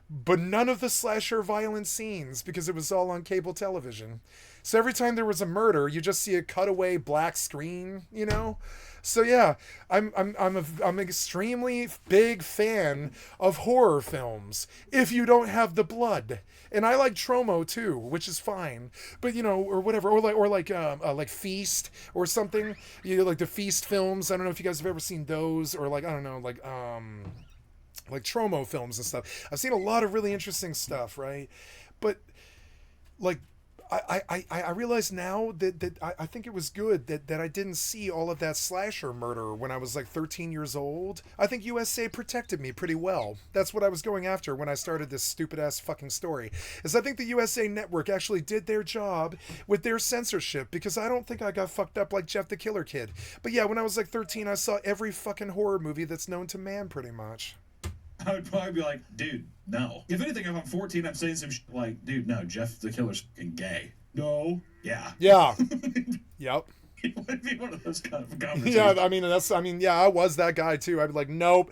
but none of the slasher violent scenes, because it was all on cable television. So every time there was a murder, you just see a cutaway black screen, you know? So yeah, I'm an extremely big fan of horror films if you don't have the blood. And I like Tromo too, which is fine. But or whatever, or like Feast or something. Like the Feast films. I don't know if you guys have ever seen those, or like Tromo films and stuff. I've seen a lot of really interesting stuff, right? But like I realize now that I think it was good that I didn't see all of that slasher murder when I was like 13 years old. I think USA protected me pretty well. That's what I was going after when I started this stupid ass fucking story. Is I think the USA Network actually did their job with their censorship, because I don't think I got fucked up like Jeff the Killer Kid. But yeah, when I was like 13, I saw every fucking horror movie that's known to man pretty much. I would probably be like, dude, no. If anything, if I'm 14, I'm saying some shit like, dude, no, Jeff the Killer's fucking gay. No. Yeah. Yeah. Yep. It would be one of those kind of conversations. Yeah, I was that guy too. I'd be like, nope.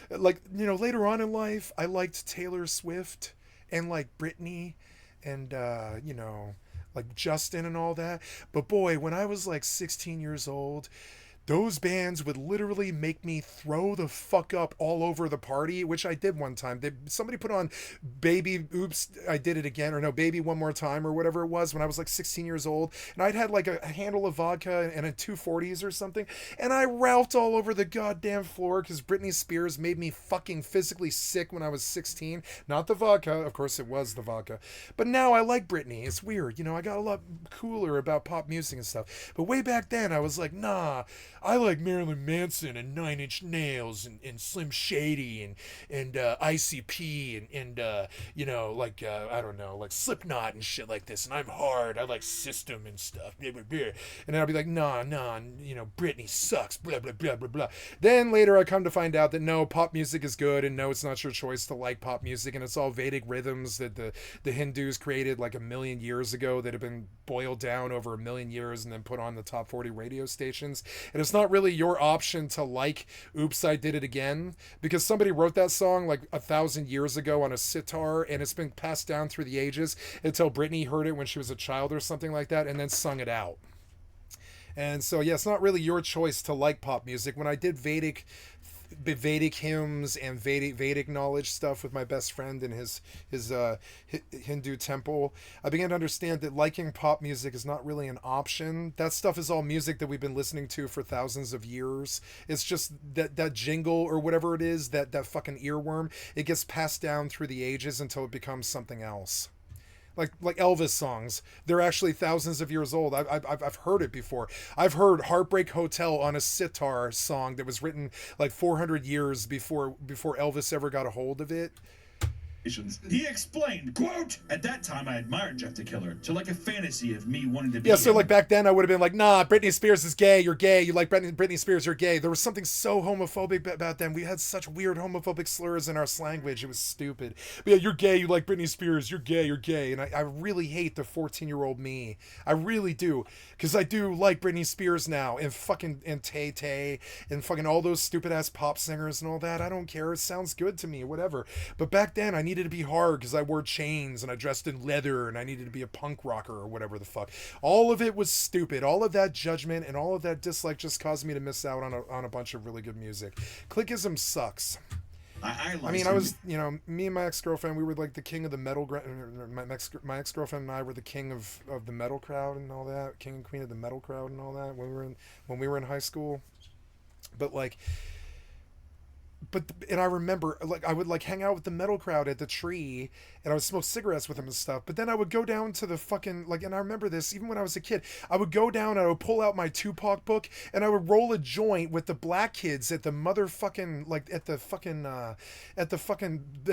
Like, later on in life, I liked Taylor Swift and like Britney and you know, like Justin and all that. But boy, when I was like 16 years old, those bands would literally make me throw the fuck up all over the party, which I did one time. Somebody put on Baby, Oops, I Did It Again, or no, Baby One More Time, or whatever it was, when I was like 16 years old. And I'd had like a handle of vodka and a 240s or something. And I ralphed all over the goddamn floor because Britney Spears made me fucking physically sick when I was 16. Not the vodka. Of course, it was the vodka. But now I like Britney. It's weird. You know, I got a lot cooler about pop music and stuff. But way back then, I was like, nah, I like Marilyn Manson and Nine Inch Nails and Slim Shady and ICP and you know, like I don't know, like Slipknot and shit like this. And I'm hard. I like System and stuff. Blah, blah, blah. And then I'll be like, nah, you know, Britney sucks. Blah blah blah blah blah. Then later I come to find out that no, pop music is good, and no, it's not your choice to like pop music, and it's all Vedic rhythms that the Hindus created like 1,000,000 years ago that have been boiled down over 1,000,000 years and then put on the top 40 radio stations. And it's not really your option to like Oops, I Did It Again, because somebody wrote that song like 1,000 years ago on a sitar, and it's been passed down through the ages until Britney heard it when she was a child or something like that, and then sung it out. And so, yeah, it's not really your choice to like pop music. When I did Vedic hymns and Vedic knowledge stuff with my best friend in his Hindu temple, I began to understand that liking pop music is not really an option. That stuff is all music that we've been listening to for thousands of years. It's just that jingle or whatever it is, that fucking earworm, it gets passed down through the ages until it becomes something else. Like Elvis songs, they're actually thousands of years old. I've heard it before. I've heard Heartbreak Hotel on a sitar song that was written like 400 years before Elvis ever got a hold of it. He explained, quote, "At that time I admired Jeff the Killer to like a fantasy of me wanting to be Yeah, so him." like back then I would have been like, nah, Britney Spears is gay, you're gay, you like Britney Spears, you're gay. There was something so homophobic about them. We had such weird homophobic slurs in our language. It was stupid. But yeah, you're gay, you like Britney Spears, you're gay, you're gay. And I really hate the 14-year-old me. I really do. Because I do like Britney Spears now, and fucking and Tay-Tay, and fucking all those stupid ass pop singers and all that. I don't care. It sounds good to me, whatever. But back then I needed to be hard because I wore chains and I dressed in leather and I needed to be a punk rocker or whatever the fuck. All of it was stupid. All of that judgment and all of that dislike just caused me to miss out on a bunch of really good music. Clickism sucks. I mean, I was, you know, me and my ex-girlfriend, we were like the king of the metal. My ex-girlfriend and I were the king of the metal crowd and all that, king and queen of the metal crowd and all that when we were in high school. And I remember, like, I would like hang out with the metal crowd at the tree, and I would smoke cigarettes with them and stuff. But then I would go down to the fucking, like, and I remember this even when I was a kid. I would go down and I would pull out my Tupac book and I would roll a joint with the black kids at the motherfucking, like, at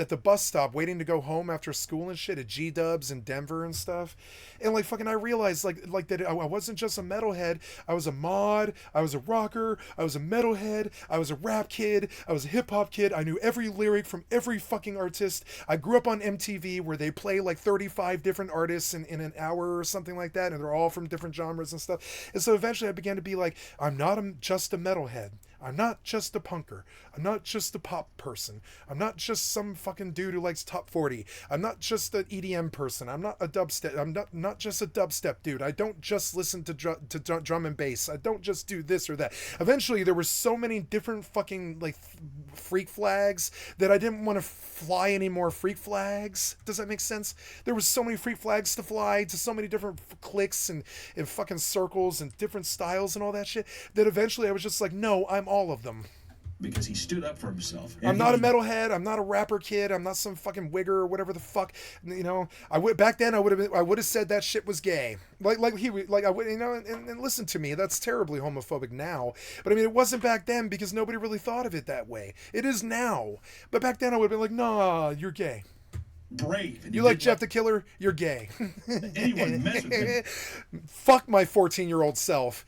the bus stop waiting to go home after school and shit at G-Dubs in Denver and stuff. And like fucking, I realized like that I wasn't just a metalhead. I was a mod. I was a rocker. I was a metalhead. I was a rap kid. I was a hip-hop kid. I knew every lyric from every fucking artist. I grew up on MTV where they play like 35 different artists in an hour or something like that, and they're all from different genres and stuff. And so eventually I began to be like, I'm not just a metalhead. I'm not just a punker. I'm not just a pop person. I'm not just some fucking dude who likes top 40. I'm not just an EDM person. I'm not a dubstep. I'm not just a dubstep dude. I don't just listen to drum and bass. I don't just do this or that. Eventually, there were so many different fucking like freak flags that I didn't want to fly any more freak flags. Does that make sense? There was so many freak flags to fly to so many different cliques and fucking circles and different styles and all that shit that eventually I was just like, no, I'm all of them. Because he stood up for himself. I'm not a metalhead. I'm not a rapper kid. I'm not some fucking wigger or whatever the fuck. You know, back then I would have said that shit was gay. And listen to me. That's terribly homophobic now. But I mean, it wasn't back then because nobody really thought of it that way. It is now. But back then I would have been like, nah, you're gay. Brave. You like Jeff the Killer? You're gay. Anyone mess with him. Fuck my 14-year-old self.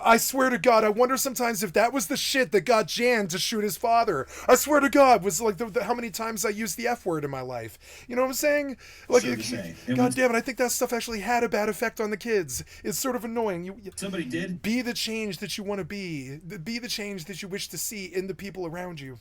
I swear to God, I wonder sometimes if that was the shit that got Jan to shoot his father. I swear to God, was like how many times I used the F word in my life. You know what I'm saying? Like, God damn it, I think that stuff actually had a bad effect on the kids. It's sort of annoying. Somebody did? Be the change that you want to be. Be the change that you wish to see in the people around you.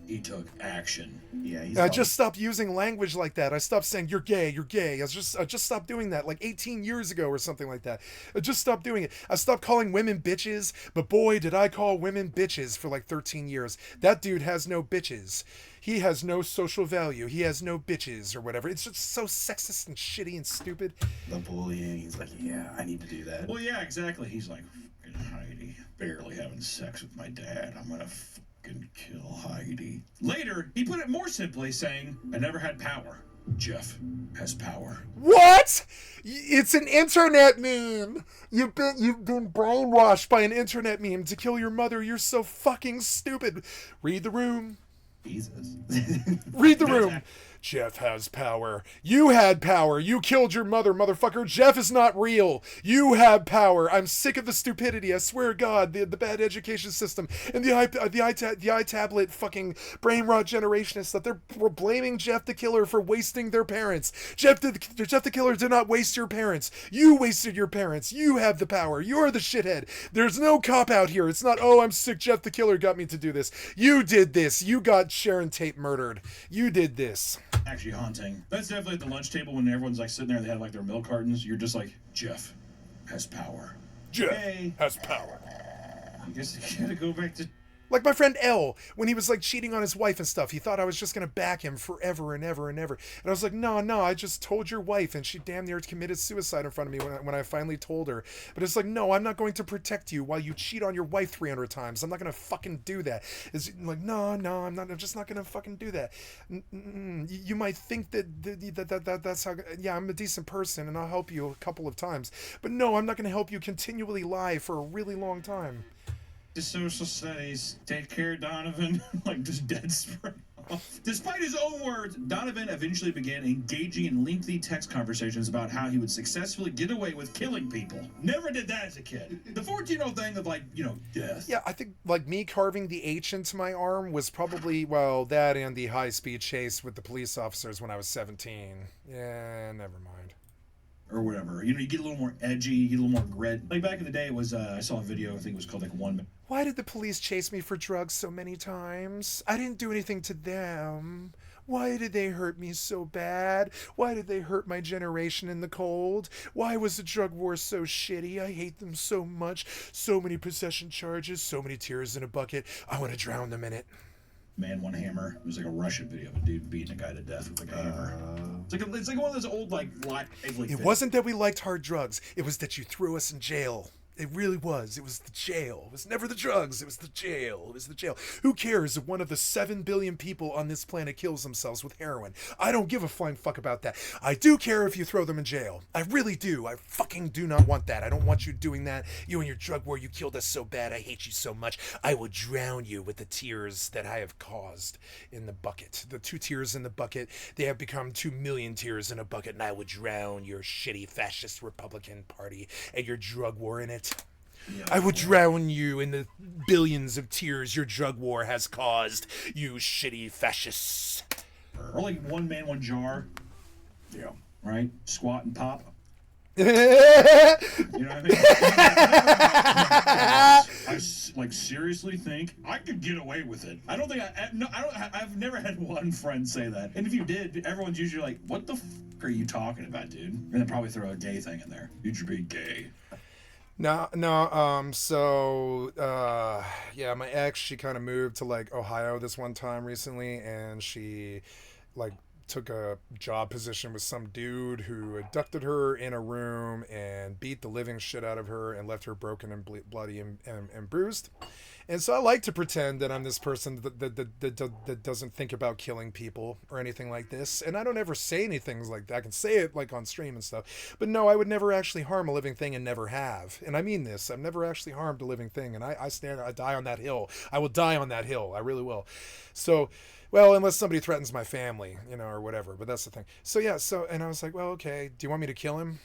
he took action. Yeah, he's I just stopped using language like that. I stopped saying you're gay, you're gay. I just stopped doing that like 18 years ago or something like that. I just stopped doing it. I stopped calling women bitches, but boy did I call women bitches for like 13 years. That dude has no bitches. He has no social value. He has no bitches or whatever. It's just so sexist and shitty and stupid. the bullying. He's like, yeah, I need to do that. Well, yeah, exactly. He's like, fucking Heidi, barely having sex with my dad. I'm gonna fucking kill Heidi. Later, he put it more simply, saying, I never had power. Jeff has power. What? It's an internet meme. You've been brainwashed by an internet meme to kill your mother. You're so fucking stupid. Read the room. Jesus. Read the room. Jeff has power. You had power. You killed your mother, motherfucker. Jeff is not real. You have power. I'm sick of the stupidity. I swear to God, the bad education system and the iTablet fucking brain rot generationists that they're blaming Jeff the Killer for wasting their parents. Jeff the Killer did not waste your parents. You wasted your parents. You have the power. You're the shithead. There's no cop out here. It's not, oh, I'm sick. Jeff the Killer got me to do this. You did this. You got Sharon Tate murdered. You did this. Actually haunting. That's definitely at the lunch table when everyone's like sitting there, they have like their milk cartons. You're just like, Jeff has power. Jeff Hey. has power. I guess you gotta go back to... Like my friend L, when he was like cheating on his wife and stuff, he thought I was just going to back him forever and ever and ever. And I was like, no, I just told your wife, and she damn near committed suicide in front of me when I finally told her. But it's like, no, I'm not going to protect you while you cheat on your wife 300 times. I'm not going to fucking do that. It's like, no, I'm not. I'm just not going to fucking do that. You might think that's how, yeah, I'm a decent person and I'll help you a couple of times. But no, I'm not going to help you continually lie for a really long time. The social studies, take care, Donovan. Like, just dead spray off. Despite his own words, Donovan eventually began engaging in lengthy text conversations about how he would successfully get away with killing people. Never did that as a kid. The 14-year-old thing of, like, you know, death. Yeah, I think, like, me carving the H into my arm was probably, well, that and the high-speed chase with the police officers when I was 17. Yeah, never mind. Or whatever. You know, you get a little more edgy, you get a little more grit. Like back in the day, it was, I saw a video, I think it was called like 1 Minute. Why did the police chase me for drugs so many times? I didn't do anything to them. Why did they hurt me so bad? Why did they hurt my generation in the cold? Why was the drug war so shitty? I hate them so much. So many possession charges, so many tears in a bucket. I want to drown them in it. Man, one hammer. It was like a Russian video of a dude beating a guy to death with like a hammer. It's like one of those old like it wasn't that we liked hard drugs. It was that you threw us in jail. It really was. It was the jail. It was never the drugs. It was the jail. It was the jail. Who cares if one of the 7 billion people on this planet kills themselves with heroin? I don't give a flying fuck about that. I do care if you throw them in jail. I really do. I fucking do not want that. I don't want you doing that. You and your drug war, you killed us so bad. I hate you so much. I will drown you with the tears that I have caused in the bucket. The 2 tears in the bucket, they have become 2 million tears in a bucket, and I will drown your shitty fascist Republican Party and your drug war in it. I will drown you in the billions of tears your drug war has caused, you shitty fascists. Or like one man, one jar. Yeah. Right? Squat and pop. You know what I mean? I like seriously think I could get away with it. I don't think I've never had one friend say that. And if you did, everyone's usually like, "What the f are you talking about, dude?" And then probably throw a gay thing in there. You should be gay. No, yeah, my ex, she kind of moved to like Ohio this one time recently, and she like took a job position with some dude who abducted her in a room and beat the living shit out of her and left her broken and bloody and bruised. And so I like to pretend that I'm this person that doesn't think about killing people or anything like this. And I don't ever say anything like that. I can say it like on stream and stuff. But no, I would never actually harm a living thing and never have. And I mean this. I've never actually harmed a living thing. And I die on that hill. I will die on that hill. I really will. So, well, unless somebody threatens my family, you know, or whatever. But that's the thing. So, yeah. So, and I was like, well, okay. Do you want me to kill him?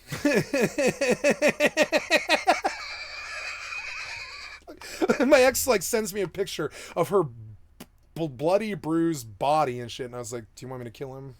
And my ex like sends me a picture of her bloody bruised body and shit, and I was like, do you want me to kill him?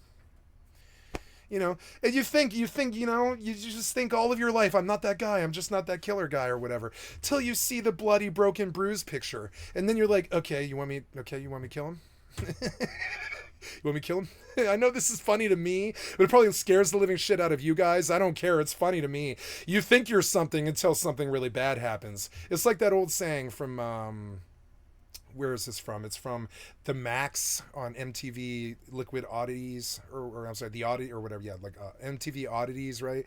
You know, and you think, you know, you just think all of your life, I'm not that guy, I'm just not that killer guy or whatever, till you see the bloody broken bruised picture, and then you're like, okay, you want me to kill him? You want me to kill him? I know this is funny to me, but it probably scares the living shit out of you guys. I don't care. It's funny to me. You think you're something until something really bad happens. It's like that old saying from, where is this from? It's from The Max on MTV Liquid Oddities, or I'm sorry, The Oddity, or whatever. Yeah, like MTV Oddities, right?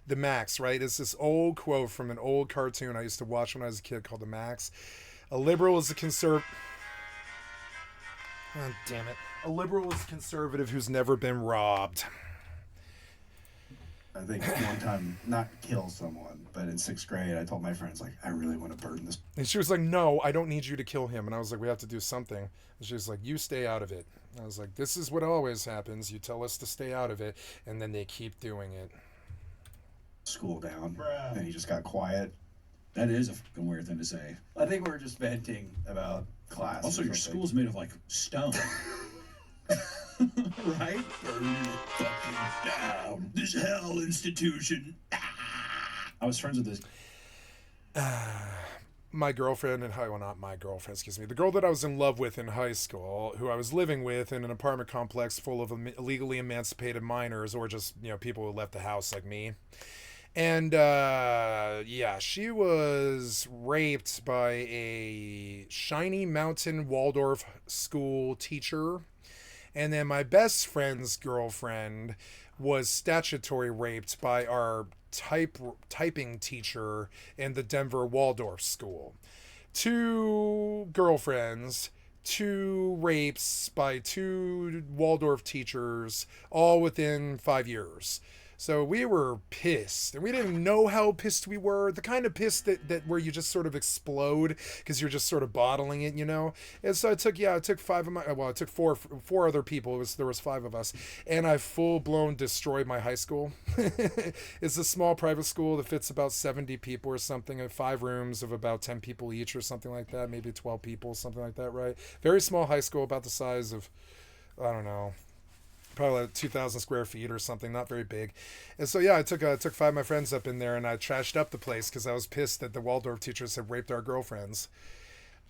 The Max, right? It's this old quote from an old cartoon I used to watch when I was a kid called The Max. A liberal is a conservative. Oh, damn it. A liberal is a conservative who's never been robbed. I think one time, not kill someone, but in 6th grade, I told my friends, like, I really want to burn this. And she was like, no, I don't need you to kill him. And I was like, we have to do something. And she was like, you stay out of it. And I was like, this is what always happens. You tell us to stay out of it, and then they keep doing it. School down, and he just got quiet. That is a fucking weird thing to say. I think we were just venting about class. Also, your school's made of, like, stone. Right? Burn it fucking down. This hell institution. I was friends with this. My girlfriend in high, well, not my girlfriend, excuse me. The girl that I was in love with in high school, who I was living with in an apartment complex full of illegally emancipated minors, or just, you know, people who left the house like me. And, yeah, she was raped by a Shiny Mountain Waldorf school teacher. And then my best friend's girlfriend was statutory raped by our typing teacher in the Denver Waldorf school. 2 girlfriends, 2 rapes by 2 Waldorf teachers, all within 5 years. So we were pissed, and we didn't know how pissed we were. The kind of pissed that where you just sort of explode because you're just sort of bottling it, you know. And so I took 5 of my, well, I took four other people. There was 5 of us, and I full blown destroyed my high school. It's a small private school that fits about 70 people or something, and 5 rooms of about 10 people each or something like that, maybe 12 people, something like that, right? Very small high school, about the size of, I don't know, probably like 2,000 square feet or something, not very big. And so, yeah, I took 5 of my friends up in there, and I trashed up the place because I was pissed that the Waldorf teachers had raped our girlfriends.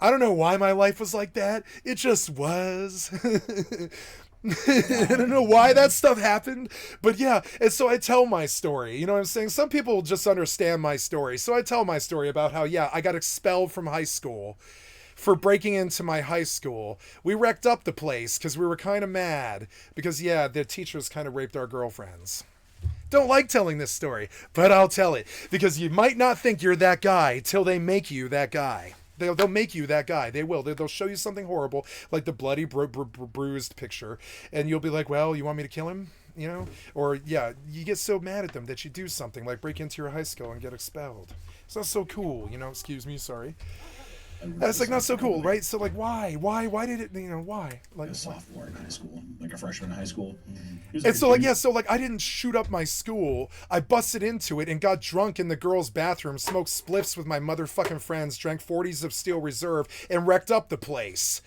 I don't know why my life was like that. It just was. I don't know why that stuff happened, but yeah. And so I tell my story, you know what I'm saying? Some people just understand my story. So I tell my story about how, yeah, I got expelled from high school for breaking into my high school. We wrecked up the place because we were kind of mad because, yeah, the teachers kind of raped our girlfriends. Don't like telling this story, but I'll tell it because you might not think you're that guy till they make you that guy. They'll make you that guy. They will. They'll show you something horrible, like the bloody, bruised picture, and you'll be like, well, you want me to kill him? You know? Or, yeah, you get so mad at them that you do something, like break into your high school and get expelled. It's not so cool, you know? Excuse me, sorry. That's like not so cool, right? So like, why did it, you know, why? Like a sophomore in high school, like a freshman in high school. And so like, yeah, so like I didn't shoot up my school. I busted into it and got drunk in the girls' bathroom, smoked spliffs with my motherfucking friends, drank 40s of Steel Reserve, and wrecked up the place.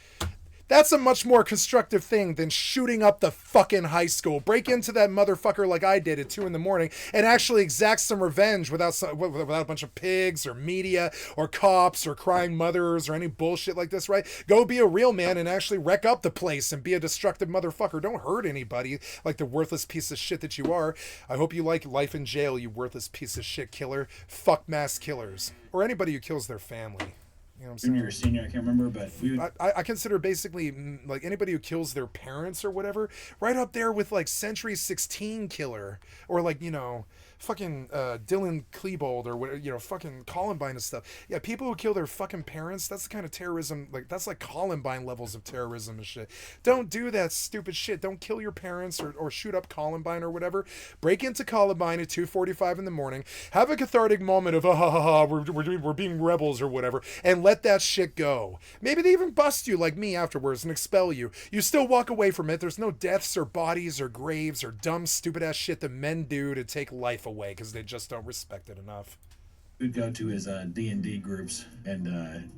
That's a much more constructive thing than shooting up the fucking high school. Break into that motherfucker like I did at 2 a.m. and actually exact some revenge without a bunch of pigs or media or cops or crying mothers or any bullshit like this, right? Go be a real man and actually wreck up the place and be a destructive motherfucker. Don't hurt anybody like the worthless piece of shit that you are. I hope you like life in jail, you worthless piece of shit killer. Fuck mass killers. Or anybody who kills their family. You know what I'm saying? Junior or senior, I can't remember, but we would... I consider basically like anybody who kills their parents or whatever, right up there with like Century 16 killer or like, you know, fucking Dylan Klebold or whatever, you know, fucking Columbine and stuff. Yeah, people who kill their fucking parents, that's the kind of terrorism, like that's like Columbine levels of terrorism and shit. Don't do that stupid shit. Don't kill your parents or shoot up Columbine or whatever. Break into Columbine at 2:45 in the morning. Have a cathartic moment of we're being rebels or whatever, and let that shit go. Maybe they even bust you like me afterwards and expel you. You still walk away from it. There's no deaths or bodies or graves or dumb stupid ass shit that men do to take life away because they just don't respect it enough. We'd go to his D&D groups, and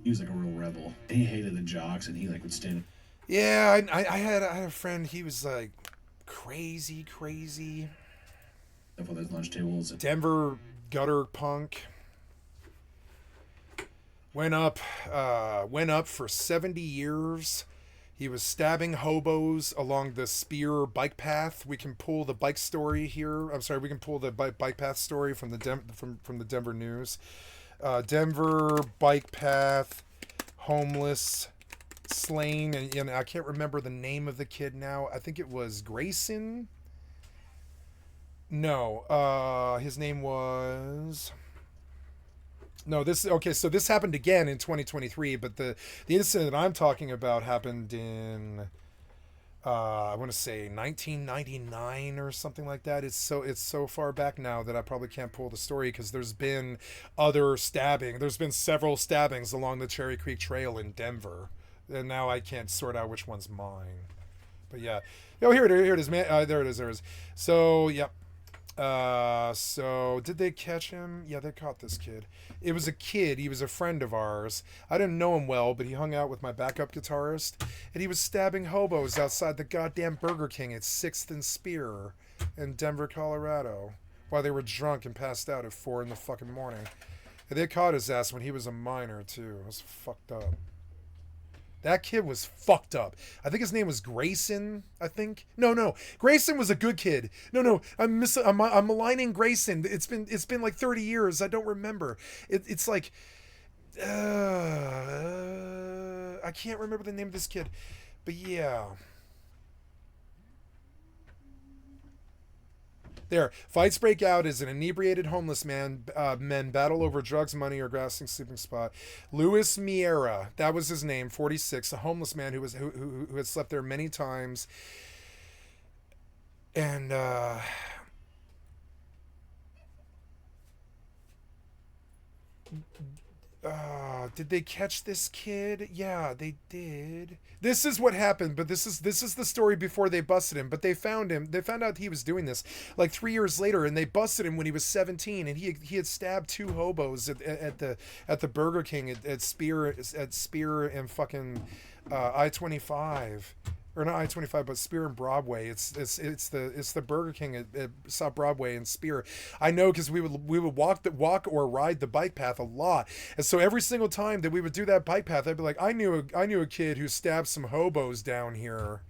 he was like a real rebel. And he hated the jocks, and he like would stand. Yeah, I had a friend. He was like crazy. Up on those lunch tables. Denver gutter punk. Went up for 70 years. He was stabbing hobos along the Spear bike path. We can pull the bike story here. I'm sorry, we can pull the bike path story from the from the Denver News. Denver bike path, homeless, slain, and I can't remember the name of the kid now. I think it was Grayson. No, his name was. No, this okay. So this happened again in 2023, but the incident that I'm talking about happened in I want to say 1999 or something like that. It's so far back now that I probably can't pull the story because there's been other stabbing. There's been several stabbings along the Cherry Creek Trail in Denver, and now I can't sort out which one's mine. But yeah, oh here it is, man. There it is. So yep. So did they catch him? Yeah, they caught this kid. It was a kid. He was a friend of ours. I didn't know him well, but he hung out with my backup guitarist, and he was stabbing hobos outside the goddamn Burger King at 6th and Spear in Denver, Colorado, while they were drunk and passed out at 4 in the fucking morning. And they caught his ass when he was a minor too. It was fucked up. That kid was fucked up. I think his name was Grayson. I think no. Grayson was a good kid. No. I'm maligning Grayson. It's been like 30 years. I don't remember. It's like I can't remember the name of this kid, but yeah. There, fights break out as an inebriated homeless men battle over drugs, money, or grassing sleeping spot. Louis Miera, that was his name, 46, a homeless man who had slept there many times, and did they catch this kid? Yeah, they did. This is what happened, but this is the story before they busted him. But they found him. They found out he was doing this like 3 years later, and they busted him when he was 17, and he had stabbed 2 hobos at the Burger King at Spear and fucking I-25. Or not I-25, but Spear and Broadway. It's the Burger King at South Broadway and Spear. I know because we would walk or ride the bike path a lot, and so every single time that we would do that bike path, I'd be like, I knew a kid who stabbed some hobos down here.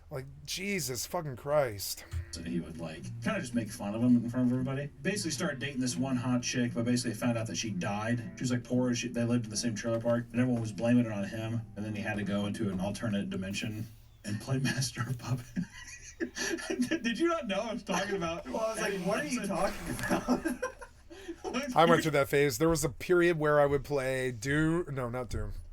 Like, Jesus fucking Christ. So he would like kind of just make fun of him in front of everybody. Basically started dating this one hot chick, but basically found out that she died. She was like poor. They lived in the same trailer park, and everyone was blaming it on him. And then he had to go into an alternate dimension and play master of puppet. Did you not know I was talking about? Well, I was like, what are you talking about? I went through that phase. There was a period where I would play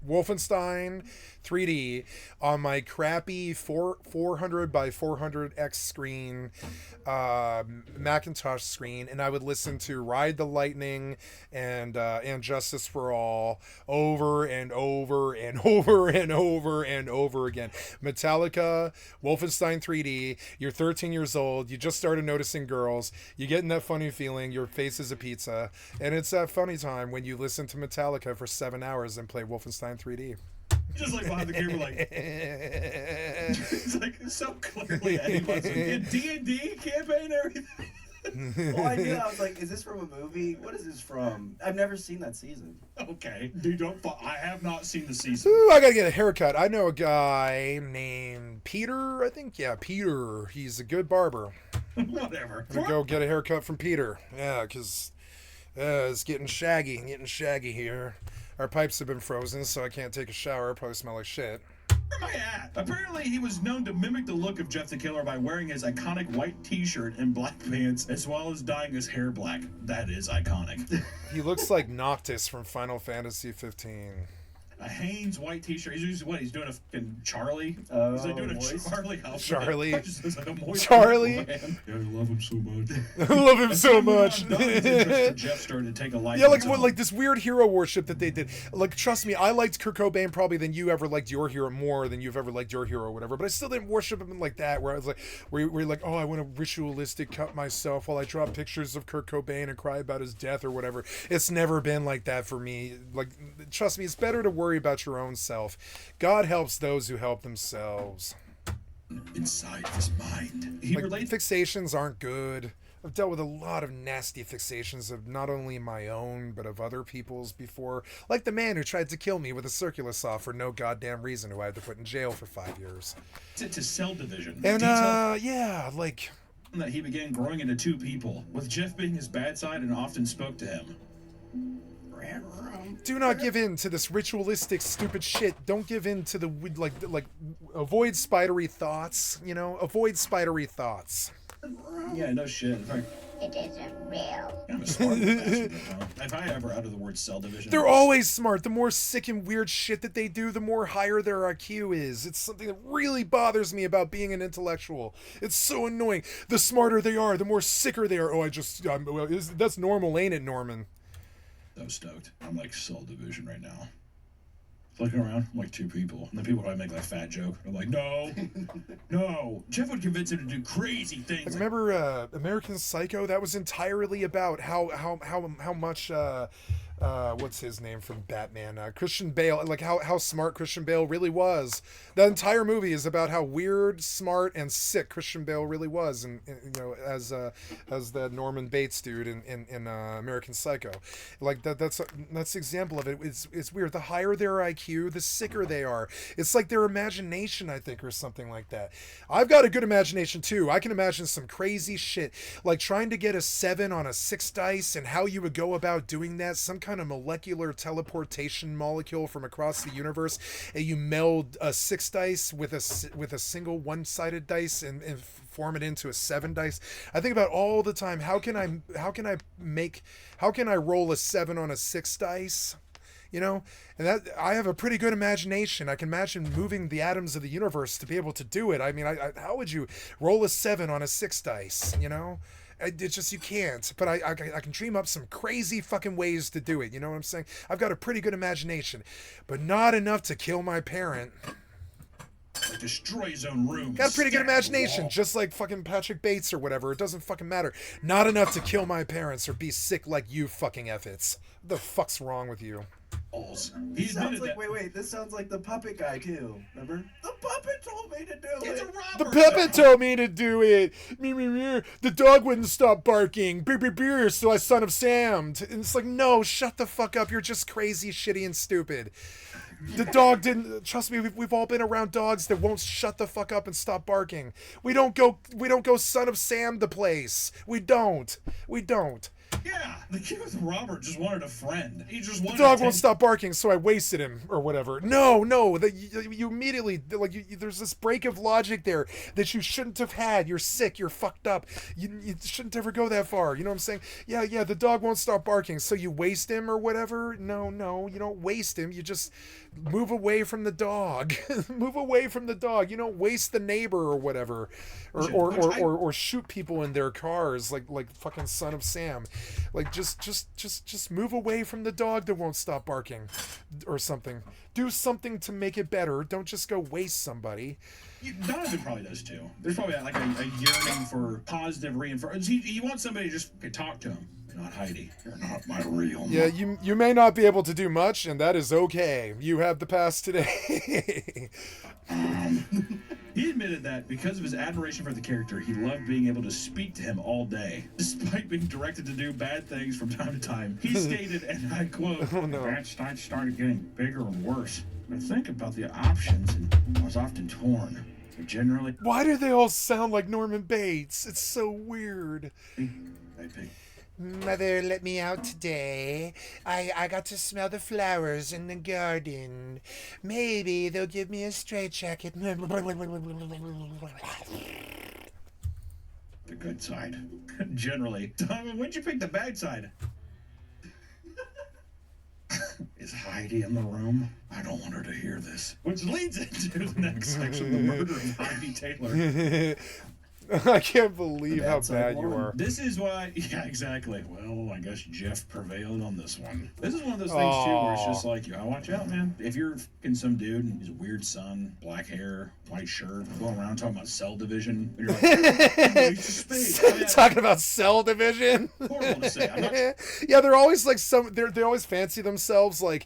Wolfenstein 3D on my crappy 400 by 400x screen, Macintosh screen, and I would listen to Ride the Lightning and Justice for All over and over and over and over and over again. Metallica, Wolfenstein 3D. You're 13 years old. You just started noticing girls. You get in that funny feeling. Your face is a pizza, and it's that funny time when you listen to Metallica for 7 hours and play Wolfenstein 3D. Just like behind the camera, like it's like so clearly Eddie wants to get D&D campaign and everything. Well, I knew. I was like, is this from a movie? What is this from? I've never seen that season. Okay, dude, I have not seen the season. Ooh, I gotta get a haircut. I know a guy named Peter. I think, yeah, Peter. He's a good barber. Whatever. I'm gonna go get a haircut from Peter. Yeah, because it's getting shaggy here. Our pipes have been frozen, so I can't take a shower. I probably smell like shit. Where am I at? Apparently, he was known to mimic the look of Jeff the Killer by wearing his iconic white t-shirt and black pants, as well as dyeing his hair black. That is iconic. He looks like Noctis from Final Fantasy 15. A Hanes white t-shirt. He's doing a fucking Charlie. Oh, he's like doing moist. a Charlie outfit. Charlie. Just looks like a moist Charlie. man. Yeah, I love him so much. I love him so much. Jeff started to take a life. Yeah, like this weird hero worship that they did. Like, trust me, I liked Kurt Cobain probably than you ever liked your hero, more than you've ever liked your hero or whatever. But I still didn't worship him like that. Where I was like, where you're like, oh, I want to ritualistic cut myself while I draw pictures of Kurt Cobain and cry about his death or whatever. It's never been like that for me. Like, trust me, it's better to worry about your own self. God helps those who help themselves. Inside his mind, Fixations aren't good. I've dealt with a lot of nasty fixations of not only my own, but of other people's before. Like the man who tried to kill me with a circular saw for no goddamn reason, who I had to put in jail for 5 years. To cell division. And, yeah, like... that he began growing into two people, with Jeff being his bad side and often spoke to him. Do not give in to this ritualistic stupid shit. Don't give in to the like avoid spidery thoughts, you know? Avoid spidery thoughts. Yeah, no shit. In fact, It isn't real. I'm a smart bastard, though. If I ever uttered the word cell division, They're always smart. The more sick and weird shit that they do, the more higher their IQ is. It's something that really bothers me about being an intellectual. It's so annoying. The smarter they are, the more sicker they are. Oh, that's normal, ain't it, Norman? So stoked. I'm like cell division right now. Looking around, I'm like two people. And the people try to make that fat joke. I'm like, no, no. Jeff would convince him to do crazy things. Remember American Psycho? That was entirely about how much what's his name from Batman? Christian Bale, like how smart Christian Bale really was. That entire movie is about how weird, smart, and sick Christian Bale really was, and you know, as the Norman Bates dude in American Psycho. Like that's the example of it. It's weird. The higher their IQ, the sicker they are. It's like their imagination, I think, or something like that. I've got a good imagination too. I can imagine some crazy shit, like trying to get a 7 on a 6 dice, and how you would go about doing that. Some kind of molecular teleportation molecule from across the universe, and you meld a 6 dice with a single one-sided dice and form it into a 7 dice. I think about all the time, how can I roll a 7 on a 6 dice? You know, and that I have a pretty good imagination. I can imagine moving the atoms of the universe to be able to do it. I mean, how would you roll a 7 on a 6 dice? You know, it's just, you can't. But I can dream up some crazy fucking ways to do it. You know what I'm saying? I've got a pretty good imagination, but not enough to kill my parent. Like destroy his own room. Got a pretty good imagination, just like fucking Patrick Bates or whatever. It doesn't fucking matter. Not enough to kill my parents or be sick like you fucking effits. What the fuck's wrong with you? He sounds like, wait, this sounds like the puppet guy too. Remember? The puppet told me to do It's it. a The robber. puppet told me to do it. The dog wouldn't stop barking. Beer, so I son of Sam. And it's like, no, shut the fuck up. You're just crazy, shitty, and stupid. The dog didn't. Trust me, we've all been around dogs that won't shut the fuck up and stop barking. We don't go son of Sam the place. We don't. Yeah, the kid with Robert just wanted a friend. He just The wanted dog won't stop barking, so I wasted him, or whatever. No, you immediately, like, there's this break of logic there that you shouldn't have had. You're sick, you're fucked up. You shouldn't ever go that far. You know what I'm saying? Yeah, the dog won't stop barking, so you waste him or whatever? No, you don't waste him. You just move away from the dog. Move away from the dog. You don't waste the neighbor or whatever. Or shoot people in their cars like fucking son of Sam. Like just move away from the dog that won't stop barking or something. Do something to make it better. Don't just go waste somebody. Donovan probably does too. There's probably like a yearning for positive reinforcement. He wants somebody to just talk to him. You're not Heidi. You're not my real mom. Yeah, you may not be able to do much, and that is okay. You have the past today. He admitted that because of his admiration for the character, he loved being able to speak to him all day, despite being directed to do bad things from time to time. He stated, and I quote, Oh, no. "The bad sides started getting bigger and worse. I think about the options, and I was often torn. But generally, Why do they all sound like Norman Bates? It's so weird. I pick Mother let me out today. I got to smell the flowers in the garden. Maybe they'll give me a straitjacket. the good side. Generally. Donovan, when'd you pick the bad side? Is Heidi in the room? I don't want her to hear this. Which leads into the next section, the murder of Heidi Taylor. I can't believe how That's like bad you one. are. This is why, yeah, exactly. Well, I guess Jeff prevailed on this one. This is one of those things, too, where it's just like, you gotta watch out, man. If you're fucking some dude and he's a weird son, black hair, white shirt, going around talking about cell division, and you're like, Talking about cell division. horrible to say. I'm not, Yeah, they're always like they always fancy themselves like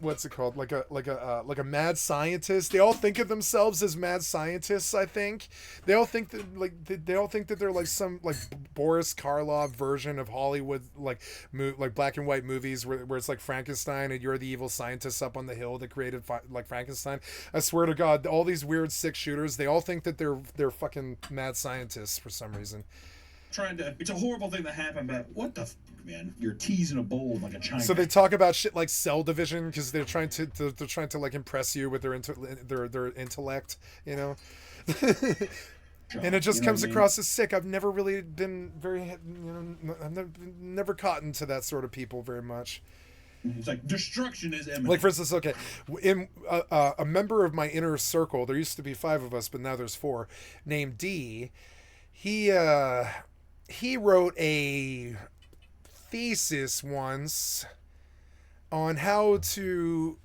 what's it called, like a mad scientist. They all think of themselves as mad scientists. I think They all think that they all think that they're like some like Boris Karloff version of Hollywood like like black and white movies where it's like Frankenstein and you're the evil scientist up on the hill that created like Frankenstein. I swear to God, all these weird sick shooters, they all think that they're fucking mad scientists for some reason. It's a horrible thing that happened, but what the man? You're teasing a bowl like a China. So they talk about shit like cell division because they're trying to like impress you with their intellect, you know. And it just comes across as sick. I've never really been very, I've never caught into that sort of people very much. It's like destruction is imminent. Like for instance, okay, in a member of my inner circle, there used to be 5 of us, but now there's 4, named D. He wrote a thesis once on how to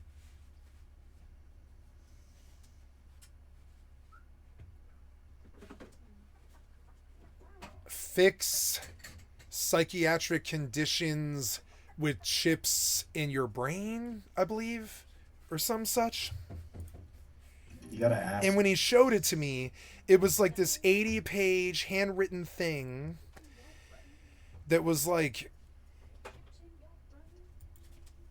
fix psychiatric conditions with chips in your brain, I believe, or some such. You gotta ask. And when he showed it to me, it was like this 80-page handwritten thing that was like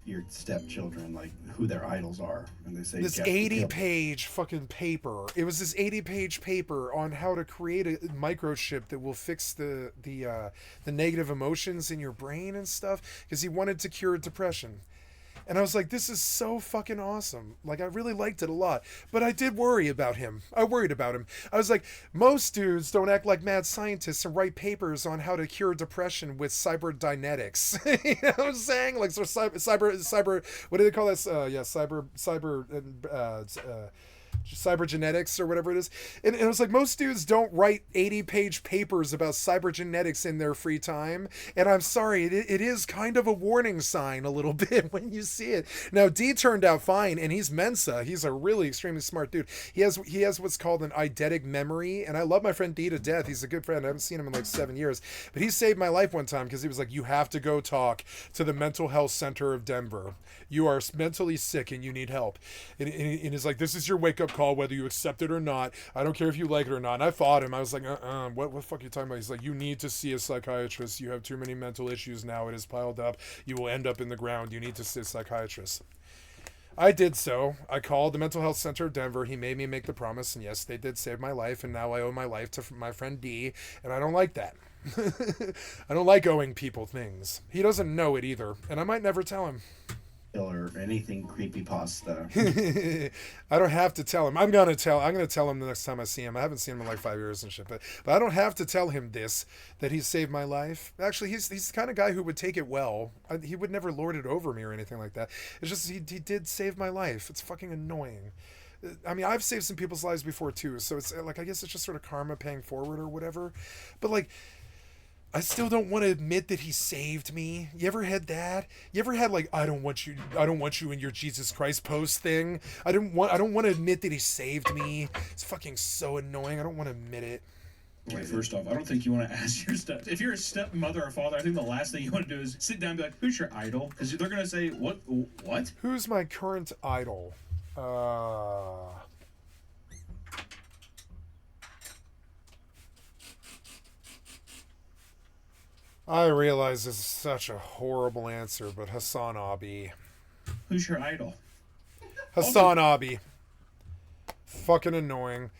your stepchildren, like who their idols are, and they say this 80-page fucking paper. It was this 80-page paper on how to create a microchip that will fix the negative emotions in your brain and stuff, because he wanted to cure depression. And I was like, this is so fucking awesome. Like, I really liked it a lot. But I did worry about him. I worried about him. I was like, most dudes don't act like mad scientists and write papers on how to cure depression with cybernetics. You know what I'm saying? Like, so cyber, what do they call this? Cybergenetics or whatever it is. And it was like, most dudes don't write 80-page papers about cybergenetics in their free time. And I'm sorry, it is kind of a warning sign a little bit when you see it. Now, D turned out fine, and he's Mensa. He's a really extremely smart dude. He has what's called an eidetic memory, and I love my friend D to death. He's a good friend. I haven't seen him in like 7 years. But he saved my life one time because he was like, you have to go talk to the mental health center of Denver. You are mentally sick and you need help. And he's like, this is your wake-up call, whether you accept it or not. I don't care if you like it or not. And I fought him. I was like, what the fuck are you talking about? He's like, you need to see a psychiatrist. You have too many mental issues now. It is piled up. You will end up in the ground. You need to see a psychiatrist. I did so. I called the mental health center of Denver. He made me make the promise, and yes, they did save my life, and now I owe my life to my friend D, and I don't like that. I don't like owing people things. He doesn't know it either, and I might never tell him. Or anything creepypasta. I don't have to tell him. I'm gonna tell him the next time I see him. I haven't seen him in like 5 years and shit, but I don't have to tell him that he saved my life. Actually, he's the kind of guy who would take it well. He would never lord it over me or anything like that. It's just he did save my life. It's fucking annoying. I mean, I've saved some people's lives before too, so it's like, I guess it's just sort of karma paying forward or whatever. But like, I still don't want to admit that he saved me. You ever had that? You ever had like, I don't want you in your Jesus Christ post thing? I don't want to admit that he saved me. It's fucking so annoying. I don't want to admit it. Wait, first off, I don't think you want to ask your if you're a stepmother or father, I think the last thing you want to do is sit down and be like, who's your idol? Because they're going to say, what? Who's my current idol? I realize this is such a horrible answer, but Hassan Abi. Who's your idol? Hassan Abi. Fucking annoying.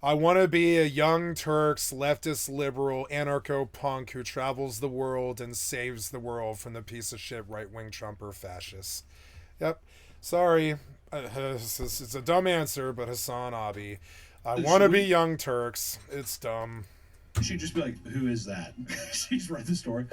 I want to be a young Turks, leftist, liberal, anarcho-punk who travels the world and saves the world from the piece of shit right-wing Trumper fascists. Yep. Sorry. It's a dumb answer, but Hassan Abi. I want to be young Turks. It's dumb. She'd just be like, who is that? She's read the story.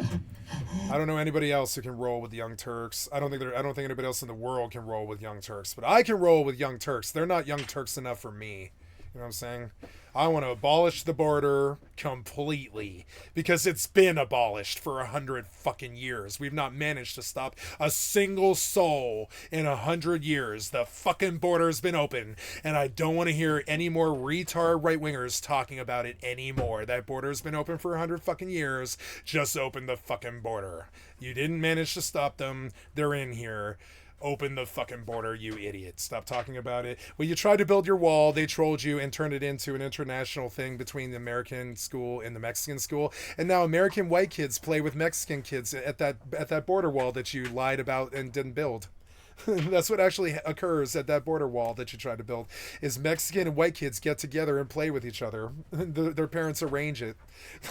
I don't know anybody else who can roll with Young Turks. I don't think anybody else in the world can roll with Young Turks, but I can roll with Young Turks. They're not Young Turks enough for me. You know what I'm saying? I want to abolish the border completely because it's been abolished for 100 fucking years. We've not managed to stop a single soul in 100 years. The fucking border's been open, and I don't want to hear any more retard right-wingers talking about it anymore. That border's been open for 100 fucking years. Just open the fucking border. You didn't manage to stop them. They're in here. Open the fucking border, you idiot. Stop talking about it. Well, you tried to build your wall. They trolled you and turned it into an international thing between the American school and the Mexican school. And now American white kids play with Mexican kids at that border wall that you lied about and didn't build. That's what actually occurs at that border wall that you tried to build, is Mexican and white kids get together and play with each other. Their parents arrange it.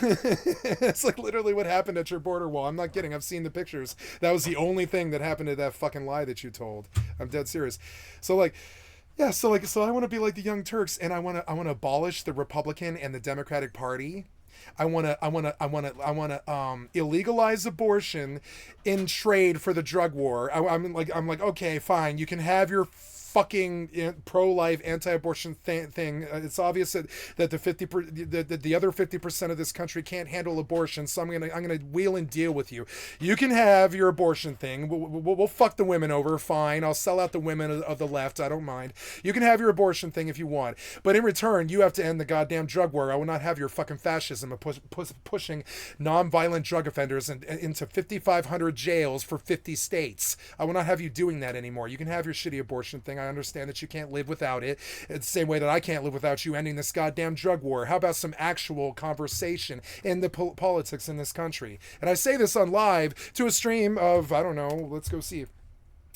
It's like literally what happened at your border wall. I'm not kidding. I've seen the pictures. That was the only thing that happened to that fucking lie that you told. I'm dead serious. So like, yeah, so I want to be like the Young Turks, and I want to abolish the Republican and the Democratic Party. I want to illegalize abortion in trade for the drug war. I'm like, okay, fine. You can have your fucking pro-life anti-abortion thing. It's obvious that the other 50% of this country can't handle abortion, so I'm gonna wheel and deal with you. You can have your abortion thing. We'll fuck the women over, fine. I'll sell out the women of the left. I don't mind. You can have your abortion thing if you want, but in return, you have to end the goddamn drug war. I will not have your fucking fascism of pushing non-violent drug offenders into 5,500 jails for 50 states. I will not have you doing that anymore. You can have your shitty abortion thing. I understand that you can't live without it. It's the same way that I can't live without you ending this goddamn drug war. How about some actual conversation in the politics in this country? And I say this on live to a stream of, I don't know, let's go see.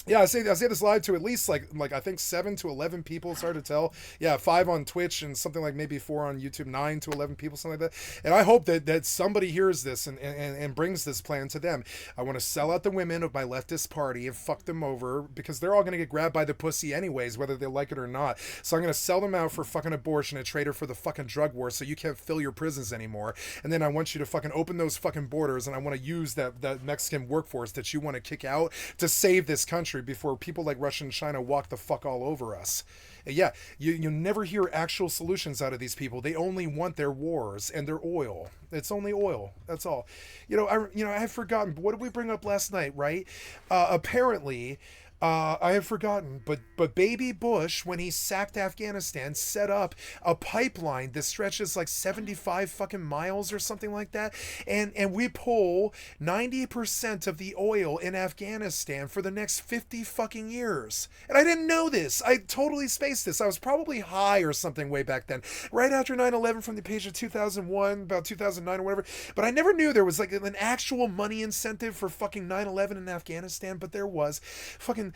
Yeah, I say this live to at least like I think 7 to 11 people. It's hard to tell. Yeah, 5 on Twitch and something like maybe 4 on YouTube. 9 to 11 people, something like that. And I hope that somebody hears this and brings this plan to them. I want to sell out the women of my leftist party and fuck them over, because they're all going to get grabbed by the pussy anyways, whether they like it or not. So I'm going to sell them out for fucking abortion and trade her for the fucking drug war, so you can't fill your prisons anymore. And then I want you to fucking open those fucking borders, and I want to use that Mexican workforce that you want to kick out to save this country before people like Russia and China walk the fuck all over us. Yeah, you never hear actual solutions out of these people. They only want their wars and their oil. It's only oil. That's all. I have forgotten. What did we bring up last night, right? Apparently, I have forgotten, but Baby Bush, when he sacked Afghanistan, set up a pipeline that stretches like 75 fucking miles or something like that, and we pull 90% of the oil in Afghanistan for the next 50 fucking years. And I didn't know this. I totally spaced this. I was probably high or something way back then, right after 9/11, from the page of 2001, about 2009 or whatever. But I never knew there was like an actual money incentive for fucking 9/11 in Afghanistan, but there was. Fucking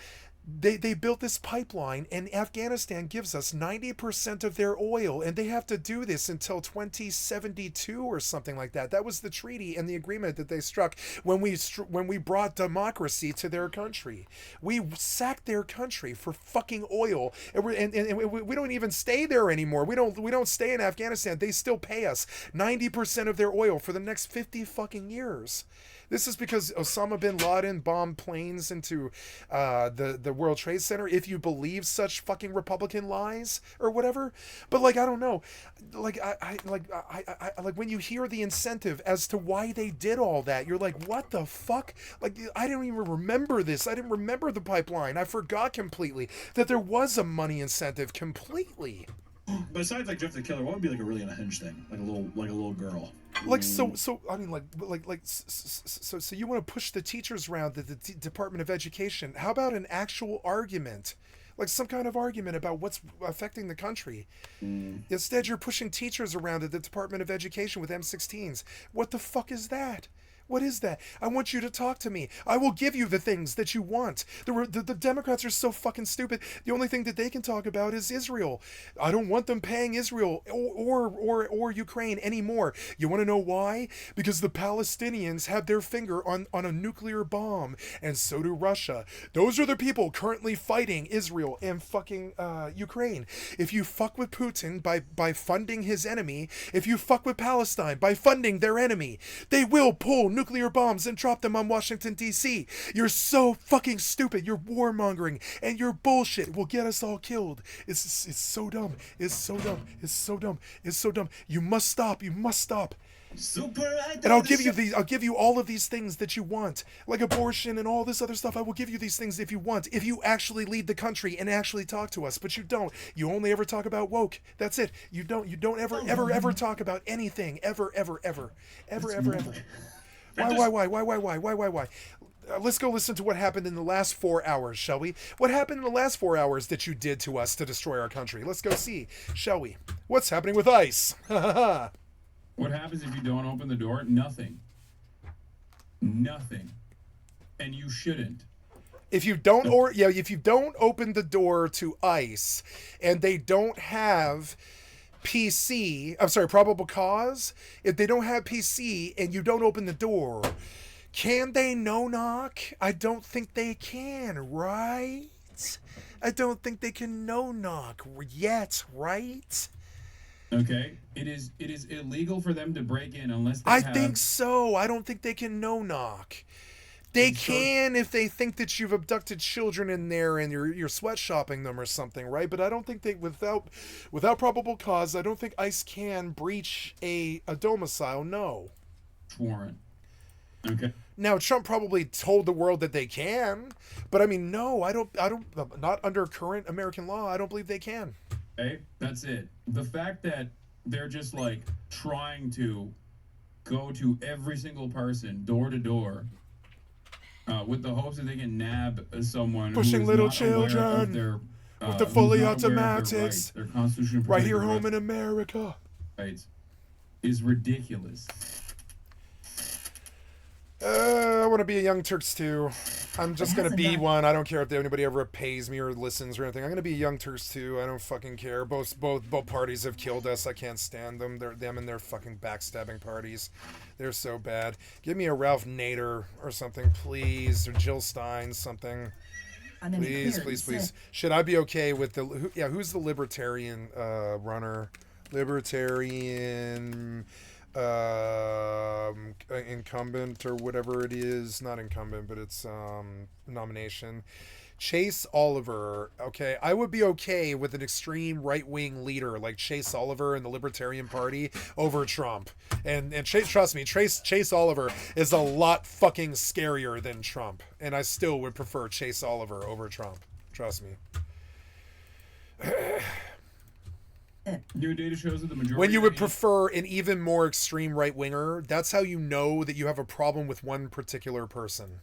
they built this pipeline, and Afghanistan gives us 90% of their oil, and they have to do this until 2072 or something like that. That was the treaty and the agreement that they struck when we brought democracy to their country. We sacked their country for fucking oil, and we don't even stay there anymore. We don't stay in Afghanistan. They still pay us 90% of their oil for the next 50 fucking years. This is because Osama bin Laden bombed planes into the World Trade Center, if you believe such fucking Republican lies or whatever. But like, I don't know, like I when you hear the incentive as to why they did all that, you're like, what the fuck? Like, I don't even remember this. I didn't remember the pipeline. I forgot completely that there was a money incentive completely. Besides like Jeff the Killer, what would be like a really unhinged thing, like a little girl? Like so I mean so you want to push the teachers around the Department of Education? How about an actual argument, like some kind of argument about what's affecting the country? Instead, you're pushing teachers around at the Department of Education with M16s. What the fuck is that? What is that? I want you to talk to me. I will give you the things that you want. The Democrats are so fucking stupid. The only thing that they can talk about is Israel. I don't want them paying Israel or Ukraine anymore. You want to know why? Because the Palestinians have their finger on a nuclear bomb, and so do Russia. Those are the people currently fighting Israel and fucking Ukraine. If you fuck with Putin by funding his enemy, if you fuck with Palestine by funding their enemy, they will pull nuclear bombs and drop them on Washington, D.C. You're so fucking stupid. Your warmongering and your bullshit will get us all killed. It's so dumb. It's so dumb. It's so dumb. It's so dumb. You must stop. You must stop. And I'll give you all of these things that you want, like abortion and all this other stuff. I will give you these things if you want, if you actually lead the country and actually talk to us. But you don't. You only ever talk about woke. That's it. You don't ever talk about anything ever. Why? let's go listen to what happened in the last 4 hours, shall we? What happened in the last 4 hours that you did to us to destroy our country? Let's go see, shall we? What's happening with ICE? What happens if you don't open the door? Nothing. Nothing. And you shouldn't. If you don't, if you don't open the door to ICE, and they don't have probable cause. If they don't have PC and you don't open the door, can they no-knock? I don't think they can, right? I don't think they can no-knock yet, right? Okay, it is illegal for them to break in unless they I think so. I don't think they can no-knock. They can if they think that you've abducted children in there and you're sweatshopping them or something, right? But I don't think they, without probable cause, I don't think ICE can breach a domicile. No. Warrant. Okay. Now Trump probably told the world that they can, but I mean, no, I don't. Not under current American law. I don't believe they can. Okay, that's it. The fact that they're just like trying to go to every single person door to door. With the hopes that they can nab someone pushing who is little not children aware of their, with the fully who's not aware of automatics, their constitution right here home in America, rights, is ridiculous. I want to be a Young Turks too. I'm just gonna be one. I don't care if anybody ever pays me or listens or anything. I'm gonna be a Young Turks too. I don't fucking care. Both parties have killed us. I can't stand them. Them and their fucking backstabbing parties. They're so bad. Give me a Ralph Nader or something, please, or Jill Stein, something. Please. Should I be okay with who's the libertarian runner? Libertarian incumbent or whatever it is, not incumbent, but it's nomination. Chase Oliver. Okay, I would be okay with an extreme right-wing leader like Chase Oliver and the Libertarian Party over Trump. And Chase, trust me, Chase Oliver is a lot fucking scarier than Trump, and I still would prefer Chase Oliver over Trump. Trust me. New data shows that the majority. When you would prefer an even more extreme right-winger, that's how you know that you have a problem with one particular person.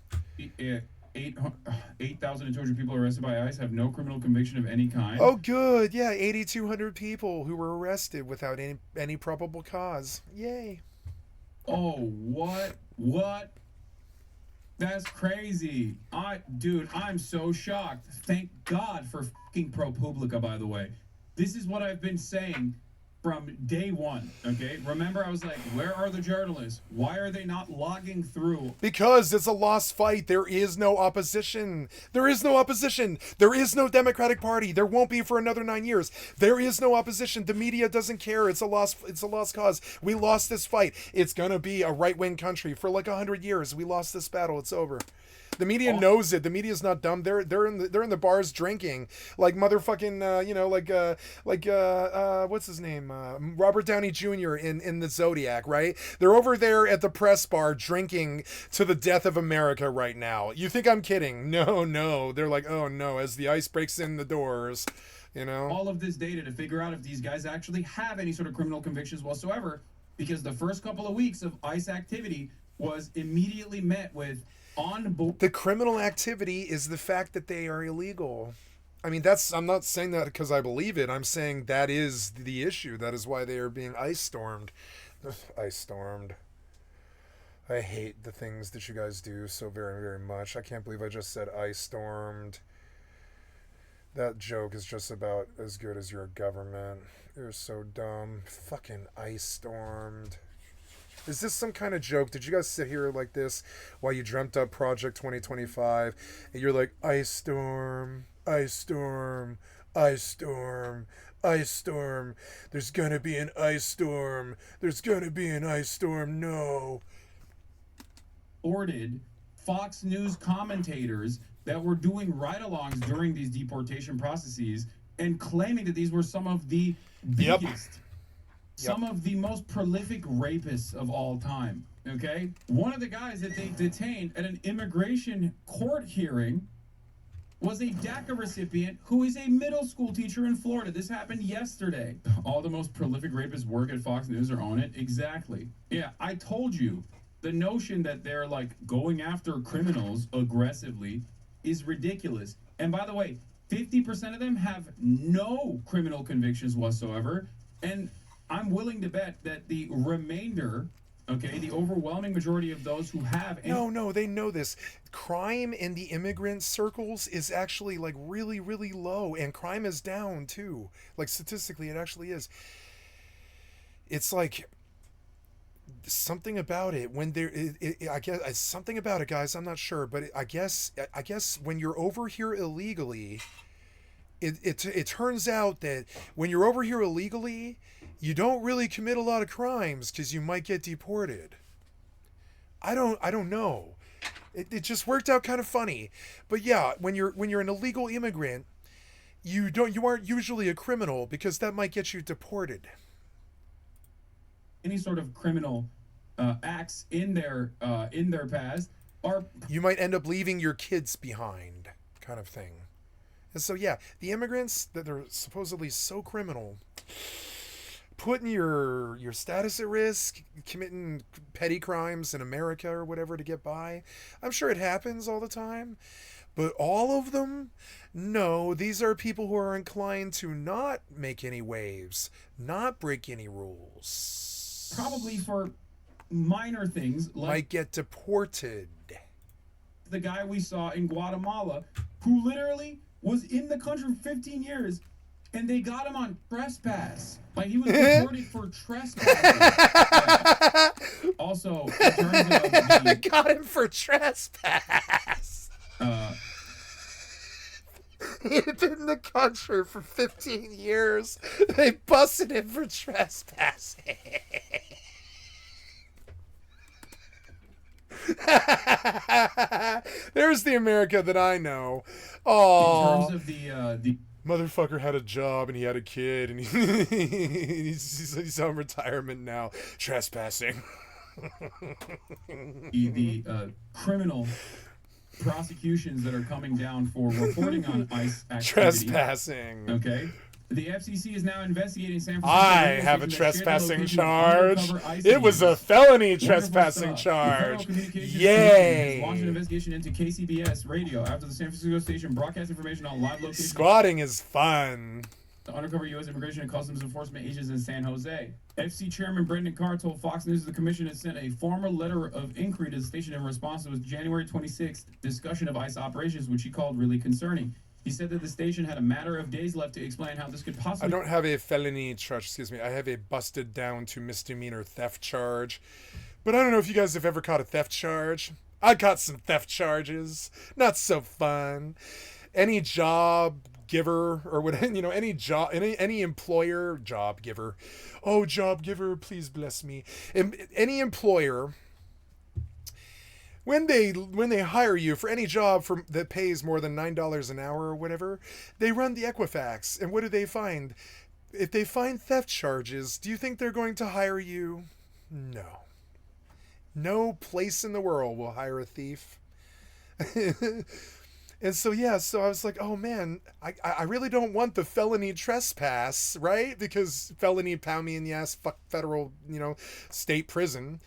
8,200 people arrested by ICE have no criminal conviction of any kind. Oh, good. Yeah, 8,200 people who were arrested without any probable cause. Yay. Oh, what? What? That's crazy. Dude, I'm so shocked. Thank God for fucking ProPublica, by the way. This is what I've been saying from day one, okay? Remember, I was like, where are the journalists? Why are they not logging through? Because it's a lost fight. There is no opposition. There is no opposition. There is no Democratic Party. There won't be for another 9 years. There is no opposition. The media doesn't care. It's a lost cause. We lost this fight. It's gonna be a right-wing country for like 100 years. We lost this battle. It's over. The media knows it. The media's not dumb. They're in the bars drinking like motherfucking what's his name, Robert Downey Jr. in the Zodiac, right? They're over there at the press bar drinking to the death of America right now. You think I'm kidding? No. They're like, oh no, as the ice breaks in the doors, you know. All of this data to figure out if these guys actually have any sort of criminal convictions whatsoever, because the first couple of weeks of ICE activity was immediately met with. The criminal activity is the fact that they are illegal. I mean, I'm not saying that because I believe it. I'm saying that is the issue. That is why they are being ice-stormed. Ice-stormed. I hate the things that you guys do so very, very much. I can't believe I just said ice-stormed. That joke is just about as good as your government. You're so dumb. Fucking ice-stormed. Is this some kind of joke? Did you guys sit here like this while you dreamt up Project 2025 and you're like, ice storm, ice storm, ice storm, ice storm. There's gonna be an ice storm. There's gonna be an ice storm. No. Ordered Fox News commentators that were doing ride-alongs during these deportation processes and claiming that these were some of the biggest. Some of the most prolific rapists of all time, okay? One of the guys that they detained at an immigration court hearing was a DACA recipient who is a middle school teacher in Florida. This happened yesterday. All the most prolific rapists work at Fox News or own it? Exactly. Yeah, I told you the notion that they're like going after criminals aggressively is ridiculous. And by the way, 50% of them have no criminal convictions whatsoever. And I'm willing to bet that the remainder, okay, the overwhelming majority of those who have... No, they know this. Crime in the immigrant circles is actually like really, really low. And crime is down too. Like statistically, it actually is. It's like... something about it when there I guess something about it, guys, I'm not sure, but I guess when you're over here illegally, it turns out that when you're over here illegally, you don't really commit a lot of crimes because you might get deported. I don't know, it just worked out kind of funny. But yeah, when you're an illegal immigrant, you aren't usually a criminal because that might get you deported. Any sort of criminal acts in their past, or you might end up leaving your kids behind, kind of thing. And so yeah, the immigrants that are supposedly so criminal, putting your status at risk, committing petty crimes in America or whatever to get by. I'm sure it happens all the time, but all of them, no, these are people who are inclined to not make any waves, not break any rules. Probably for minor things, like might get deported. The guy we saw in Guatemala, who literally was in the country for 15 years, and they got him on trespass. Like, he was deported for trespassing. Also, in terms of they got him for trespass. He'd been in the country for 15 years. They busted him for trespassing. There's the America that I know. Oh, in terms of the motherfucker had a job and he had a kid and he's on retirement now. Trespassing. the criminal prosecutions that are coming down for reporting on ICE activity. Trespassing. Okay. The FCC is now investigating San Francisco. I have a trespassing charge. It was a felony trespassing charge. Yay! Launched an investigation into KCBS radio after the San Francisco station broadcast information on live location. Squatting is fun. The undercover U.S. Immigration and Customs Enforcement agents in San Jose. FC Chairman Brendan Carr told Fox News the commission had sent a formal letter of inquiry to the station in response to its January 26th discussion of ICE operations, which he called really concerning. He said that the station had a matter of days left to explain how this could possibly... I don't have a felony charge, excuse me. I have a busted down to misdemeanor theft charge. But I don't know if you guys have ever caught a theft charge. I caught some theft charges. Not so fun. Any job giver or what, you know, any job, any employer, job giver. Oh, job giver, please bless me. Any employer... When they hire you for any job that pays more than $9 an hour or whatever, they run the Equifax. And what do they find? If they find theft charges, do you think they're going to hire you? No. No place in the world will hire a thief. And so, yeah, so I was like, oh, man, I really don't want the felony trespass, right? Because felony, pound me in the ass, fuck federal, state prison.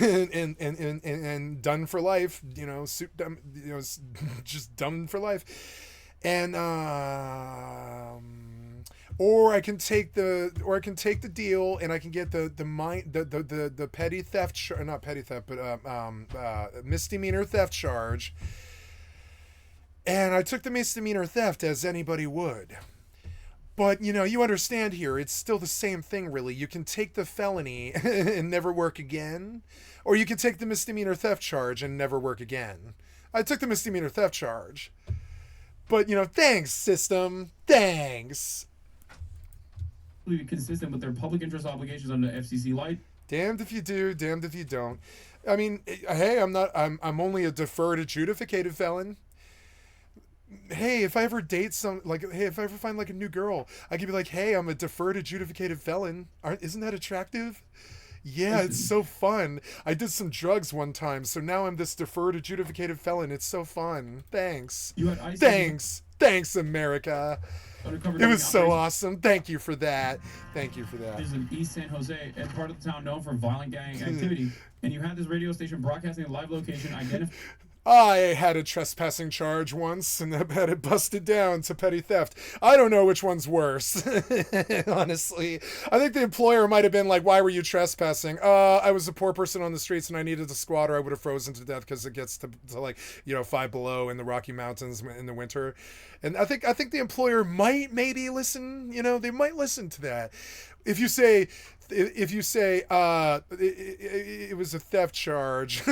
and done for life, just done for life. And or I can take the deal and I can get the petty theft, not petty theft, but misdemeanor theft charge. And I took the misdemeanor theft as anybody would. But, you understand here, it's still the same thing, really. You can take the felony and never work again, or you can take the misdemeanor theft charge and never work again. I took the misdemeanor theft charge. But, thanks, system. Thanks. Be consistent with their public interest obligations under FCC light. Damned if you do, damned if you don't. I mean, hey, I'm only a deferred adjudicated felon. Hey, if I ever if I ever find a new girl, I could be like, hey, I'm a deferred adjudicated felon. Isn't that attractive? Yeah, it's so fun. I did some drugs one time, so now I'm this deferred adjudicated felon. It's so fun. Thanks. You had ICE Thanks. Thanks, America. Undercover It was so operation. awesome. Thank you for that. Thank you for that. Is in East San Jose, and part of the town known for violent gang activity. And you had this radio station broadcasting a live location identified. I had a trespassing charge once and had it busted down to petty theft. I don't know which one's worse. Honestly, I think the employer might have been like, "Why were you trespassing?" I was a poor person on the streets and I needed to squat or I would have frozen to death because it gets to like 5 below in the Rocky Mountains in the winter. And I think the employer might maybe listen. They might listen to that. If you say it was a theft charge.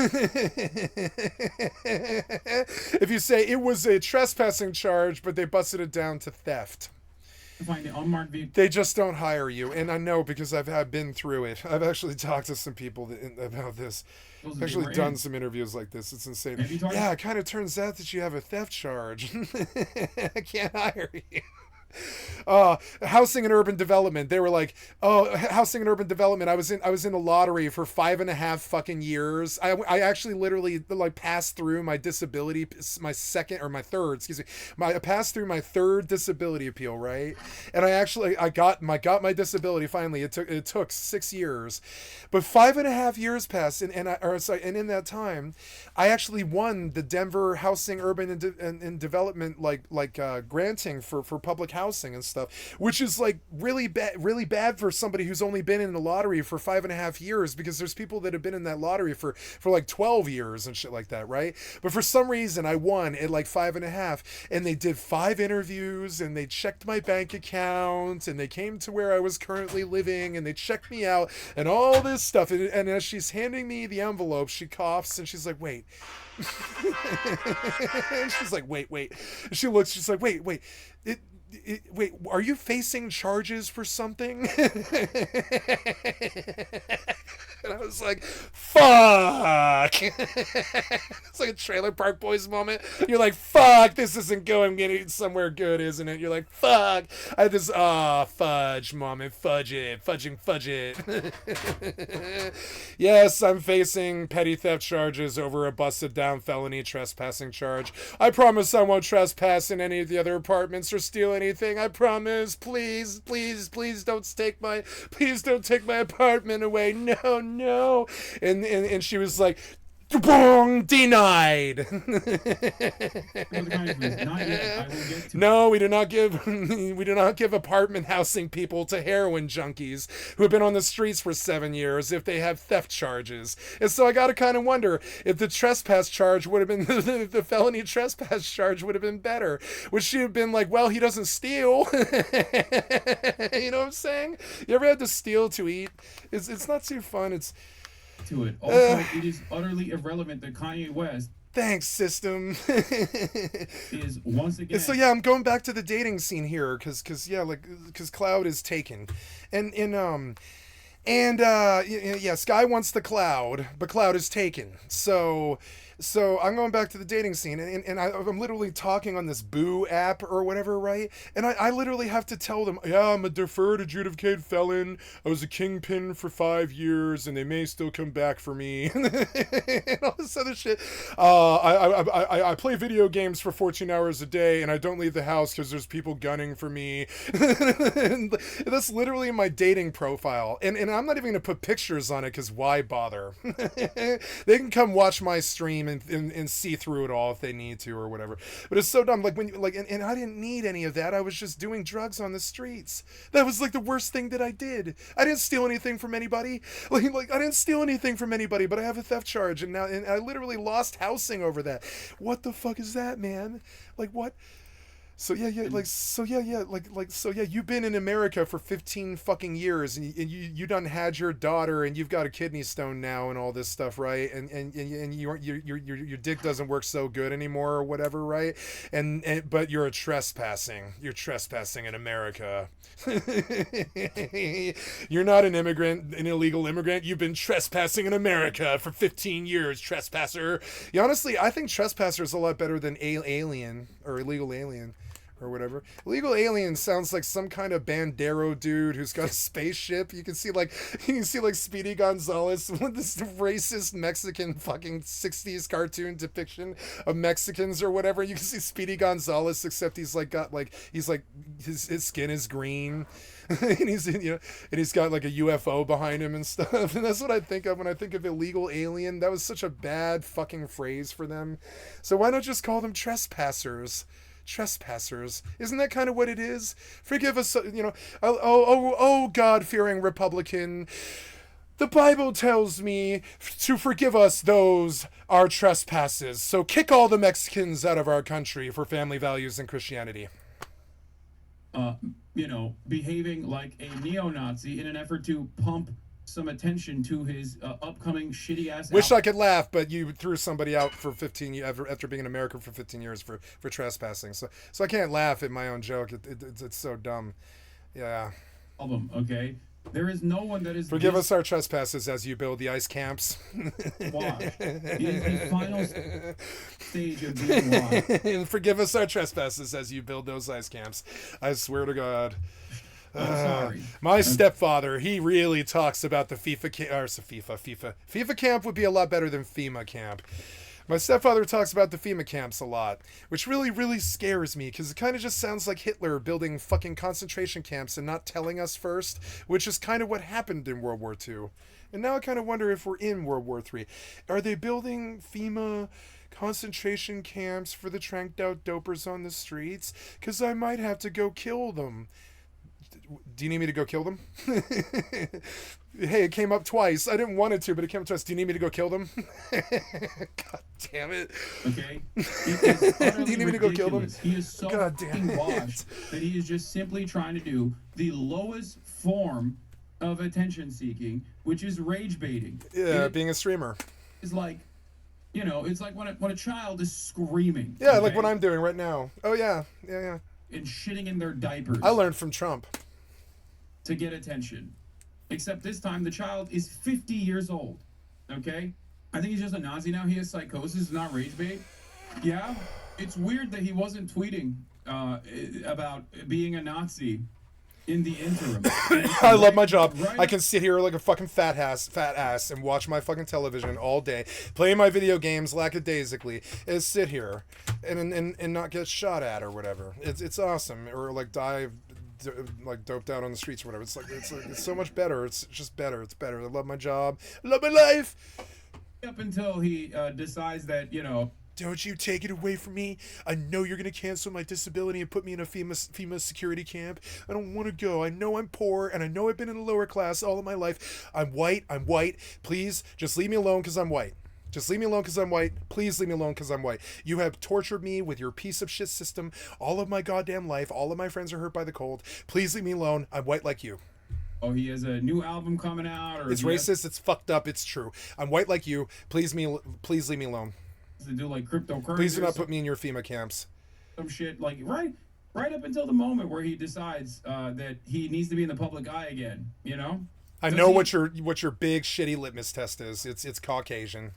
If you say it was a trespassing charge, but they busted it down to theft. Find the unmarked vehicle. They just don't hire you, and I know because I've been through it. I've actually talked to some people about this. I've actually done some interviews like this. It's insane. Yeah, it kind of turns out that you have a theft charge. I can't hire you. Housing and urban development. They were like, housing and urban development. I was in the lottery for 5.5 fucking years. I actually literally like passed through my disability, my passed through my third disability appeal, right? And I got my disability finally. It took 6 years, but 5.5 years passed, and in that time, I actually won the Denver Housing, Urban and Development granting for public housing and stuff, which is like really bad for somebody who's only been in the lottery for 5.5 years, because there's people that have been in that lottery for like 12 years and shit like that, right? But for some reason I won at like 5.5, and they did 5 interviews and they checked my bank account and they came to where I was currently living and they checked me out and all this stuff, and as she's handing me the envelope, she coughs and she's like, wait. And she's like, wait. She looks, she's like, wait. Wait, are you facing charges for something? And I was like, fuck. It's like a Trailer Park Boys moment. You're like, fuck, this isn't going somewhere good, isn't it? You're like, fuck. I had this, fudge moment, fudge it. Yes, I'm facing petty theft charges over a busted down felony trespassing charge. I promise I won't trespass in any of the other apartments or steal anything. I promise. Please don't take my apartment away. No. And she was like, boom, denied. No, we do not give apartment housing people to heroin junkies who have been on the streets for 7 years if they have theft charges. And so I gotta kind of wonder if the trespass charge would have been the felony trespass charge would have been better. Would she have been like, well, he doesn't steal? You know what I'm saying? You ever had to steal to eat? It's not too fun. It's to it. Also, it is utterly irrelevant that Kanye West, thanks, system, is once again. So yeah, I'm going back to the dating scene here because Cloud is taken, and Sky wants the Cloud, but Cloud is taken. So I'm going back to the dating scene, and I'm literally talking on this Boo app or whatever, right? And I literally have to tell them, yeah, I'm a deferred adjudicated felon. I was a kingpin for 5 years, and they may still come back for me. And all this other shit. I play video games for 14 hours a day, and I don't leave the house because there's people gunning for me. And that's literally my dating profile. And I'm not even going to put pictures on it because why bother? They can come watch my stream and see through it all if they need to or whatever. But it's so dumb. Like when and I didn't need any of that. I was just doing drugs on the streets. That was like the worst thing that I did. I didn't steal anything from anybody. Like I didn't steal anything from anybody, but I have a theft charge, and I literally lost housing over that. What the fuck is that, man? Like what? So you've been in America for 15 fucking years, and you done had your daughter, and you've got a kidney stone now, and all this stuff, right? And your dick doesn't work so good anymore, or whatever, right? But you're trespassing in America. You're not an immigrant, an illegal immigrant. You've been trespassing in America for 15 years, trespasser. Honestly, I think trespasser is a lot better than alien or illegal alien. or whatever. Illegal alien sounds like some kind of bandero dude who's got a spaceship. You can see like Speedy Gonzalez with this racist Mexican fucking 60s cartoon depiction of Mexicans or whatever. You can see Speedy Gonzalez, except he's like his skin is green. And he's got like a UFO behind him and stuff. And that's what I think of when I think of illegal alien. That was such a bad fucking phrase for them. So why not just call them trespassers? Trespassers. Isn't that kind of what it is? Forgive us, oh God-fearing Republican. The Bible tells me to forgive us those our trespasses. So kick all the Mexicans out of our country for family values and Christianity. Behaving like a neo-Nazi in an effort to pump some attention to his upcoming shitty-ass... Wish I could laugh, but you threw somebody out for 15 years after being in America for 15 years for trespassing. So I can't laugh at my own joke. It's so dumb. Yeah. Album, okay? There is no one that is... Forgive us our trespasses as you build the ice camps. Why? It is the final stage of being why. Forgive us our trespasses as you build those ice camps. I swear to God. Sorry. My stepfather, he really talks about the FIFA camp would be a lot better than FEMA camp. My stepfather talks about the FEMA camps a lot, which really, really scares me because it kind of just sounds like Hitler building fucking concentration camps and not telling us first, which is kind of what happened in World War II. And now I kind of wonder if we're in World War III. Are they building FEMA concentration camps for the tranked out dopers on the streets? Because I might have to go kill them. Do you need me to go kill them? Hey, it came up twice. I didn't want it to, but it came up twice. Do you need me to go kill them? God damn it. Okay? Do you need me to go kill them? He is so fucking washed that he is just simply trying to do the lowest form of attention seeking, which is rage baiting. Yeah, being a streamer. It's like, it's like when a child is screaming. Yeah, like what I'm doing right now. Oh, yeah. Yeah. And shitting in their diapers. I learned from Trump. To get attention. Except this time the child is 50 years old. Okay? I think he's just a Nazi now. He has psychosis, not rage bait. Yeah? It's weird that he wasn't tweeting about being a Nazi in the interim. I love my job. I can sit here like a fucking fat ass and watch my fucking television all day, play my video games lackadaisically, and sit here and not get shot at or whatever. It's awesome. Or like die like doped out on the streets or whatever. It's so much better. It's just better. It's better. I love my job. I love my life. Up until he decides that, don't you take it away from me. I know you're going to cancel my disability and put me in a FEMA security camp. I don't want to go. I know I'm poor, and I know I've been in the lower class all of my life. I'm white. Please, just leave me alone because I'm white. Just leave me alone because I'm white. Please leave me alone because I'm white. You have tortured me with your piece of shit system all of my goddamn life. All of my friends are hurt by the cold. Please leave me alone. I'm white like you. Oh, he has a new album coming out? Or it's racist. It's fucked up. It's true. I'm white like you. Please leave me alone. To do like cryptocurrency. Please do not put me in your FEMA camps. Some shit like right up until the moment where he decides that he needs to be in the public eye again. I know what your big shitty litmus test is. It's Caucasian.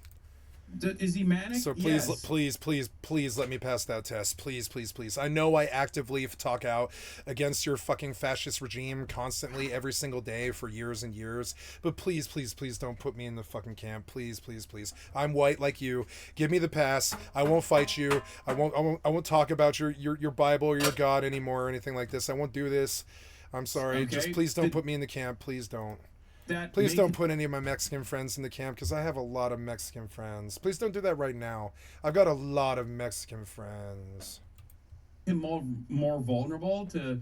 Is he manic? So please let me pass that test. Please. I know I actively talk out against your fucking fascist regime constantly every single day for years and years. But please don't put me in the fucking camp. Please. I'm white like you. Give me the pass. I won't fight you. I won't talk about your Bible or your God anymore or anything like this. I won't do this. I'm sorry. Okay. Just please don't put me in the camp. Please don't. Please don't put any of my Mexican friends in the camp because I have a lot of Mexican friends. Please don't do that right now. I've got a lot of Mexican friends. Him more vulnerable to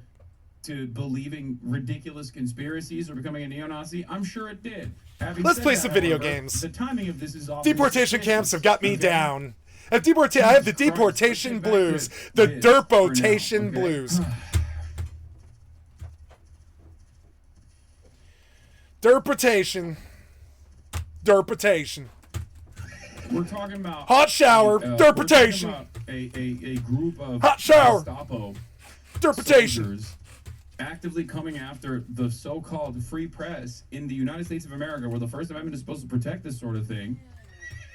believing ridiculous conspiracies or becoming a neo-Nazi? I'm sure it did. Let's play some video games. The timing of this is off. Deportation camps have got me down. I have the deportation blues. The derpotation blues. Derpotation. We're talking about hot shower. Derpotation. A group of hot shower. Gestapo Derpotation. Actively coming after the so-called free press in the United States of America, where the First Amendment is supposed to protect this sort of thing.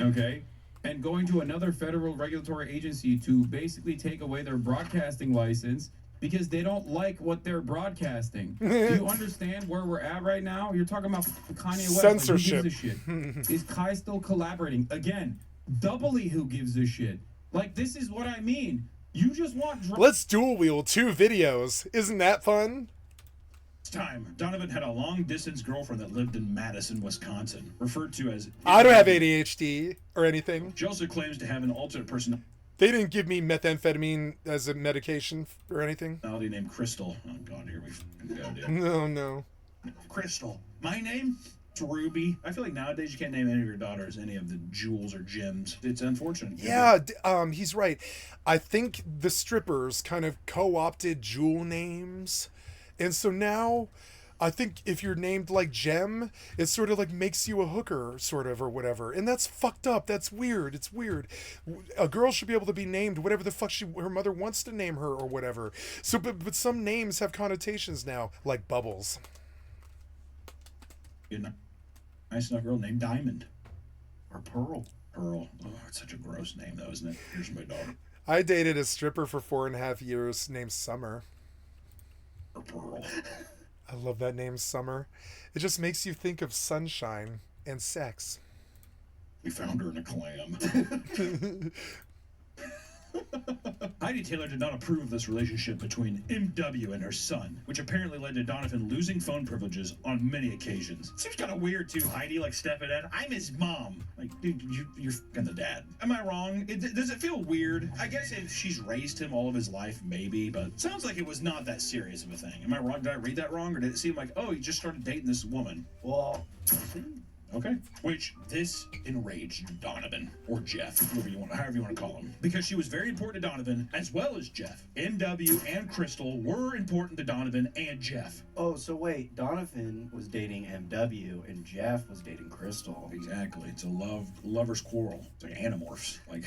Okay, and going to another federal regulatory agency to basically take away their broadcasting license because they don't like what they're broadcasting. Do you understand where we're at right now? You're talking about Kanye West. Censorship. Like, who gives a shit? Is Kai still collaborating? Again, doubly who gives a shit? Like, this is what I mean. You just want... Let's dual wheel 2 videos. Isn't that fun? Time, Donovan had a long-distance girlfriend that lived in Madison, Wisconsin, referred to as... I don't have ADHD or anything. She also claims to have an alternate personality They didn't give me methamphetamine as a medication or anything. named Crystal. Oh, God, here we fucking go, dude. No. Crystal. My name? It's Ruby. I feel like nowadays you can't name any of your daughters any of the jewels or gems. It's unfortunate. Yeah, he's right. I think the strippers kind of co-opted jewel names. And so now, I think if you're named like Gem, it sort of like makes you a hooker, sort of, or whatever. And that's fucked up. That's weird. It's weird. A girl should be able to be named whatever the fuck her mother wants to name her or whatever. So, but some names have connotations now, like Bubbles. You know, nice enough girl named Diamond. Or Pearl. Pearl. Oh, it's such a gross name, though, isn't it? Here's my daughter. I dated a stripper for 4.5 years named Summer. Or Pearl. I love that name, Summer. It just makes you think of sunshine and sex. We found her in a clam. Heidi Taylor did not approve of this relationship between MW and her son, which apparently led to Donovan losing phone privileges on many occasions. Seems kind of weird too, Heidi, like stepping in. I'm his mom. Like, dude, you're fucking the dad. Am I wrong? Does it feel weird? I guess if she's raised him all of his life, maybe, but sounds like it was not that serious of a thing. Am I wrong? Did I read that wrong? Or did it seem like, oh, he just started dating this woman? Well, Okay. Which this enraged Donovan, or Jeff, however you want to call him, because she was very important to Donovan as well as Jeff. MW and Crystal were important to Donovan and Jeff. oh, so wait, Donovan was dating MW and Jeff was dating Crystal. Exactly. It's a lover's quarrel. It's like Animorphs, like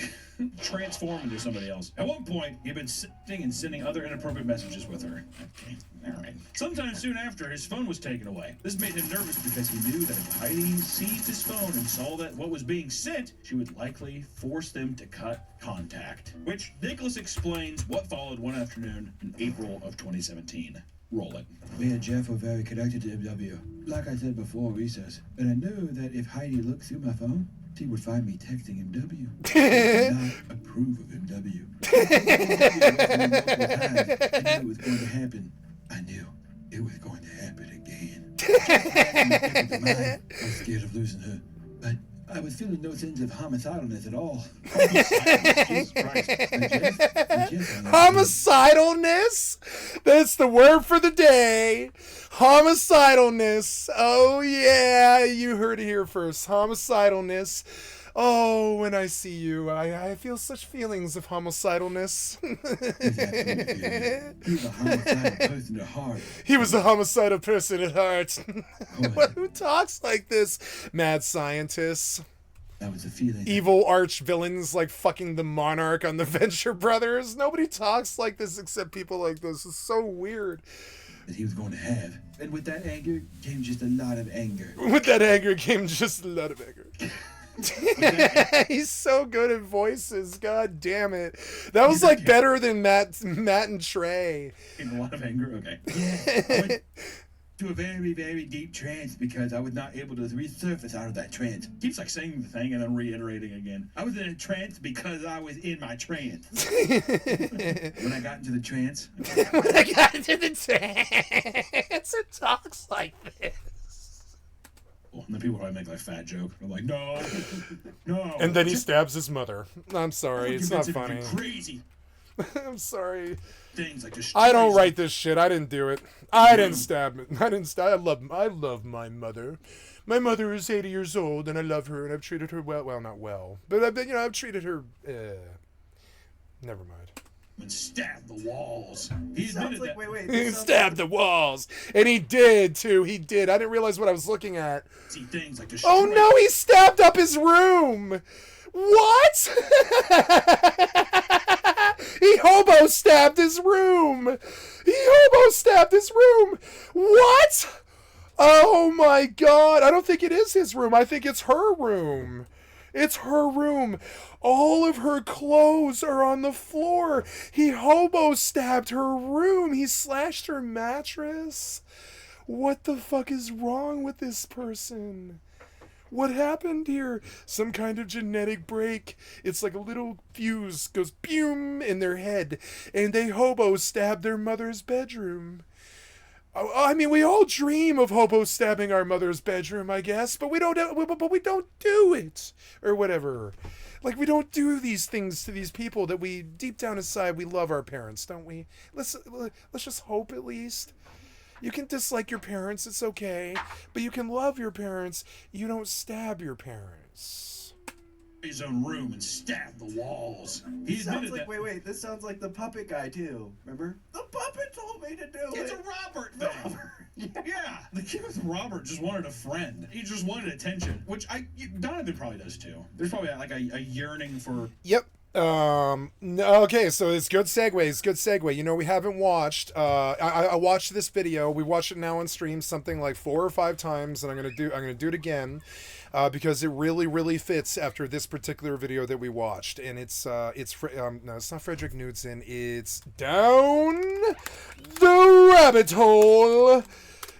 transform into somebody else. At one point, he'd been sitting and sending other inappropriate messages with her. Okay. All right. Sometime soon after, his phone was taken away. This made him nervous because he knew that if Heidi seized his phone and saw that what was being sent, she would likely force them to cut contact. Which Nicholas explains what followed one afternoon in April of 2017. Roll it. Me and Jeff were very connected to MW. Like I said before recess, but I knew that if Heidi looked through my phone, she would find me texting MW. I did not approve of MW. I knew it was going to happen. I knew it was going to happen again. I was scared of losing her, but I was feeling no sense of homicidalness at all. Jesus Christ. Homicidalness? That's the word for the day. Homicidalness. Oh, yeah. You heard it here first. Homicidalness. Oh, when I see you, I feel such feelings of homicidalness. He's a homicidal person at heart. He was a homicidal person at heart. Who talks like this? Mad scientists. That was a feeling. Evil arch villains like fucking the Monarch on the Venture Brothers. Nobody talks like this except people like this. It's so weird. That he was going to have. And with that anger came just a lot of anger. With that anger came just a lot of anger. He's so good at voices. God damn it. That was like better than Matt and Trey. In a lot of anger? Okay. Yeah. I went to a very, very deep trance because I was not able to resurface out of that trance. Keeps like saying the thing and then reiterating again. I was in a trance because I was in my trance. When I got into the trance. When I got into the trance, it talks like this. And then people probably make like fat joke. They're like, no, no. And then he stabs his mother. I'm sorry, it's not Convinced funny. him to be crazy. I'm sorry. Things like I don't write this shit. I didn't do it. I didn't stab it. I didn't stab. I love my mother. My mother is 80 years old, and I love her, and I've treated her well. Well, not well, but I've treated her. Never mind. And stab the walls. He Sounds admitted like, that. wait. Stabbed the walls, and he did too. He did. I didn't realize what I was looking at. See things like Oh no! He stabbed up his room. What? He hobo stabbed his room. What? Oh my God! I don't think it is his room. I think it's her room. It's her room. All of her clothes are on the floor. He hobo stabbed her room. He slashed her mattress. What the fuck is wrong with this person? What happened here? Some kind of genetic break. It's like a little fuse goes boom in their head, and they hobo stab their mother's bedroom. I mean, we all dream of hobo stabbing our mother's bedroom, I guess, but we don't do it, or whatever. Like, we don't do these things to these people that we deep down inside we love our parents, don't we? Let's just hope at least. You can dislike your parents, it's okay, but you can love your parents. You don't stab your parents. His own room and stab the walls. He sounds like, wait, this sounds like the puppet guy too. Remember? The puppet told me to do it. It's a Robert thing. Yeah, the kid with Robert just wanted a friend. He just wanted attention, which Donovan probably does too. There's probably like a yearning for. Yep. Okay, so it's good segue. You know, we haven't watched, I watched this video. We watched it now on stream something like 4 or 5 times, and I'm gonna do it again, because it really fits after this particular video that we watched. And it's no, it's not Frederick Knudsen. It's Down the Rabbit Hole.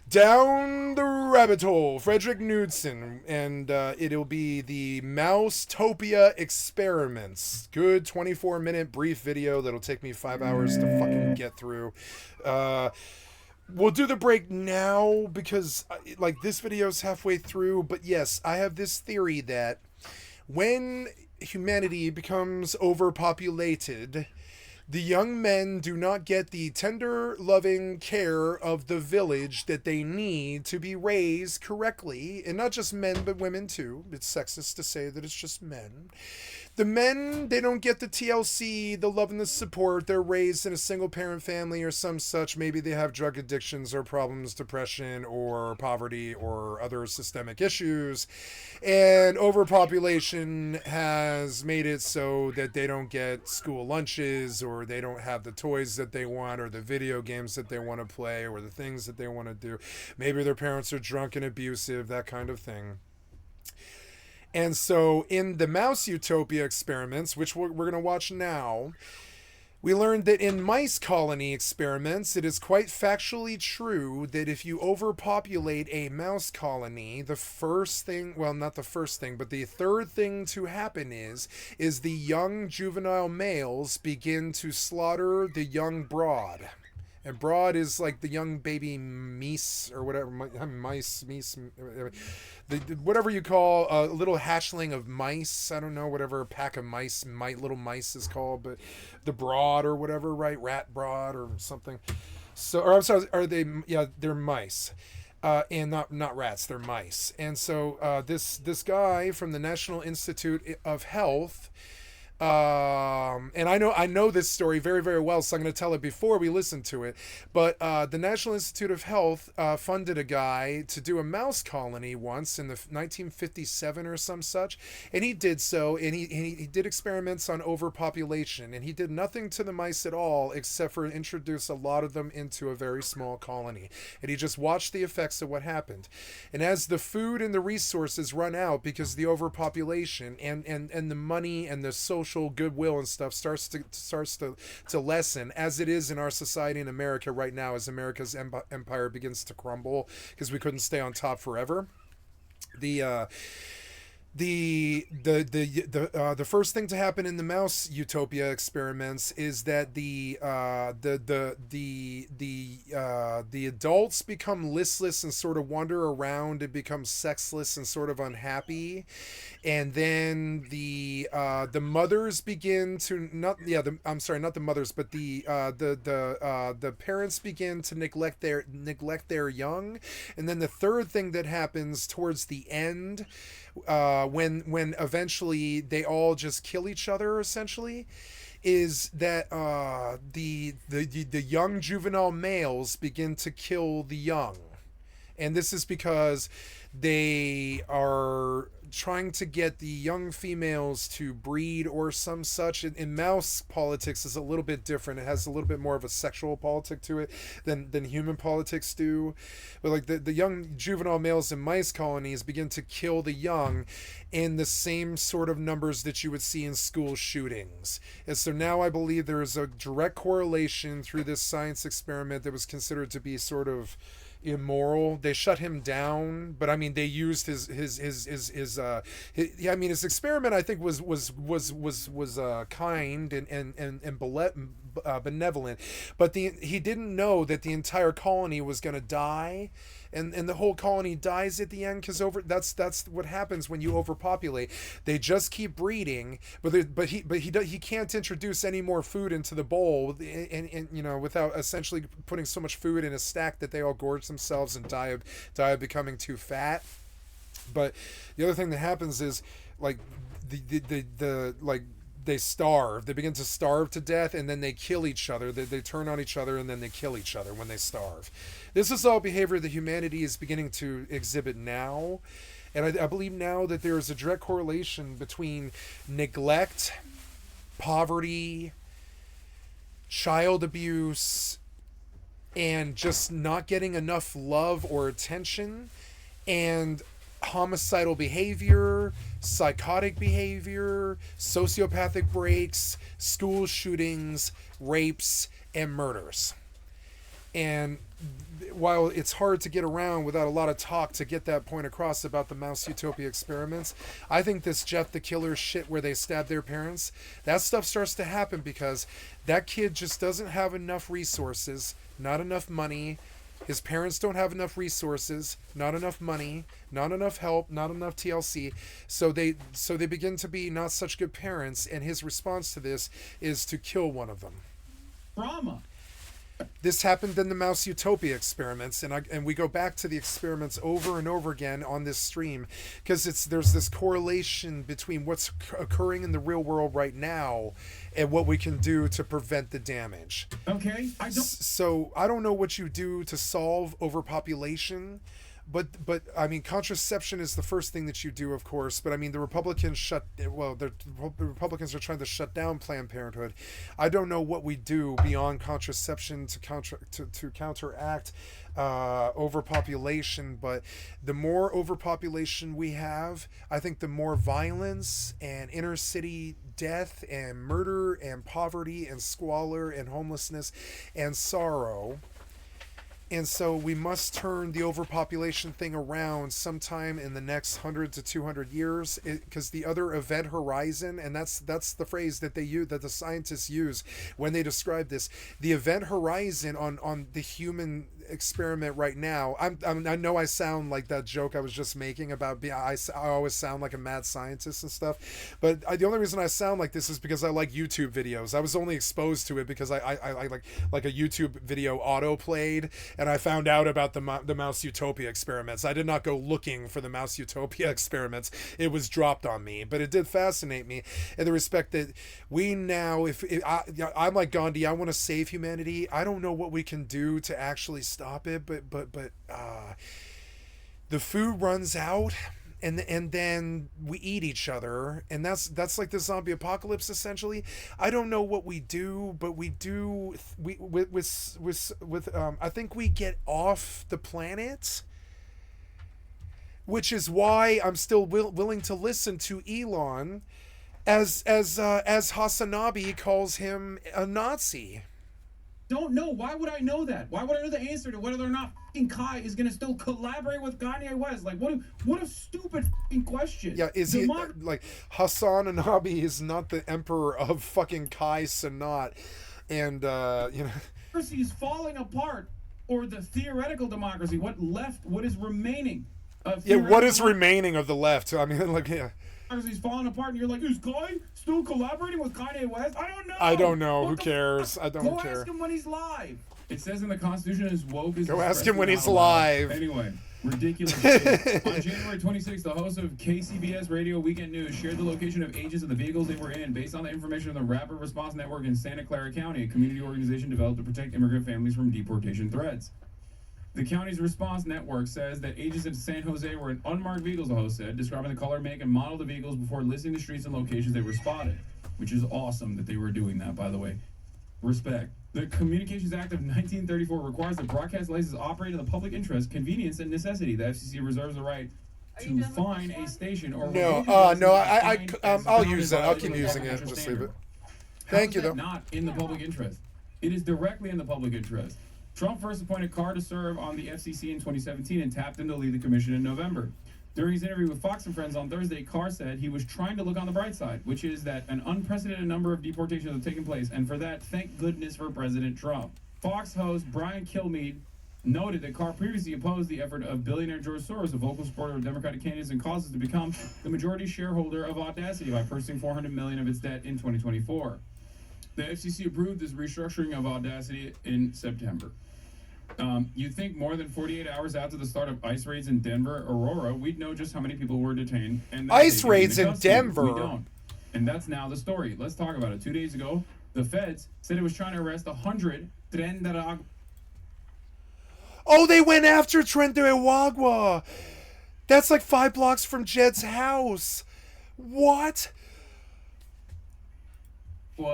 Down the Rabbit Hole, Frederick Knudsen, and it'll be the Mousetopia Experiments. Good 24-minute brief video that'll take me 5 hours to fucking get through. We'll do the break now because, like, this video's halfway through, but yes, I have this theory that when humanity becomes overpopulated, the young men do not get the tender, loving care of the village that they need to be raised correctly. And not just men, but women too. It's sexist to say that it's just men. The men, they don't get the TLC, the love and the support. They're raised in a single-parent family or some such. Maybe they have drug addictions or problems, depression or poverty or other systemic issues. And overpopulation has made it so that they don't get school lunches, or they don't have the toys that they want, or the video games that they want to play, or the things that they want to do. Maybe their parents are drunk and abusive, that kind of thing. And so in the Mousetopia experiments, which we're going to watch now, we learned that in mice colony experiments, it is quite factually true that if you overpopulate a mouse colony, the first thing, well, not the first thing, but the third thing to happen is the young juvenile males begin to slaughter the young brood. And broad is like the young baby meese or whatever, mice, whatever you call a little hatchling of mice. I don't know, whatever a pack of mice, little mice is called, but the broad or whatever, right? Rat broad or something. So, or I'm sorry, are they? Yeah, they're mice. And not rats, they're mice. And so this guy from the National Institute of Health. And I know this story very, very well, so I'm going to tell it before we listen to it. But the National Institute of Health funded a guy to do a mouse colony once in the 1957 or some such, and he did so, and he did experiments on overpopulation, and he did nothing to the mice at all except for introduce a lot of them into a very small colony, and he just watched the effects of what happened. And as the food and the resources run out because of the overpopulation and the money and the social goodwill and stuff starts to lessen, as it is in our society in America right now, as America's empire begins to crumble because we couldn't stay on top forever. The first thing to happen in the Mousetopia experiments is that the adults become listless and sort of wander around and become sexless and sort of unhappy, and then the mothers begin to not the mothers, but the parents begin to neglect their young, and then the third thing that happens towards the end, when eventually they all just kill each other, essentially, is that the young juvenile males begin to kill the young. And this is because they are trying to get the young females to breed or some such. In mouse politics is a little bit different. It has a little bit more of a sexual politic to it than human politics do. But like the young juvenile males in mice colonies begin to kill the young in the same sort of numbers that you would see in school shootings. And so now I believe there is a direct correlation through this science experiment that was considered to be sort of immoral. They shut him down, but I mean they used his I mean his experiment I think was kind and benevolent, but he didn't know that the entire colony was going to die. And the whole colony dies at the end because that's what happens when you overpopulate. They just keep breeding, but he can't introduce any more food into the bowl, and you know, without essentially putting so much food in a stack that they all gorge themselves and die of becoming too fat. But the other thing that happens is like the like they starve. They begin to starve to death, and then they kill each other. They turn on each other, and then they kill each other when they starve. This is all behavior that humanity is beginning to exhibit now. And I believe now that there is a direct correlation between neglect, poverty, child abuse, and just not getting enough love or attention, and homicidal behavior, psychotic behavior, sociopathic breaks, school shootings, rapes, and murders. And while it's hard to get around without a lot of talk to get that point across about the Mouse Utopia experiments, I think this Jeff the Killer shit where they stab their parents, that stuff starts to happen because that kid just doesn't have enough resources, not enough money. His parents don't have enough resources, not enough money, not enough help, not enough TLC. So they begin to be not such good parents, and his response to this is to kill one of them. Trauma. This happened in the Mouse Utopia experiments, and we go back to the experiments over and over again on this stream because there's this correlation between what's occurring in the real world right now and what we can do to prevent the damage. Okay, So I don't know what you do to solve overpopulation, but I mean contraception is the first thing that you do, of course. But I mean the Republicans the Republicans are trying to shut down Planned Parenthood. I don't know what we do beyond contraception to counteract overpopulation. But the more overpopulation we have, I think the more violence and inner city death and murder and poverty and squalor and homelessness and sorrow. And so we must turn the overpopulation thing around sometime in the next 100 to 200 years, because the other event horizon, and that's the phrase that they use, that the scientists use when they describe this, the event horizon on the human experiment right now. I know I sound like that joke I was just making about I always sound like a mad scientist and stuff, but the only reason I sound like this is because I like YouTube videos. I was only exposed to it because I like a YouTube video auto played, and I found out about the Mouse Utopia experiments. I did not go looking for the Mouse Utopia experiments. It was dropped on me, but it did fascinate me in the respect that we now, I'm like Gandhi, I want to save humanity. I don't know what we can do to actually stop it, but the food runs out, and then we eat each other, and that's like the zombie apocalypse essentially. I don't know what we do, but we I think we get off the planet, which is why I'm still willing to listen to Elon as Hasanabi calls him a Nazi. Don't know. Why would I know that? Why would I know the answer to whether or not Kai is gonna still collaborate with Kanye West? Like, what a stupid question. Yeah, is he like Hasanabi is not the emperor of fucking Kai Sanat, and you know, democracy is falling apart, or the theoretical democracy? What is remaining? What is remaining of the left? I mean, like, yeah. He's falling apart, and you're like, is Kai still collaborating with Kanye West? I don't know. Who cares? I don't care. Go ask him when he's live. It says in the Constitution is woke is. Go ask him when he's live. Anyway, ridiculous. On January 26th, the host of KCBS Radio Weekend News shared the location of agents of the vehicles they were in based on the information of the Rapid Response Network in Santa Clara County, a community organization developed to protect immigrant families from deportation threats. The county's response network says that agents in San Jose were in unmarked vehicles, the host said, describing the color, make, and model of the vehicles before listing the streets and locations they were spotted, which is awesome that they were doing that, by the way. Respect. The Communications Act of 1934 requires that broadcast licenses operate in the public interest, convenience, and necessity. The FCC reserves the right to fine a station or I'll use that. I'll keep using it. Just leave it. Thank you, though. Not in the public interest. It is directly in the public interest. Trump first appointed Carr to serve on the FCC in 2017 and tapped him to lead the commission in November. During his interview with Fox and Friends on Thursday, Carr said he was trying to look on the bright side, which is that an unprecedented number of deportations have taken place, and for that, thank goodness for President Trump. Fox host Brian Kilmeade noted that Carr previously opposed the effort of billionaire George Soros, a vocal supporter of Democratic candidates and causes, to become the majority shareholder of Audacity by purchasing $400 million of its debt in 2024. The FCC approved this restructuring of Audacity in September. You'd think more than 48 hours after the start of ICE raids in Denver, Aurora, we'd know just how many people were detained. And ICE raids in Denver? We don't. And that's now the story. Let's talk about it. 2 days ago, the feds said it was trying to arrest 100 Tren de Aragua. Oh, they went after Tren de Aragua. That's like 5 blocks from Jed's house. What?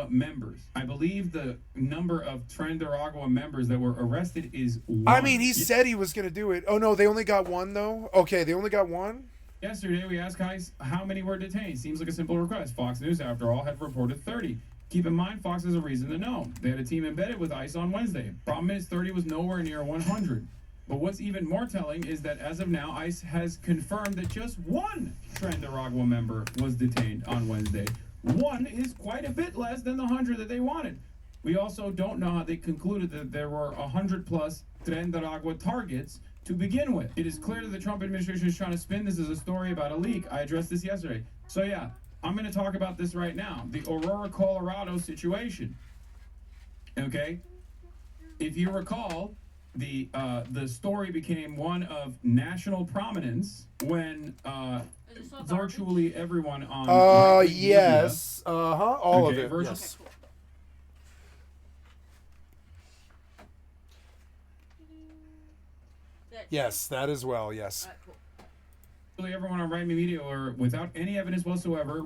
Members. I believe the number of Tren de Aragua members that were arrested is 1. I mean, he said he was going to do it. Oh, no, they only got 1, though? Okay, they only got 1? Yesterday, we asked ICE how many were detained. Seems like a simple request. Fox News, after all, had reported 30. Keep in mind, Fox has a reason to know. They had a team embedded with ICE on Wednesday. Problem is, 30 was nowhere near 100. But what's even more telling is that as of now, ICE has confirmed that just 1 Tren de Aragua member was detained on Wednesday. 1 is quite a bit less than the 100 that they wanted. We also don't know how they concluded that there were 100 plus Tren de Aragua targets to begin with. It is clear that the Trump administration is trying to spin this as a story about a leak. I addressed this yesterday. So yeah, I'm going to talk about this right now. The Aurora, Colorado situation. Okay? If you recall, the story became one of national prominence when virtually everyone on yes. All of it. Yes. Yes, that as well, yes. Everyone on Right Me Media, or without any evidence whatsoever,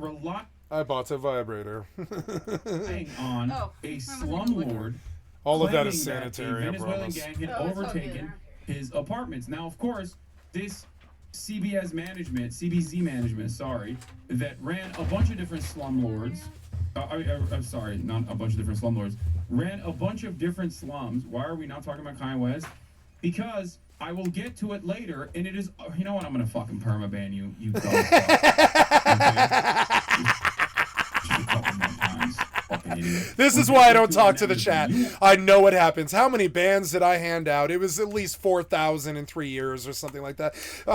I bought a vibrator. on a slumlord. All of that is sanitary, a Venezuelan gang had overtaken his apartments. Now, of course, this CBZ management, that ran a bunch of different slumlords. I'm sorry, not a bunch of different slumlords. Ran a bunch of different slums. Why are we not talking about Kanye West? Because I will get to it later, and it is. You know what? I'm gonna fucking permaban you. You dumb fuck. Just a couple more times. This is why I don't talk to the chat. I know what happens. How many bans did I hand out? It was at least 4,000 in 3 years or something like that.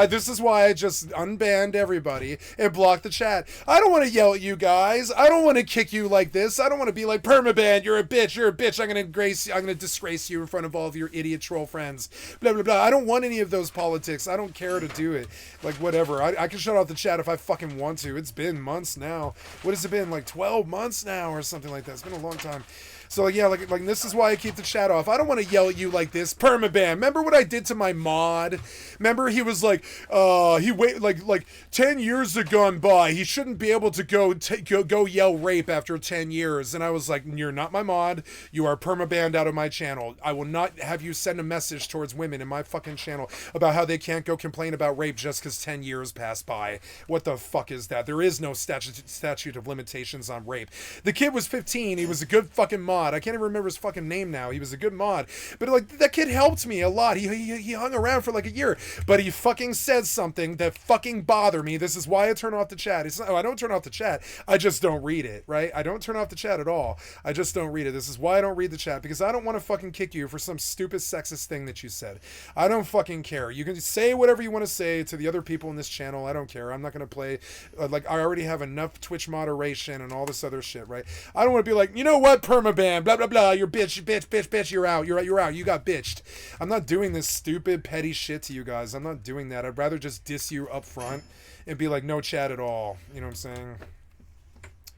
This is why I just unbanned everybody and blocked the chat. I don't want to yell at you guys. I don't want to kick you like this. I don't want to be like, permaban, you're a bitch, you're a bitch. I'm gonna disgrace you in front of all of your idiot troll friends. Blah, blah, blah. I don't want any of those politics. I don't care to do it. Like, whatever. I can shut off the chat if I fucking want to. It's been months now. What has it been? Like 12 months now or something like that. It's been a long time. So yeah, like this is why I keep the chat off. I don't want to yell at you like this. Permaban. Remember what I did to my mod? Remember he was like, he wait like 10 years have gone by. He shouldn't be able to go yell rape after 10 years. And I was like, you're not my mod. You are permabanned out of my channel. I will not have you send a message towards women in my fucking channel about how they can't go complain about rape just because 10 years passed by. What the fuck is that? There is no statute of limitations on rape. The kid was 15. He was a good fucking mod. I can't even remember his fucking name now. He was a good mod. But like, that kid helped me a lot. He hung around for like a year. But he fucking said something that fucking bothered me. This is why I turn off the chat. It's not, I don't turn off the chat. I just don't read it, right? I don't turn off the chat at all. I just don't read it. This is why I don't read the chat. Because I don't want to fucking kick you for some stupid sexist thing that you said. I don't fucking care. You can say whatever you want to say to the other people in this channel. I don't care. I'm not going to play. Like, I already have enough Twitch moderation and all this other shit, right? I don't want to be like, you know what, permaban, blah, blah, blah, you're bitch, you're out, you got bitched. I'm not doing this stupid, petty shit to you guys. I'm not doing that. I'd rather just diss you up front and be like, no chat at all. You know what I'm saying?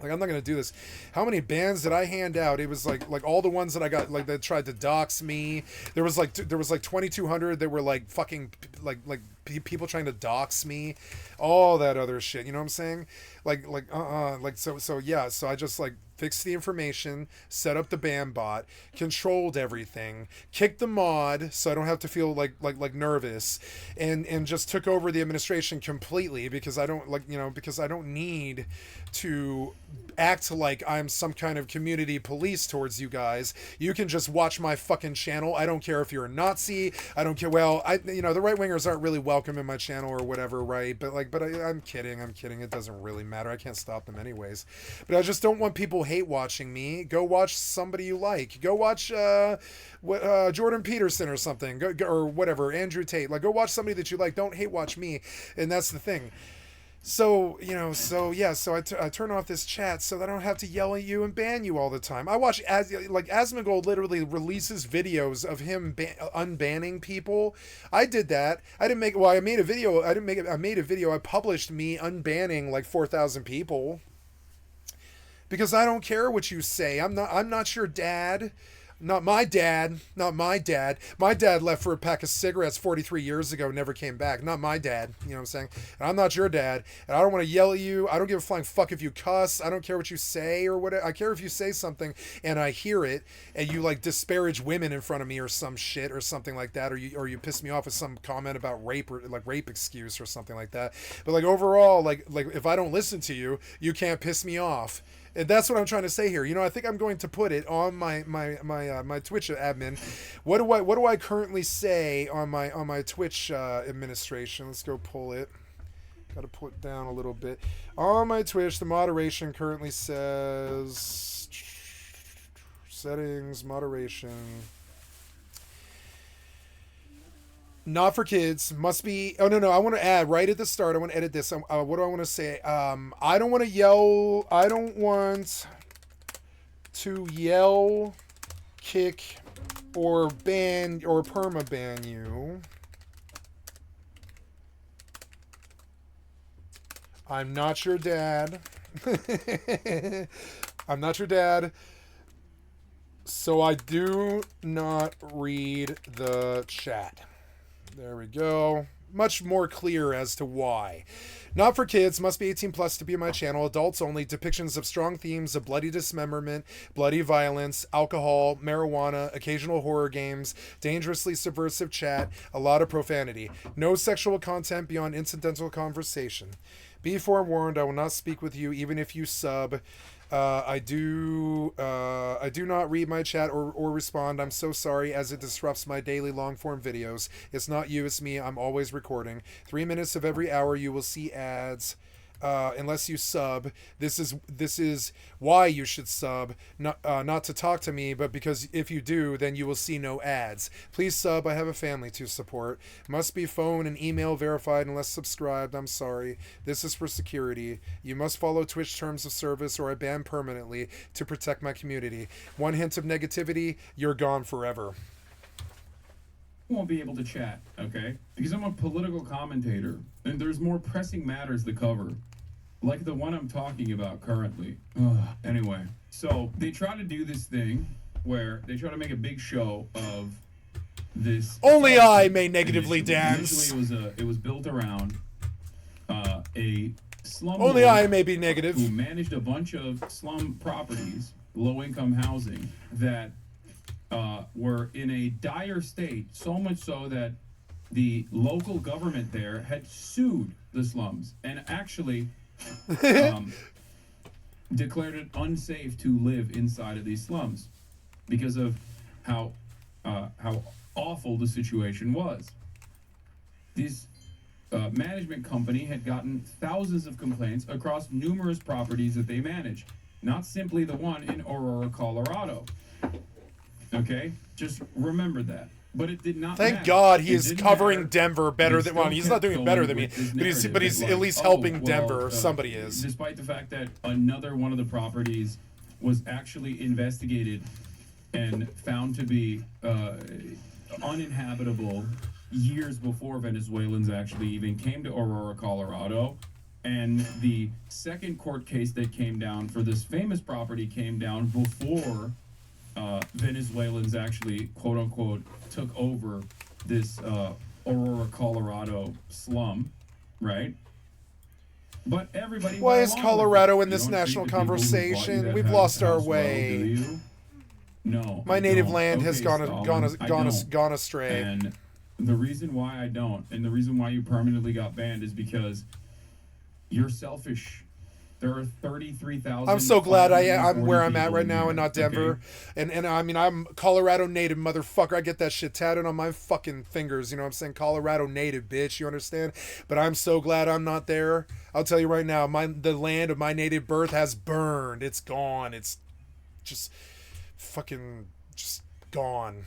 Like, I'm not gonna do this. How many bans did I hand out? It was like all the ones that I got, like, that tried to dox me. There was like 2,200 that were like fucking people trying to dox me, all that other shit. You know what I'm saying? So yeah. So I just like fixed the information, set up the ban bot, controlled everything, kicked the mod so I don't have to feel like nervous, and just took over the administration completely because I don't need to act like I'm some kind of community police towards you guys. You can just watch my fucking channel. I don't care if you're a Nazi. I don't care. Well, the right wingers aren't really welcome in my channel or whatever, right? But I'm kidding. It doesn't really matter. I can't stop them anyways. But I just don't want people hate watching me. Go watch somebody you like. Go watch Jordan Peterson or something, or whatever, Andrew Tate. Like, go watch somebody that you like. Don't hate watch me. And that's the thing. So, so I turn off this chat so that I don't have to yell at you and ban you all the time. I watch, Asmongold literally releases videos of him unbanning people. I did that. I made a video. I published me unbanning like 4,000 people. Because I don't care what you say. I'm not your dad. Not my dad. My dad left for a pack of cigarettes 43 years ago, never came back. Not my dad. You know what I'm saying? And I'm not your dad. And I don't want to yell at you. I don't give a flying fuck if you cuss. I don't care what you say or whatever. I care if you say something and I hear it and you like disparage women in front of me or some shit or something like that, or you piss me off with some comment about rape or like rape excuse or something like that. But like overall, like if I don't listen to you, you can't piss me off. And that's what I'm trying to say here. I think I'm going to put it on my Twitch admin. What do I currently say on my Twitch administration? Let's go pull it. Got to put down a little bit. On my Twitch, the moderation currently says settings, moderation. Not for kids. Must be. Oh no! I want to add right at the start. I want to edit this. What do I want to say? I don't want to yell. I don't want to yell, kick, or ban or perma ban you. I'm not your dad. I'm not your dad. So I do not read the chat. There we go. Much more clear as to why. Not for kids, must be 18 plus to be on my channel. Adults only. Depictions of strong themes of bloody dismemberment, bloody violence, alcohol, marijuana, occasional horror games, dangerously subversive chat, a lot of profanity. No sexual content beyond incidental conversation. Be forewarned, I will not speak with you even if you sub. I do not read my chat or respond. I'm so sorry, as it disrupts my daily long-form videos. It's not you, it's me. I'm always recording. 3 minutes of every hour you will see ads. Unless you sub. This is why you should sub. Not to talk to me, but because if you do, then you will see no ads. Please sub. I have a family to support. Must be phone and email verified unless subscribed. I'm sorry. This is for security. You must follow Twitch terms of service or I ban permanently to protect my community. One hint of negativity, you're gone forever. Won't be able to chat, okay? Because I'm a political commentator, and there's more pressing matters to cover, like the one I'm talking about currently. Anyway, so they try to do this thing where they try to make a big show of this. Only I may negatively dance. Initially, it was built around a slum. Only I may be negative. Who managed a bunch of slum properties, low-income housing that were in a dire state, so much so that the local government there had sued the slums and actually declared it unsafe to live inside of these slums because of how awful the situation was. This management company had gotten thousands of complaints across numerous properties that they manage, not simply the one in Aurora, Colorado. Okay, just remember that. But it did not. Thank God he is covering Denver better than. Well, he's not doing it better than me, but he's at least helping Denver. Somebody is. Despite the fact that another one of the properties was actually investigated and found to be uninhabitable years before Venezuelans actually even came to Aurora, Colorado, And the second court case that came down for this famous property came down before Venezuelans actually, quote unquote, took over this Aurora, Colorado slum, right? But everybody. Why went is along Colorado with it. in You this don't treat national the people who bought you conversation? that We've lost our house well, way. do you? No. My I native don't. land has Okay, Stalin, I don't. gone astray. And the reason why I don't, and the reason why you permanently got banned, is because you're selfish. There are 33,000. I'm so glad I'm where I'm at right now here, and not Denver. okay? And I mean, I'm Colorado native, motherfucker. I get that shit tattooed on my fucking fingers. You know what I'm saying? Colorado native, bitch. You understand? But I'm so glad I'm not there. I'll tell you right now, the land of my native birth has burned. It's gone. It's just fucking just gone.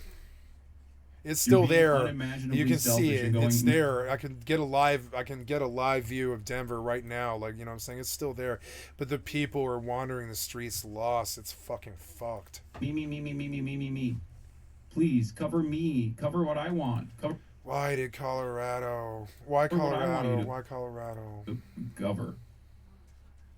It's still there. You can see it. It's there. I can get a live view of Denver right now. Like, you know what I'm saying? It's still there. But the people are wandering the streets lost. It's fucking fucked. Me. Please cover me. Cover what I want. Cover. Why did Colorado? Why Colorado? Why Colorado? Cover.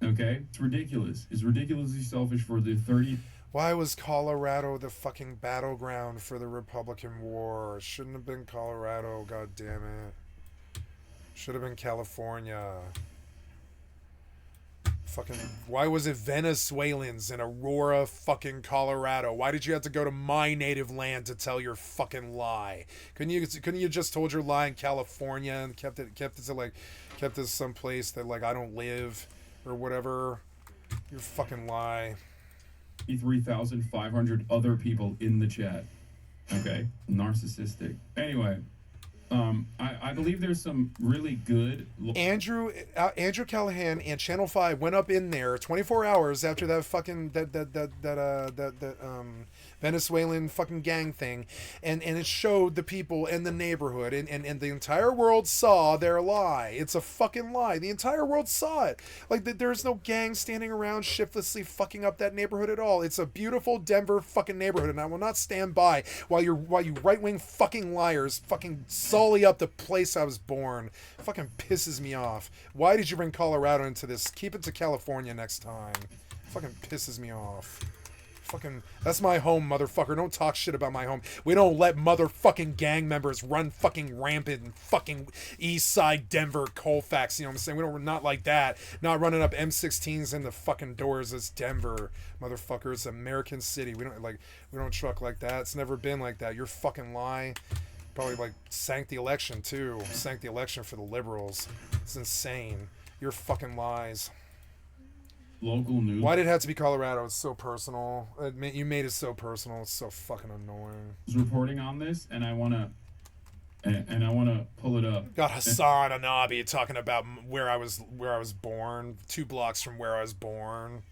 Okay? It's ridiculous. It's ridiculously selfish for the 30. Why was Colorado the fucking battleground for the Republican War? It shouldn't have been Colorado, god damn it. Should have been California. Fucking, why was it Venezuelans in Aurora, fucking Colorado? Why did you have to go to my native land to tell your fucking lie? Couldn't you just told your lie in California and kept it someplace that like I don't live or whatever? Your fucking lie. 3,500 other people in the chat. Okay, narcissistic. Anyway, I believe there's some really good. Andrew Callahan and Channel 5 went up in there 24 hours after that fucking Venezuelan fucking gang thing, and it showed the people in the neighborhood, and the entire world saw their lie. It's a fucking lie. The entire world saw it. Like, there's no gang standing around shiftlessly fucking up that neighborhood at all. It's a beautiful Denver fucking neighborhood, and I will not stand by while you right-wing fucking liars fucking sully up the place I was born. Fucking pisses me off. Why did you bring Colorado into this? Keep it to California next time. Fucking pisses me off. Fucking, that's my home, motherfucker. Don't talk shit about my home. We don't let motherfucking gang members run fucking rampant in fucking East Side Denver, Colfax. You know what I'm saying? We're not like that. Not running up M16s in the fucking doors as Denver, motherfucker. It's American City. We don't truck like that. It's never been like that. You're fucking lie. Probably like sank the election too. Sank the election for the liberals. It's insane. Your fucking lies. Local news. Why did it have to be Colorado? It's so personal. You made it so personal. It's so fucking annoying. I was reporting on this, and I wanna pull it up. Got Hassan Anabi talking about where I was born, 2 blocks from where I was born.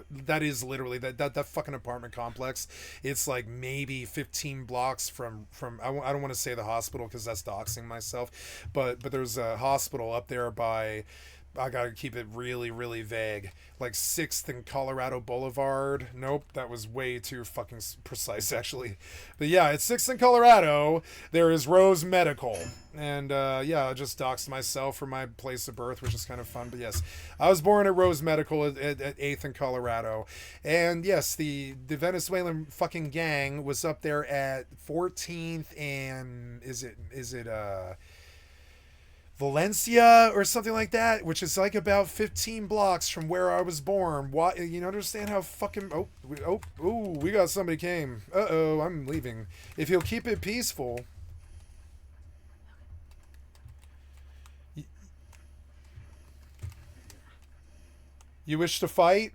That is literally that fucking apartment complex. It's like maybe 15 blocks from I don't want to say the hospital because that's doxing myself, but there's a hospital up there by. I gotta keep it really, really vague. Like 6th and Colorado Boulevard. Nope, that was way too fucking precise, actually. But yeah, it's 6th and Colorado. There is Rose Medical. And yeah, I just doxed myself for my place of birth, which is kind of fun. But yes, I was born at Rose Medical at 8th and Colorado. And yes, the Venezuelan fucking gang was up there at 14th and is it Valencia or something like that, which is like about 15 blocks from where I was born. Why, you understand how fucking we got somebody came. I'm leaving. If you'll keep it peaceful. You wish to fight?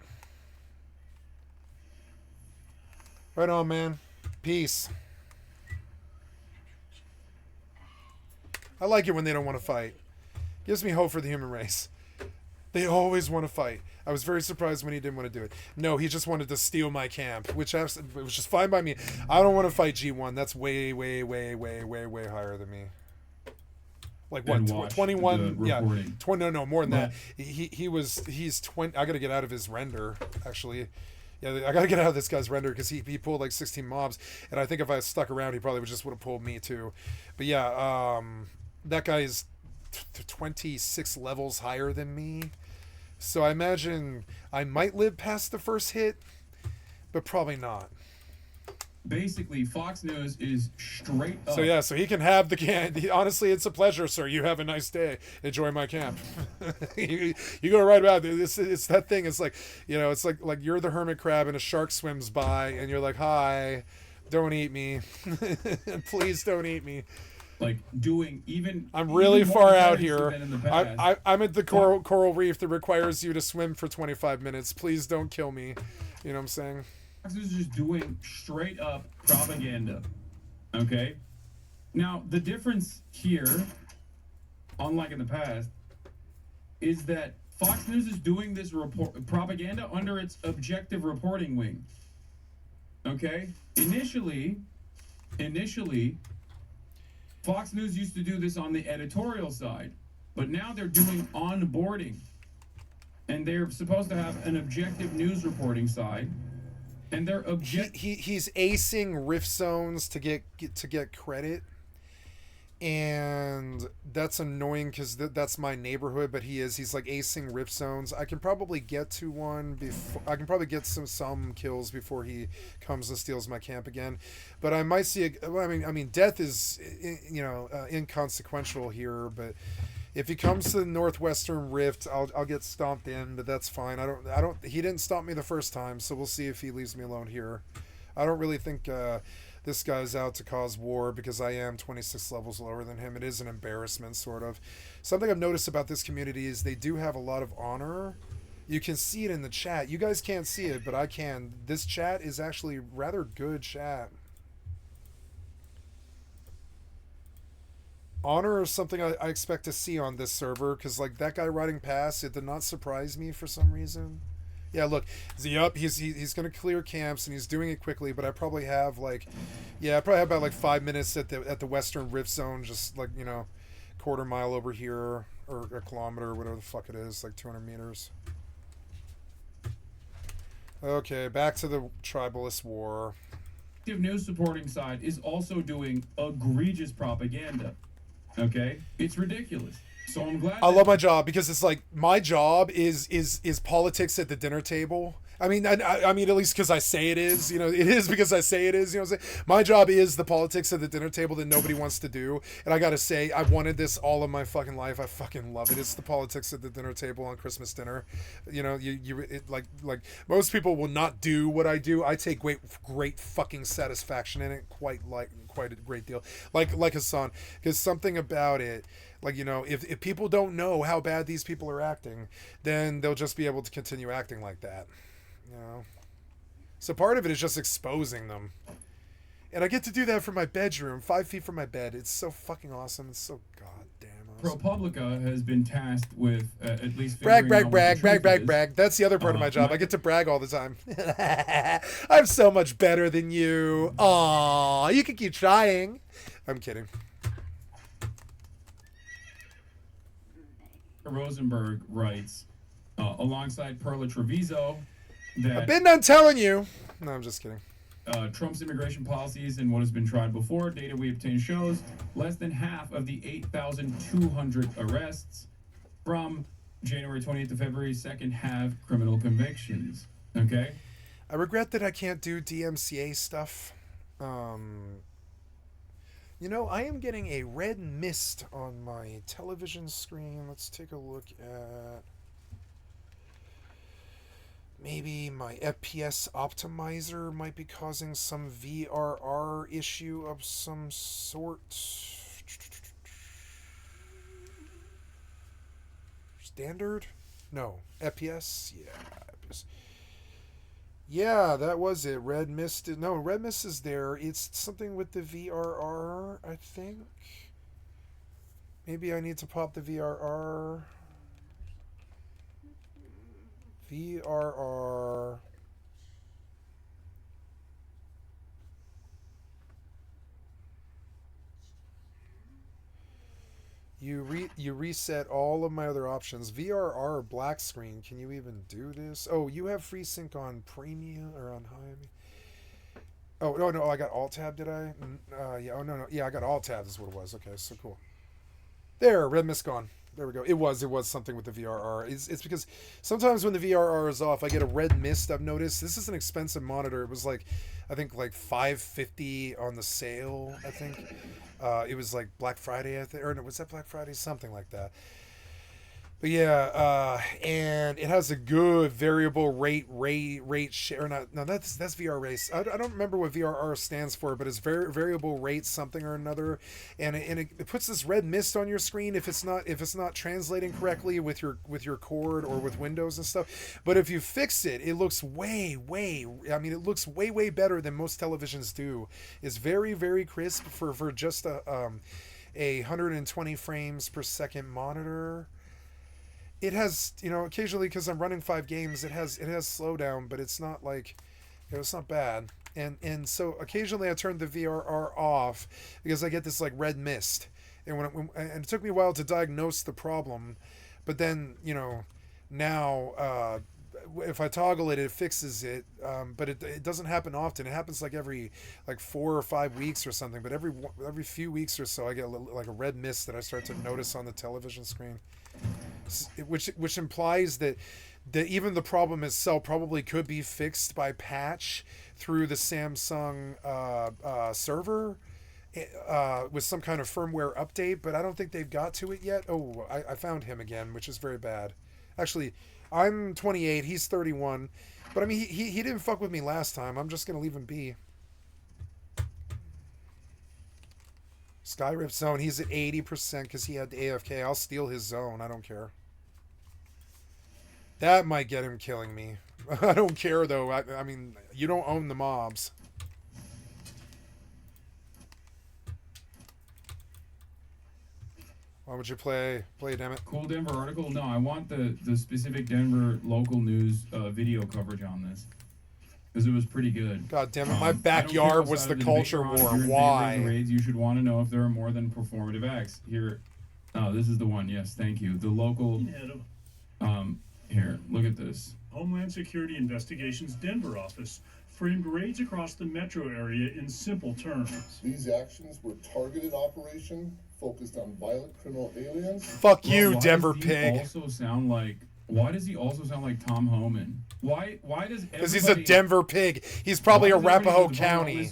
Right on, man. Peace. I like it when they don't want to fight. Gives me hope for the human race. They always want to fight. I was very surprised when he didn't want to do it. No, he just wanted to steal my camp, which was just fine by me. I don't want to fight G1. That's way, way, way, way, way, way higher than me. Like what? 21? Yeah. 20. No, more than that. He's 20. I got to get out of his render, actually. Yeah, I got to get out of this guy's render because he pulled like 16 mobs, and I think if I stuck around, he probably would have pulled me too. But yeah, that guy is 26 levels higher than me. So I imagine I might live past the first hit, but probably not. Basically, Fox News is straight up. So yeah, so he can have the camp. Honestly, it's a pleasure, sir. You have a nice day. Enjoy my camp. you go right about it. It's that thing. It's like, you know, it's like you're the hermit crab and a shark swims by and you're like, hi, don't eat me. Please don't eat me. Like doing even. I'm really even far more out advanced here. than in the past. I'm at the coral reef that requires you to swim for 25 minutes. Please don't kill me. You know what I'm saying? Fox News is just doing straight up propaganda. Okay? Now, the difference here, unlike in the past, is that Fox News is doing this propaganda under its objective reporting wing. Okay? Initially, Fox News used to do this on the editorial side, but now they're doing onboarding. And they're supposed to have an objective news reporting side. And they're he's acing rift zones to get credit, and that's annoying because that's my neighborhood. But he's like acing rift zones. I can probably get to one before. I can probably get some kills before he comes and steals my camp again. But I might see. I mean, death is inconsequential here, but. If he comes to the Northwestern Rift, I'll get stomped in, but that's fine. He didn't stomp me the first time, so we'll see if he leaves me alone here. I don't really think this guy's out to cause war because I am 26 levels lower than him. It is an embarrassment, sort of. Something I've noticed about this community is they do have a lot of honor. You can see it in the chat. You guys can't see it, but I can. This chat is actually rather good chat. Honor is something I expect to see on this server, because like that guy riding past, it did not surprise me for some reason. Yeah, look, he's gonna clear camps and he's doing it quickly, but I probably have about like 5 minutes at the Western Rift Zone, just like, you know, quarter mile over here or a kilometer or whatever the fuck it is, like 200 meters. Okay, back to the tribalist war. The news supporting side is also doing egregious propaganda. Okay, it's ridiculous. So I'm glad. I love my job because it's like my job is politics at the dinner table. I mean, I mean, at least because I say it is. You know, it is because I say it is. You know what I'm saying? My job is the politics at the dinner table that nobody wants to do. And I gotta say, I've wanted this all of my fucking life. I fucking love it. It's the politics at the dinner table on Christmas dinner. You know, like most people will not do what I do. I take great fucking satisfaction in it. Quite a great deal. Like Hassan, because something about it. Like, you know, if people don't know how bad these people are acting, then they'll just be able to continue acting like that. You know? So part of it is just exposing them. And I get to do that from my bedroom, 5 feet from my bed. It's so fucking awesome. It's so goddamn awesome. ProPublica has been tasked with at least brag. That's the other part of my job. I get to brag all the time. I'm so much better than you. Aw, you can keep trying. I'm kidding. Rosenberg writes, alongside Perla Treviso, that I've been done telling you. No, I'm just kidding. Trump's immigration policies and what has been tried before, data we obtained shows less than half of the 8,200 arrests from January 20th to February 2nd have criminal convictions. Okay? I regret that I can't do DMCA stuff. You know, I am getting a red mist on my television screen. Let's take a look at... Maybe my FPS optimizer might be causing some VRR issue of some sort. Standard? No. FPS? Yeah. Yeah, that was it. Red Mist. No, Red Mist is there. It's something with the VRR, I think. Maybe I need to pop the VRR. VRR. You reset all of my other options. VRR black screen. Can you even do this? Oh, you have FreeSync on Premium or on High? Oh no, I got Alt Tab. Did I? Yeah. Oh no. Yeah, I got Alt Tab. Is what it was. Okay, so cool. There, red mist gone. There we go. It was something with the VRR. It's because sometimes when the VRR is off, I get a red mist. I've noticed. This is an expensive monitor. It was like, I think like $550 on the sale. I think it was like Black Friday. I think, or no, was that Black Friday? Something like that. But yeah, and it has a good variable rate share. Not no, that's VR race. I don't remember what VRR stands for, but it's variable rate something or another, and it puts this red mist on your screen if it's not translating correctly with your cord or with Windows and stuff. But if you fix it, it looks way. I mean, it looks way better than most televisions do. It's very crisp for just a 120 frames per second monitor. It has, occasionally, because I'm running 5 games, it has slowdown, but it's not like, it's not bad. And so occasionally I turn the VRR off because I get this like red mist, and and it took me a while to diagnose the problem, but then now if I toggle it, it fixes it, but it doesn't happen often. It happens like every 4 or 5 weeks or something. But every few weeks or so, I get like a red mist that I start to notice on the television screen. Which implies that even the problem itself probably could be fixed by patch through the Samsung server with some kind of firmware update, but I don't think they've got to it yet. Oh, I found him again, which is very bad. Actually, I'm 28, he's 31, but I mean, he didn't fuck with me last time. I'm just going to leave him be. Skyrift zone, he's at 80% because he had the AFK. I'll steal his zone. I don't care. That might get him killing me. I don't care, though. I mean, you don't own the mobs. Why would you play, damn it? Cool Denver article? No, I want the specific Denver local news video coverage on this. Because it was pretty good. God damn it, my backyard was the culture war. Why? Raids, you should want to know if there are more than performative acts. Here, oh, this is the one. Yes, thank you. The local, here, look at this. Homeland Security Investigations Denver office framed raids across the metro area in simple terms. These actions were targeted operation focused on violent criminal aliens. Fuck you, Denver pig. Why does he also sound like Tom Homan? Why does because he's a Denver pig. He's probably Arapahoe County.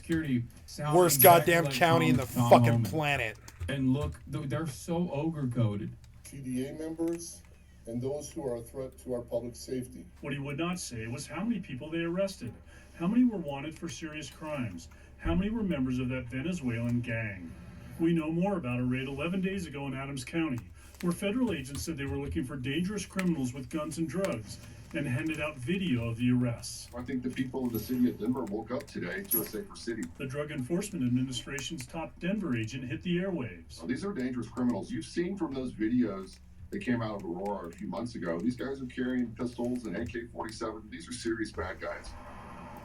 Worst exactly goddamn like county in the Tom fucking Homan. planet. And look, they're so ogre coded. TDA members and those who are a threat to our public safety. What he would not say was how many people they arrested, how many were wanted for serious crimes, how many were members of that Venezuelan gang. We know more about a raid 11 days ago in Adams County, where federal agents said they were looking for dangerous criminals with guns and drugs, and handed out video of the arrests. I think the people of the city of Denver woke up today to a safer city. The Drug Enforcement Administration's top Denver agent hit the airwaves. Well, these are dangerous criminals. You've seen from those videos that came out of Aurora a few months ago. These guys are carrying pistols and AK-47. These are serious bad guys.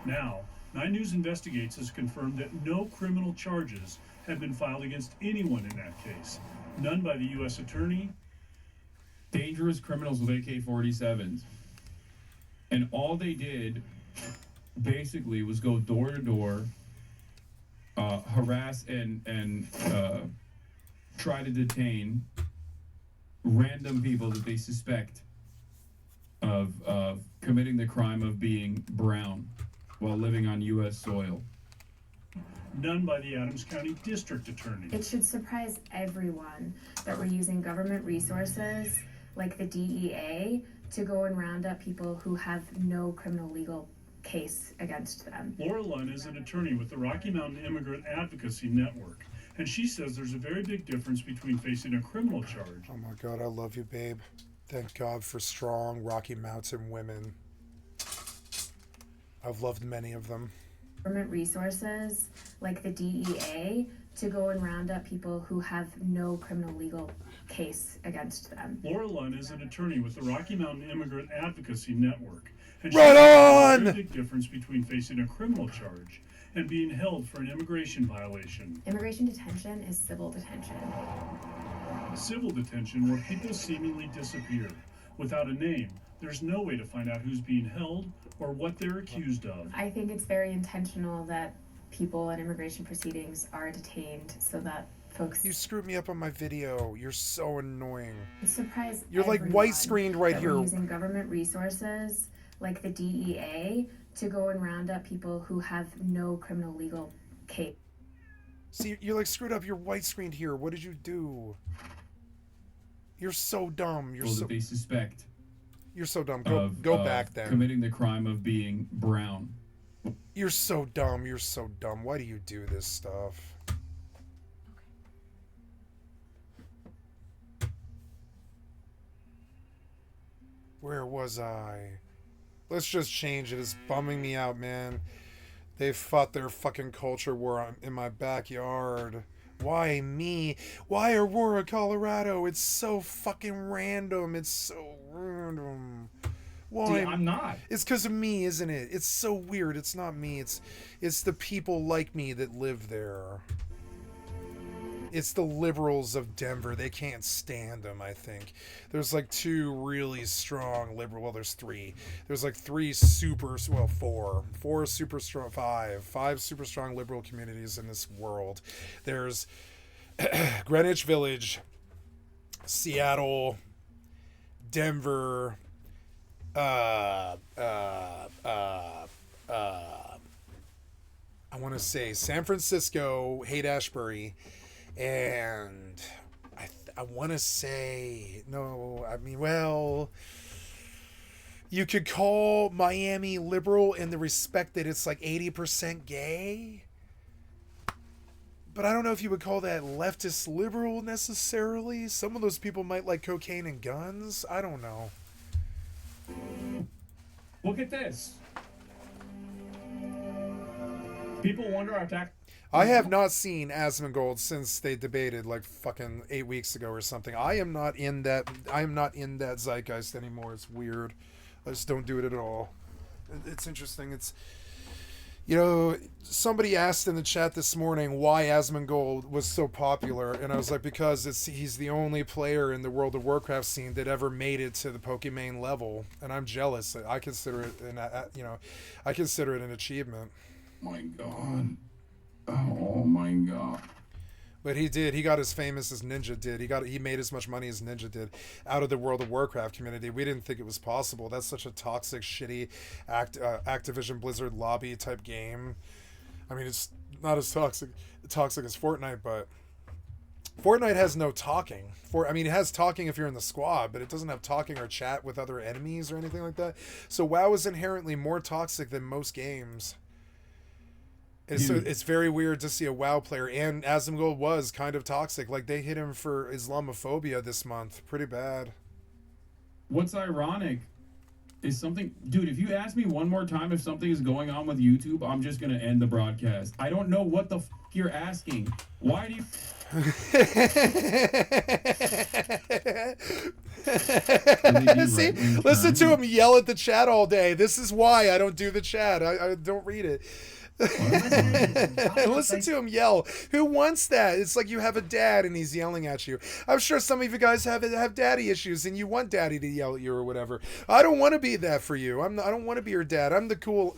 Now, 9 News Investigates has confirmed that no criminal charges have been filed against anyone in that case. None by the U.S. Attorney. Dangerous criminals with AK-47s. And all they did, basically, was go door to door, harass and try to detain random people that they suspect of committing the crime of being brown while living on U.S. soil. None by the Adams County District Attorney. It should surprise everyone that we're using government resources like the DEA to go and round up people who have no criminal legal case against them. Laura Lunn is an attorney with the Rocky Mountain Immigrant Advocacy Network, and she says there's a very big difference between facing a criminal charge. Oh my God, I love you, babe. Thank God for strong Rocky Mountain women. I've loved many of them. Government resources like the DEA to go and round up people who have no criminal legal case against them. Laura Lunn is an attorney with the Rocky Mountain Immigrant Advocacy Network, and right on! There's a big difference between facing a criminal charge and being held for an immigration violation. Immigration detention is civil detention. Civil detention, where people seemingly disappear without a name. There's no way to find out who's being held or what they're accused of. I think it's very intentional that people in immigration proceedings are detained so that folks. You screwed me up on my video. You're so annoying. Surprise! You're like white screened right that here. We're using government resources like the DEA to go and round up people who have no criminal legal case. See, you're like screwed up. You're white screened here. What did you do? You're so dumb. You're so. That they suspect. You're so dumb. Go back then. Committing the crime of being brown. You're so dumb. You're so dumb. Why do you do this stuff? Where was I? Let's just change it. It's bumming me out, man. They fought their fucking culture war in my backyard. Why me? Why Aurora, Colorado? It's so fucking random. It's so random. Why? See, I'm not. It's because of me, isn't it? It's so weird. It's not me. It's the people like me that live there. It's the liberals of Denver. They can't stand them, I think. There's like two really strong liberal... Well, there's three. There's like three super... Well, four. Four super strong... Five super strong liberal communities in this world. There's Greenwich Village, Seattle, Denver... I want to say San Francisco, Haight-Ashbury, and I want to say, no, I mean, well, you could call Miami liberal in the respect that it's like 80% gay, but I don't know if you would call that leftist liberal necessarily. Some of those people might like cocaine and guns. I don't know. Look at this. People wonder our tax. I have not seen Asmongold since they debated like fucking 8 weeks ago or something. I am not in that zeitgeist anymore. It's weird. I just don't do it at all. It's interesting. It's, you know, somebody asked in the chat this morning why Asmongold was so popular, and I was like, because he's the only player in the World of Warcraft scene that ever made it to the Pokemon level, and I'm jealous. I consider it I consider it an achievement. My God. Oh my God. But he did. He got as famous as Ninja did. He made as much money as Ninja did out of the World of Warcraft community. We didn't think it was possible. That's such a toxic, shitty Activision Blizzard lobby type game. I mean, it's not as toxic as Fortnite, but Fortnite has no talking. It has talking if you're in the squad, but it doesn't have talking or chat with other enemies or anything like that. So WoW is inherently more toxic than most games. And so it's very weird to see a WoW player, and Asmongold was kind of toxic. Like, they hit him for Islamophobia this month. Pretty bad. What's ironic is something... Dude, if you ask me one more time if something is going on with YouTube, I'm just going to end the broadcast. I don't know what the you're asking. Why do you... See, listen to him yell at the chat all day. This is why I don't do the chat. I don't read it. Listen to him yell. Who wants that? It's like you have a dad and he's yelling at you. I'm sure some of you guys have daddy issues and you want daddy to yell at you or whatever. I don't want to be that for you. I don't want to be your dad. I'm the cool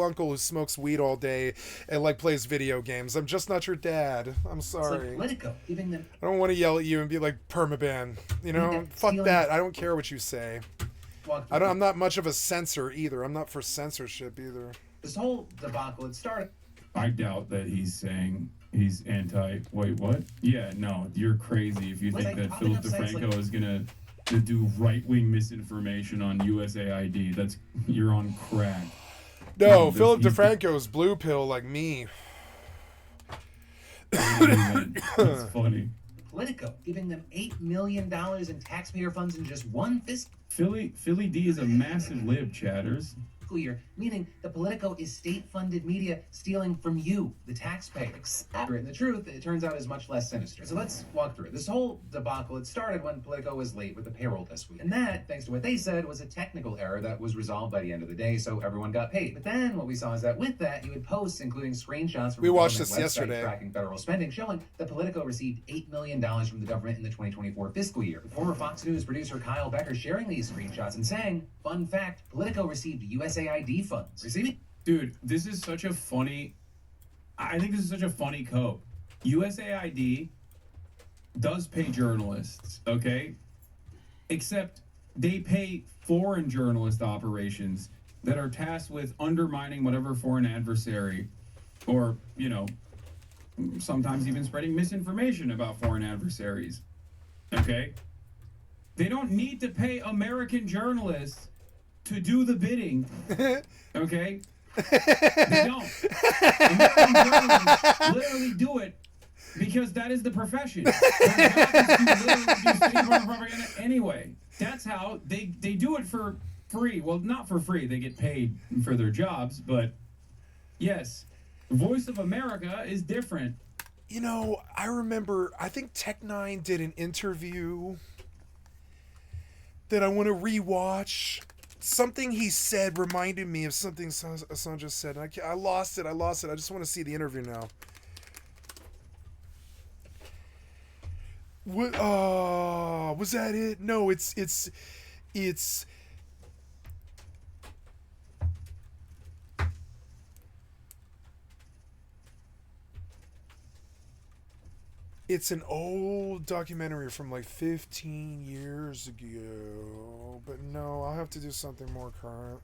uncle who smokes weed all day and like plays video games. I'm just not your dad. I'm sorry. Let it go. I don't want to yell at you and be like permaban. You know, fuck that. I don't care what you say. I'm not much of a censor either. I'm not for censorship either. This whole debacle, it started. I doubt that he's saying he's anti... Wait, what? Yeah, no, you're crazy if you think that Philip DeFranco is going to do right-wing misinformation on USAID. You're on crack. No, Philip DeFranco's blue pill like me. That's funny. Politico, giving them $8 million in taxpayer funds in just one fiscal... Philly D is a massive lib, chatters. Year, meaning the Politico is state-funded media stealing from you, the taxpayers. And the truth, it turns out, is much less sinister. So let's walk through it. This whole debacle, it started when Politico was late with the payroll this week. And that, thanks to what they said, was a technical error that was resolved by the end of the day, so everyone got paid. But then what we saw is that with that, you had posts, including screenshots from we watched this yesterday tracking federal spending, showing that Politico received $8 million from the government in the 2024 fiscal year. Former Fox News producer Kyle Becker sharing these screenshots and saying, fun fact, Politico received USAID funds. Receiving? Dude, this is such a funny... I think this is such a funny code. USAID does pay journalists, okay? Except they pay foreign journalist operations that are tasked with undermining whatever foreign adversary, or, you know, sometimes even spreading misinformation about foreign adversaries, okay? They don't need to pay American journalists to do the bidding, okay? They don't. American journalists literally do it because that is the profession. Their job is to literally do state propaganda anyway. That's how they do it for free. Well, not for free. They get paid for their jobs, but yes, Voice of America is different. You know, I remember, I think Tech9 did an interview that I want to rewatch. Something he said reminded me of something someone just said. I lost it. I just want to see the interview now. What? Was that it? No, it's. It's an old documentary from like 15 years ago. But no, I'll have to do something more current.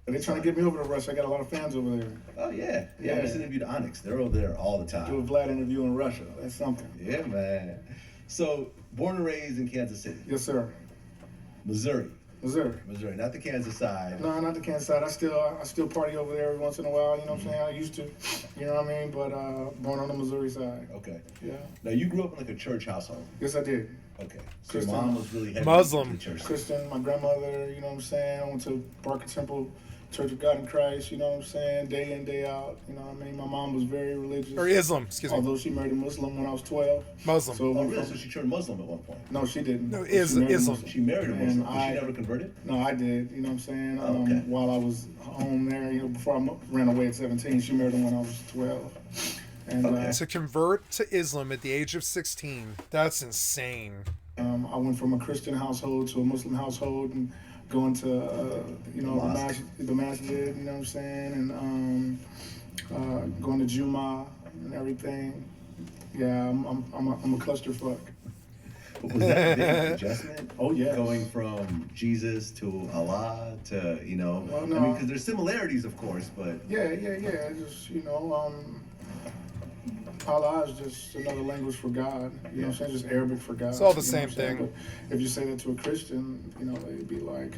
They're trying to get me over to Russia. I got a lot of fans over there. Oh, yeah. Yeah, I just interviewed Onyx. They're over there all the time. Do a Vlad interview in Russia. That's something. Yeah, man. So, born and raised in Kansas City. Yes, sir. Missouri. Missouri, not the Kansas side. No, not the Kansas side. I still party over there every once in a while. You know what I'm saying? I used to. You know what I mean? But born on the Missouri side. Okay. Yeah. Now you grew up in like a church household. Yes, I did. Okay. So Christian, your mom was really heavy Muslim. church. Christian, my grandmother. You know what I'm saying? I went to Barker Temple Church of God in Christ. You know what I'm saying? Day in, day out. You know what I mean? My mom was very religious. Or Islam, excuse me. Although she married a Muslim when I was 12. Muslim. So really? So she turned Muslim at one point? No, she didn't. No, Islam. She married a Muslim. But she never converted? No, I did. You know what I'm saying? Okay. While I was home there, you know, before I ran away at 17, she married him when I was 12. And to convert to Islam at the age of 16, that's insane. I went from a Christian household to a Muslim household and going to, you know, the masjid, you know what I'm saying? And going to Juma and everything. Yeah, I'm a clusterfuck. Was that a big adjustment? Oh, yeah. Going from Jesus to Allah to, you know, well, no. I mean, because there's similarities, of course, but... Yeah. Just, you know, Allah is just another language for God. You know what I'm saying? Just Arabic for God. It's all the same thing. But if you say that to a Christian, you know, they'd be like...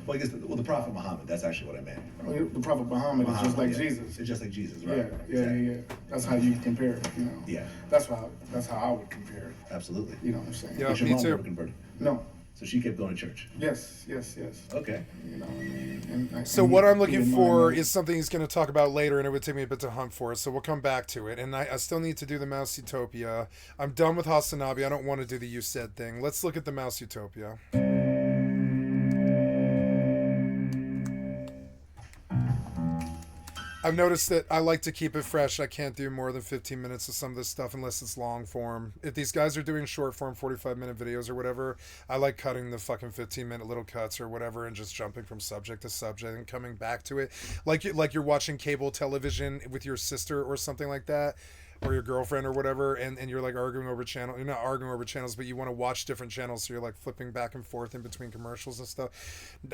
Well, I guess, the Prophet Muhammad, that's actually what I meant. Well, the Prophet Muhammad is just like Jesus. It's just like Jesus, right? Yeah. That's how you compare it, you know? Yeah. That's how I would compare it. Absolutely. You know what I'm saying? Yeah, But your me mom too. never converted? No. So she kept going to church? Yes. Okay. You know what I mean? So what I'm looking for is something he's going to talk about later, and it would take me a bit to hunt for it, so we'll come back to it. And I still need to do the Mouse Utopia. I'm done with Hasanabi. I don't want to do the You Said thing. Let's look at the Mouse Utopia. I've noticed that I like to keep it fresh. I can't do more than 15 minutes of some of this stuff unless it's long form. If these guys are doing short form 45-minute videos or whatever, I like cutting the fucking 15-minute little cuts or whatever and just jumping from subject to subject and coming back to it. Like you're watching cable television with your sister or something like that, or your girlfriend or whatever, and you're like arguing over channel. You're not arguing over channels, but you want to watch different channels, so you're like flipping back and forth in between commercials and stuff.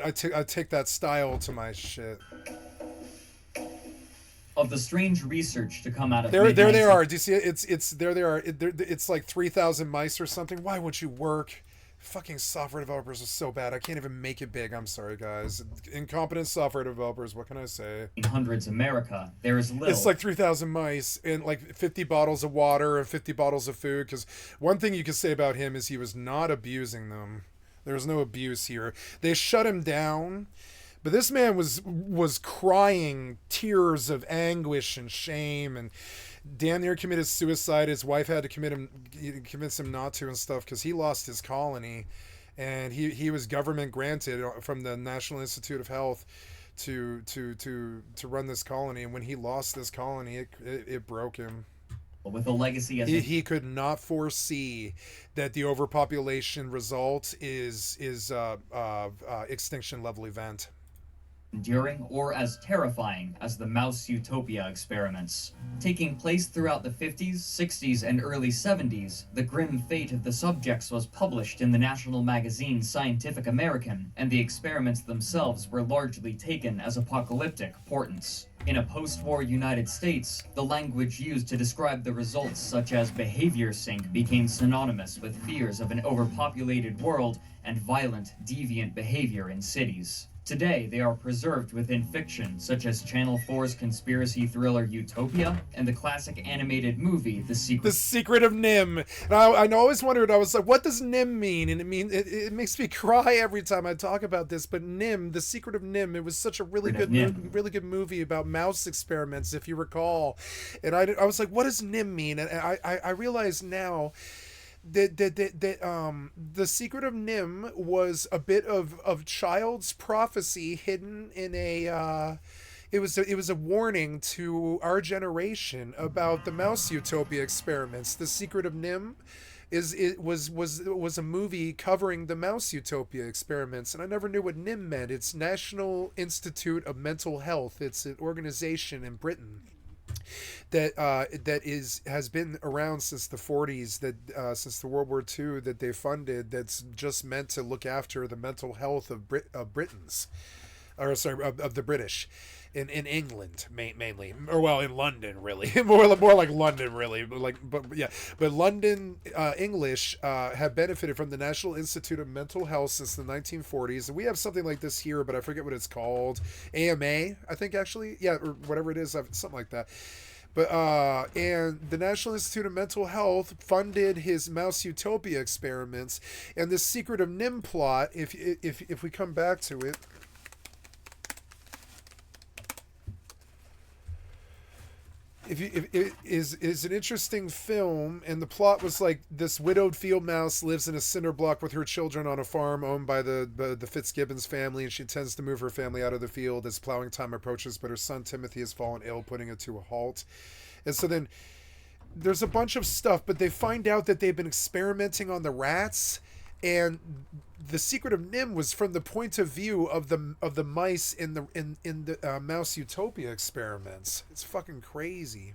I take that style to my shit. Of the strange research to come out of there they are. Do you see it? It's there they are. It's like 3,000 mice or something. Why would you work? Fucking software developers are so bad. I can't even make it big. I'm sorry, guys. Incompetent software developers. What can I say? Hundreds America. There is little. It's like 3,000 mice and like 50 bottles of water and 50 bottles of food. Because one thing you can say about him is he was not abusing them. There was no abuse here. They shut him down. But this man was crying tears of anguish and shame, and damn near committed suicide. His wife had to convince him not to and stuff because he lost his colony, and he was government granted from the National Institute of Health to run this colony. And when he lost this colony, it broke him. With a legacy as he could not foresee that the overpopulation result is extinction level event. enduring or as terrifying as the mouse utopia experiments. Taking place throughout the 50s, 60s, and early 70s, the grim fate of the subjects was published in the national magazine Scientific American, and the experiments themselves were largely taken as apocalyptic portents. In a post-war United States, the language used to describe the results, such as behavior sync, became synonymous with fears of an overpopulated world and violent, deviant behavior in cities. Today, they are preserved within fiction, such as Channel 4's conspiracy thriller Utopia and the classic animated movie The Secret of Nim. And I always wondered, I was like, what does Nim mean? And it makes me cry every time I talk about this. But Nim, The Secret of Nim, it was such a really good movie about mouse experiments, if you recall. And I was like, what does Nim mean? And I realize now that The Secret of Nim was a bit of child's prophecy hidden in a it was a warning to our generation about the mouse utopia experiments. The Secret of Nim was a movie covering the mouse utopia experiments, and I never knew what NIM meant. It's National Institute of Mental Health. It's an organization in Britain that has been around since the 40s, since the World War II, that they funded, that's just meant to look after the mental health of Britons, or sorry, of the British. In England mainly, or well, in London really, more like London really, but London English have benefited from the National Institute of Mental Health since the 1940s, and we have something like this here, but I forget what it's called. AMA, I think, actually, yeah, or whatever it is, something like that. But and the National Institute of Mental Health funded his mouse utopia experiments, and the Secret of Nim plot, if we come back to it. It is an interesting film, and the plot was like this widowed field mouse lives in a cinder block with her children on a farm owned by the Fitzgibbons family, and she intends to move her family out of the field as plowing time approaches, but her son Timothy has fallen ill, putting it to a halt. And so then there's a bunch of stuff, but they find out that they've been experimenting on the rats, and the Secret of Nim was from the point of view of the mice in the mouse utopia experiments. It's fucking crazy.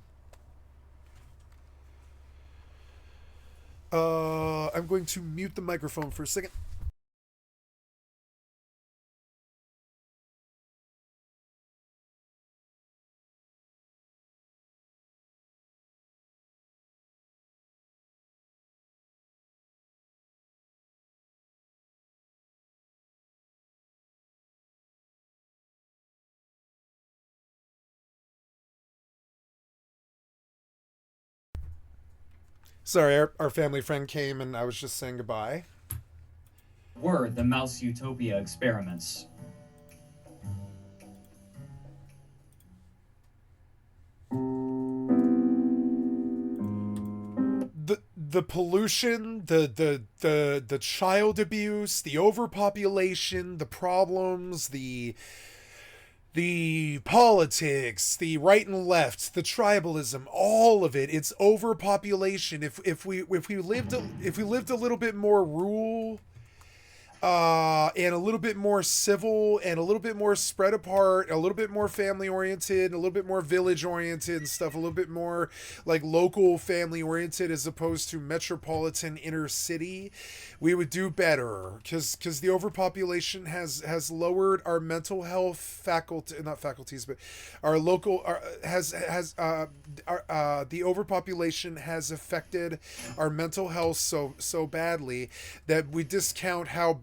I'm going to mute the microphone for a second. Sorry, our family friend came and I was just saying goodbye. Were the mouse utopia experiments. The pollution, the child abuse, the overpopulation, the problems, the politics, the right and left, the tribalism, all of it. It's overpopulation. If we lived a little bit more rural, and a little bit more civil, and a little bit more spread apart, a little bit more family oriented, a little bit more village oriented and stuff, a little bit more like local family oriented as opposed to metropolitan inner city, we would do better, because the overpopulation has lowered our mental health faculties, but our local the overpopulation has affected our mental health so badly that we discount how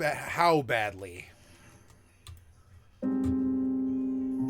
badly.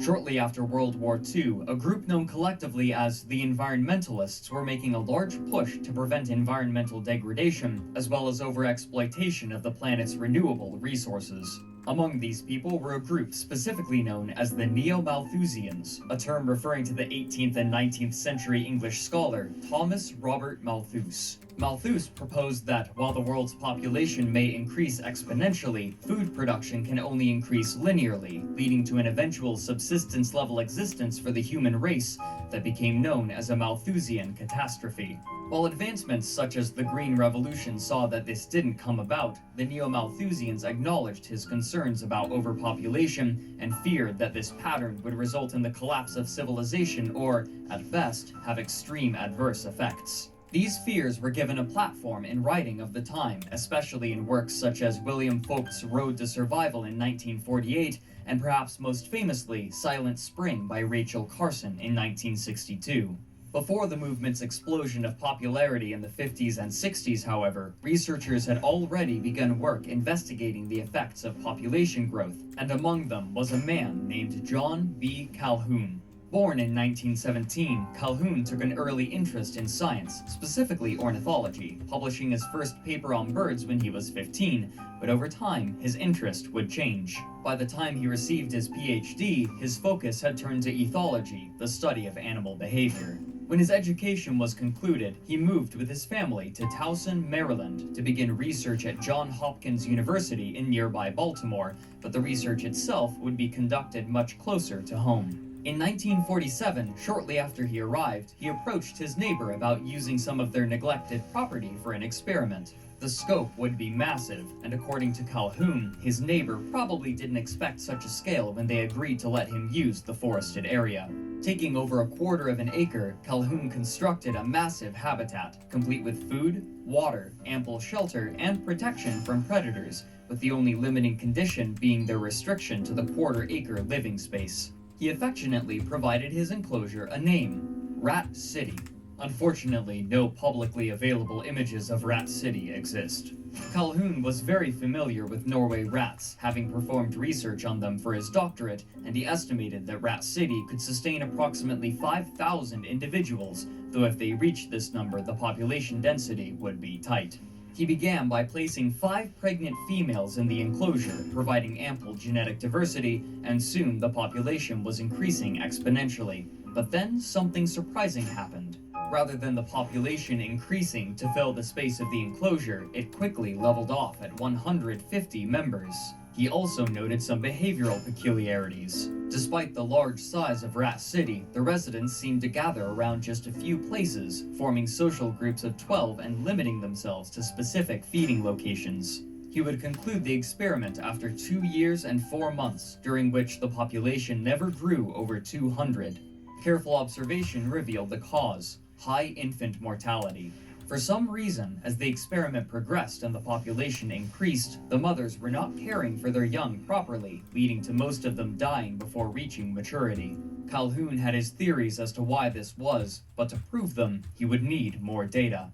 Shortly after World War II, a group known collectively as the Environmentalists were making a large push to prevent environmental degradation, as well as overexploitation of the planet's renewable resources. Among these people were a group specifically known as the Neo-Malthusians, a term referring to the 18th and 19th century English scholar Thomas Robert Malthus. Malthus proposed that while the world's population may increase exponentially, food production can only increase linearly, leading to an eventual subsistence-level existence for the human race that became known as a Malthusian catastrophe. While advancements such as the Green Revolution saw that this didn't come about, the Neo-Malthusians acknowledged his concerns concerns about overpopulation and feared that this pattern would result in the collapse of civilization or, at best, have extreme adverse effects. These fears were given a platform in writing of the time, especially in works such as William Folk's Road to Survival in 1948, and perhaps most famously, Silent Spring by Rachel Carson in 1962. Before the movement's explosion of popularity in the 50s and 60s, however, researchers had already begun work investigating the effects of population growth, and among them was a man named John B. Calhoun. Born in 1917, Calhoun took an early interest in science, specifically ornithology, publishing his first paper on birds when he was 15, but over time, his interest would change. By the time he received his PhD, his focus had turned to ethology, the study of animal behavior. When his education was concluded, he moved with his family to Towson, Maryland, to begin research at Johns Hopkins University in nearby Baltimore, but the research itself would be conducted much closer to home. In 1947, shortly after he arrived, he approached his neighbor about using some of their neglected property for an experiment. The scope would be massive, and according to Calhoun, his neighbor probably didn't expect such a scale when they agreed to let him use the forested area. Taking over a quarter of an acre, Calhoun constructed a massive habitat, complete with food, water, ample shelter, and protection from predators, with the only limiting condition being their restriction to the quarter-acre living space. He affectionately provided his enclosure a name, Rat City. Unfortunately, no publicly available images of Rat City exist. Calhoun was very familiar with Norway rats, having performed research on them for his doctorate, and he estimated that Rat City could sustain approximately 5,000 individuals, though if they reached this number, the population density would be tight. He began by placing 5 pregnant females in the enclosure, providing ample genetic diversity, and soon the population was increasing exponentially. But then something surprising happened. Rather than the population increasing to fill the space of the enclosure, it quickly leveled off at 150 members. He also noted some behavioral peculiarities. Despite the large size of Rat City, the residents seemed to gather around just a few places, forming social groups of 12 and limiting themselves to specific feeding locations. He would conclude the experiment after 2 years and 4 months, during which the population never grew over 200. Careful observation revealed the cause: high infant mortality. For some reason, as the experiment progressed and the population increased, the mothers were not caring for their young properly, leading to most of them dying before reaching maturity. Calhoun had his theories as to why this was, but to prove them, he would need more data.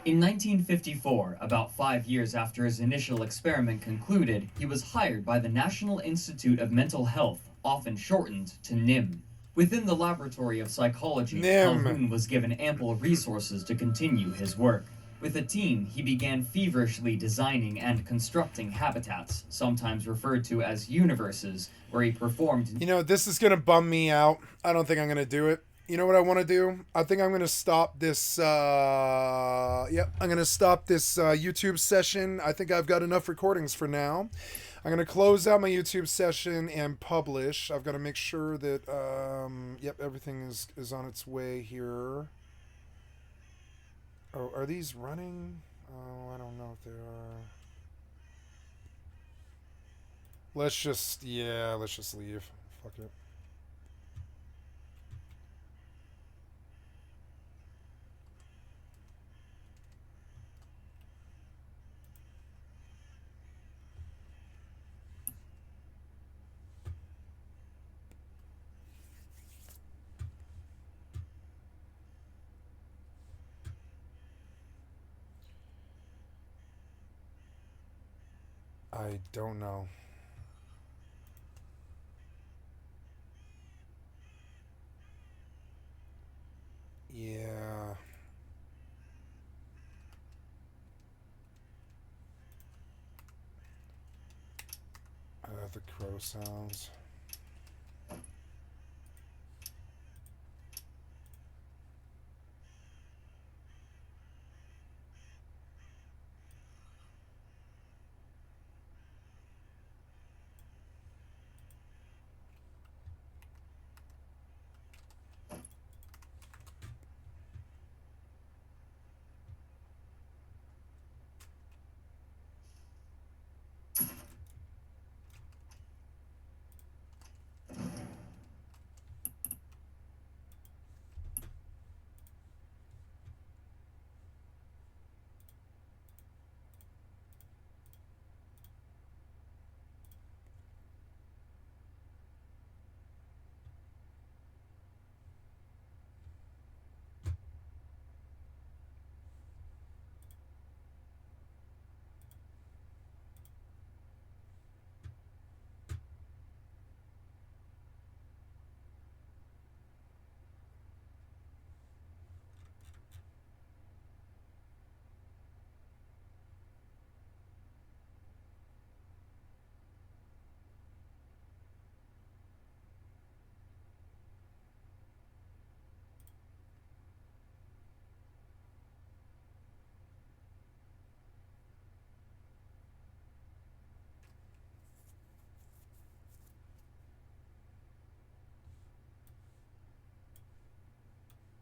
In 1954, about 5 years after his initial experiment concluded, he was hired by the National Institute of Mental Health, often shortened to NIM. Within the Laboratory of Psychology, Calhoun was given ample resources to continue his work. With a team, he began feverishly designing and constructing habitats, sometimes referred to as universes, where he performed... You know, this is going to bum me out. I don't think I'm going to do it. You know what I want to do? I think I'm going to stop this, I'm going to stop this YouTube session. I think I've got enough recordings for now. I'm going to close out my YouTube session and publish. I've got to make sure that, everything is on its way here. Oh, are these running? Oh, I don't know if they are. Let's just leave. Fuck it. I don't know. Yeah. The crow sounds.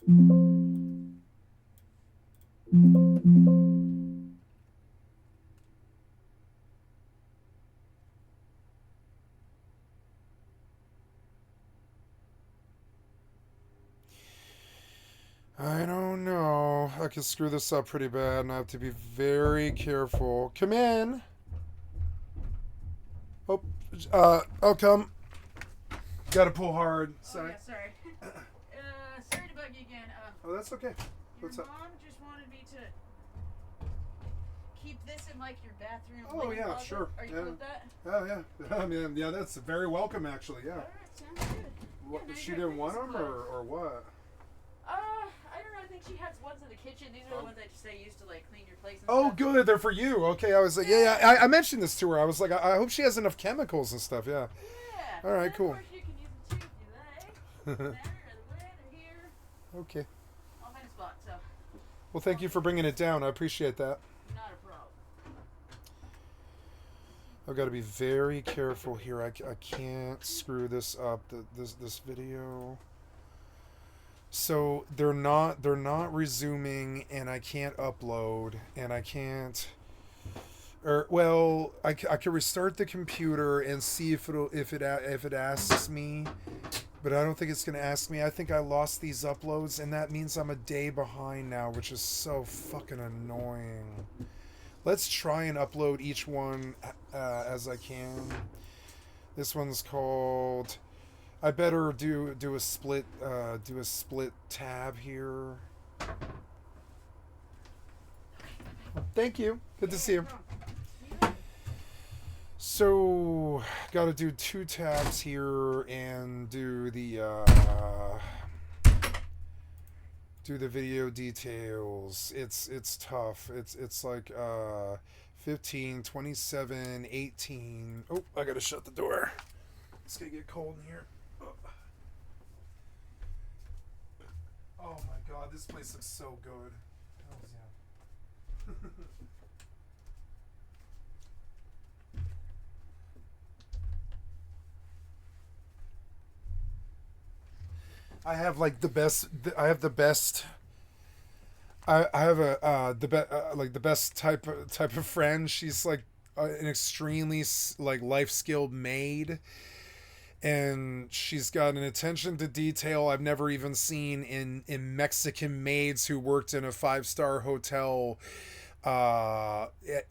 I don't know. I could screw this up pretty bad, and I have to be very careful. Come in. Oh, I'll come. Gotta pull hard. Sorry. Oh, yeah, sorry. Sorry to bug you again. Oh, that's okay. Your What's up? mom just wanted me to keep this in like your bathroom. Oh, linen yeah, closet. sure. Are you Yeah. cool with that? Oh, yeah. I mean, yeah, that's very welcome, actually, yeah. Alright, sounds good. What, Yeah, no, she you didn't got want these them, clothes. or what? I don't know. I think she has ones in the kitchen. These are the ones I just say used to like clean your place and Oh, stuff. good. They're for you. Okay, I was like, yeah. I mentioned this to her. I was like, I hope she has enough chemicals and stuff. Yeah. Yeah. All right, cool. Of course you can use them too if you like. They're here. Okay. I'll find a spot. So. Well, thank you for bringing it down. I appreciate that. Not a problem. I've got to be very careful here. I can't screw this up. This video. So they're not resuming, and I can't upload, and I can't. Or well, I can restart the computer and see if it asks me, but I don't think it's gonna ask me. I think I lost these uploads, and that means I'm a day behind now, which is so fucking annoying. Let's try and upload each one as I can. This one's called. I better do a split tab here. Thank you. Good to see you. So, got to do 2 tabs here and do the video details. It's tough. It's like 15, 27, 18. Oh, I got to shut the door. It's going to get cold in here. Oh my god, this place looks so good. Hells yeah. I have like the best. I have the best. I have the best type of friend. She's like an extremely like life skilled maid, and she's got an attention to detail I've never even seen in Mexican maids who worked in a 5-star hotel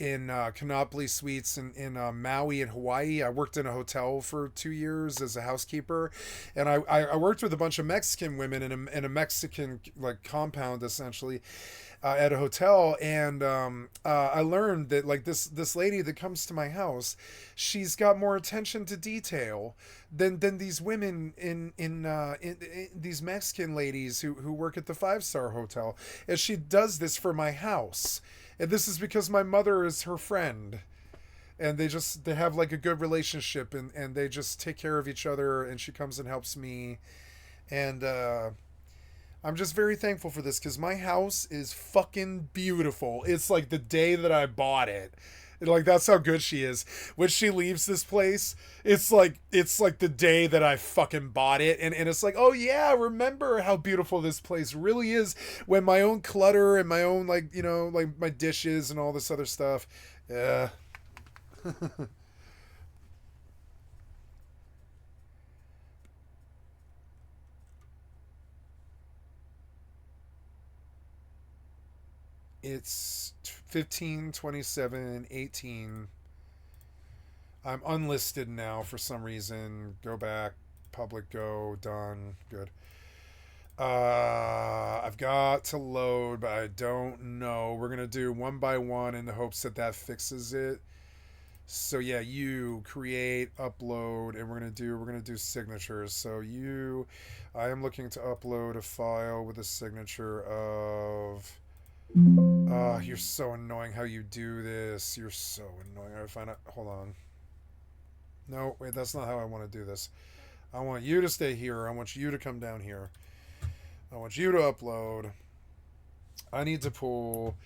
in Canopy Suites in Maui in Hawaii. I worked in a hotel for 2 years as a housekeeper, and I worked with a bunch of Mexican women in a Mexican like compound essentially at a hotel, and I learned that like this lady that comes to my house, she's got more attention to detail than these women in these Mexican ladies who work at the 5-star hotel, and she does this for my house. And this is because my mother is her friend, and they have like a good relationship, and they just take care of each other, and she comes and helps me, and I'm just very thankful for this because my house is fucking beautiful. It's like the day that I bought it. Like that's how good she is. When she leaves this place, it's like the day that I fucking bought it, and it's like, oh yeah, remember how beautiful this place really is when my own clutter and my own like, you know, like my dishes and all this other stuff. Yeah. It's 15, 27, 18. I'm unlisted now for some reason. Go back. Public go. Done. Good. I've got to load, but I don't know. We're going to do one by one in the hopes that fixes it. So yeah, you create, upload, and we're going to do signatures. So I am looking to upload a file with a signature of... you're so annoying how you do this. You're so annoying. I find out. Hold on. No, wait, that's not how I want to do this. I want you to stay here. I want you to come down here. I want you to upload. I need to pull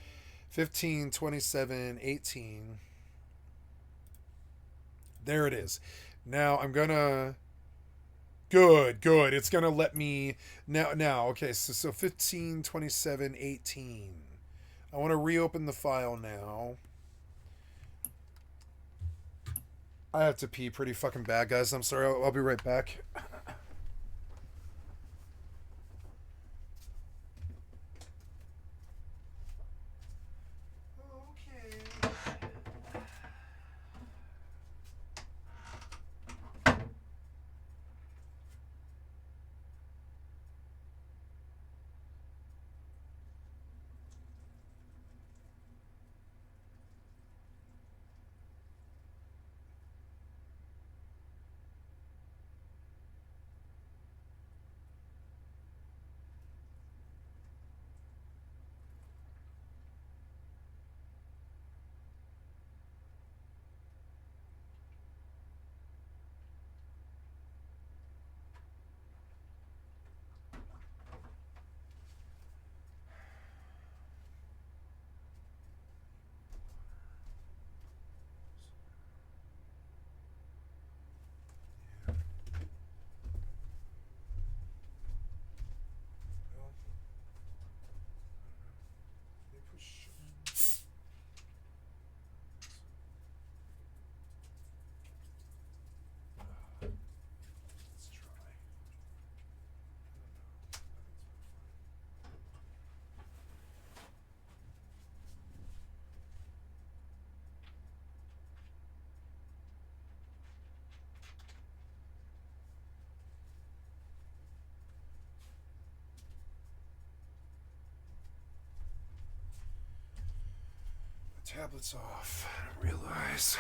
15, 27, 18. There it is. Now I'm gonna Good, good. It's going to let me now. Okay, so 15, 27, 18. I want to reopen the file now. I have to pee pretty fucking bad, guys. I'm sorry. I'll be right back. Tablet's off. I didn't realize.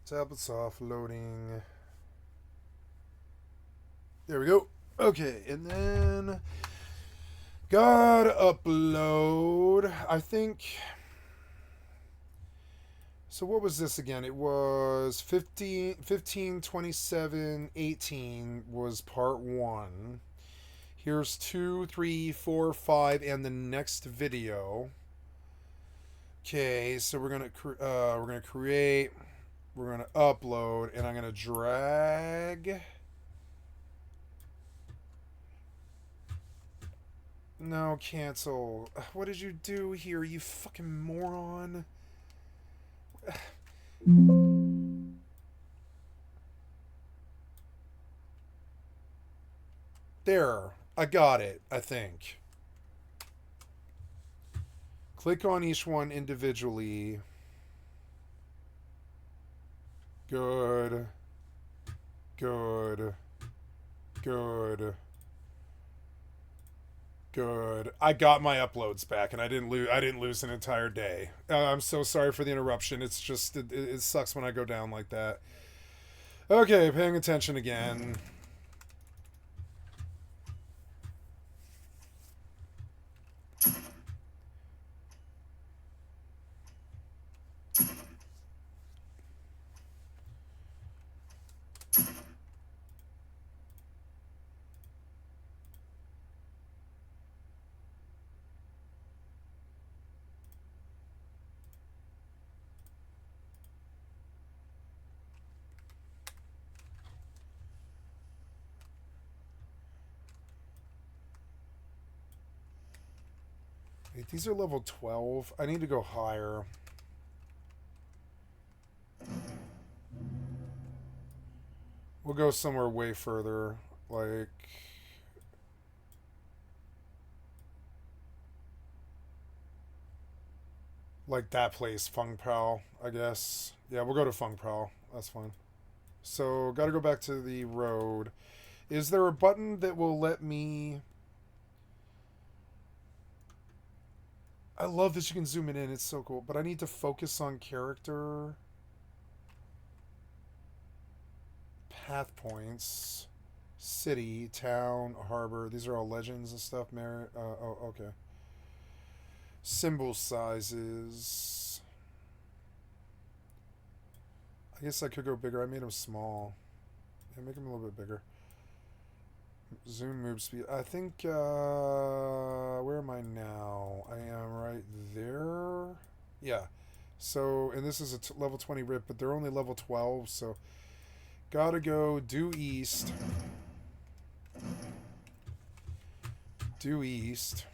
Tablet's off. Loading. There we go. Okay, and then gotta upload. I think. So what was this again? It was 15, 27, 18 was part 1. Here's 2, 3, 4, 5, and the next video. Okay, so we're gonna create, we're gonna upload, and I'm gonna drag. No, cancel. What did you do here, you fucking moron? There. I got it, I think. Click on each one individually. Good. Good. Good. Good. I got my uploads back, and I didn't lose an entire day. I'm so sorry for the interruption. It's just it sucks when I go down like that. Okay, paying attention again. Wait, these are level 12. I need to go higher. We'll go somewhere way further, like that place, Feng Pao, I guess. Yeah, we'll go to Feng Pao. That's fine. So, gotta go back to the road. Is there a button that will let me... I love that you can zoom it in. It's so cool. But I need to focus on character. Path points. City, town, harbor. These are all legends and stuff. Oh, okay. Symbol sizes. I guess I could go bigger. I made them small. Yeah, make them a little bit bigger. Zoom move speed. I think, where am I now? I am right there. Yeah. So, and this is a level 20 rip, but they're only level 12, so gotta go due east. Due east.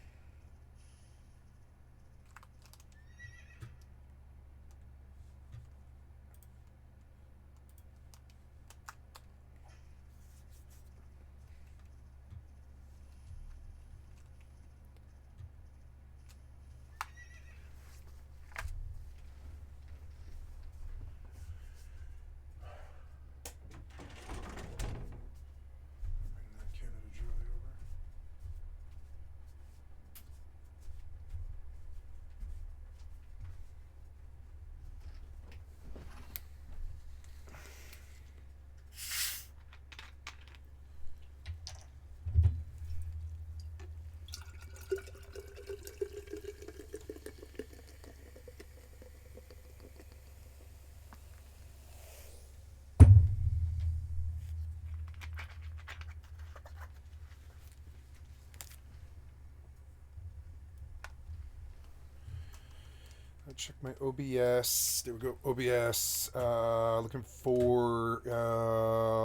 Check my OBS. There we go. OBS. Looking for.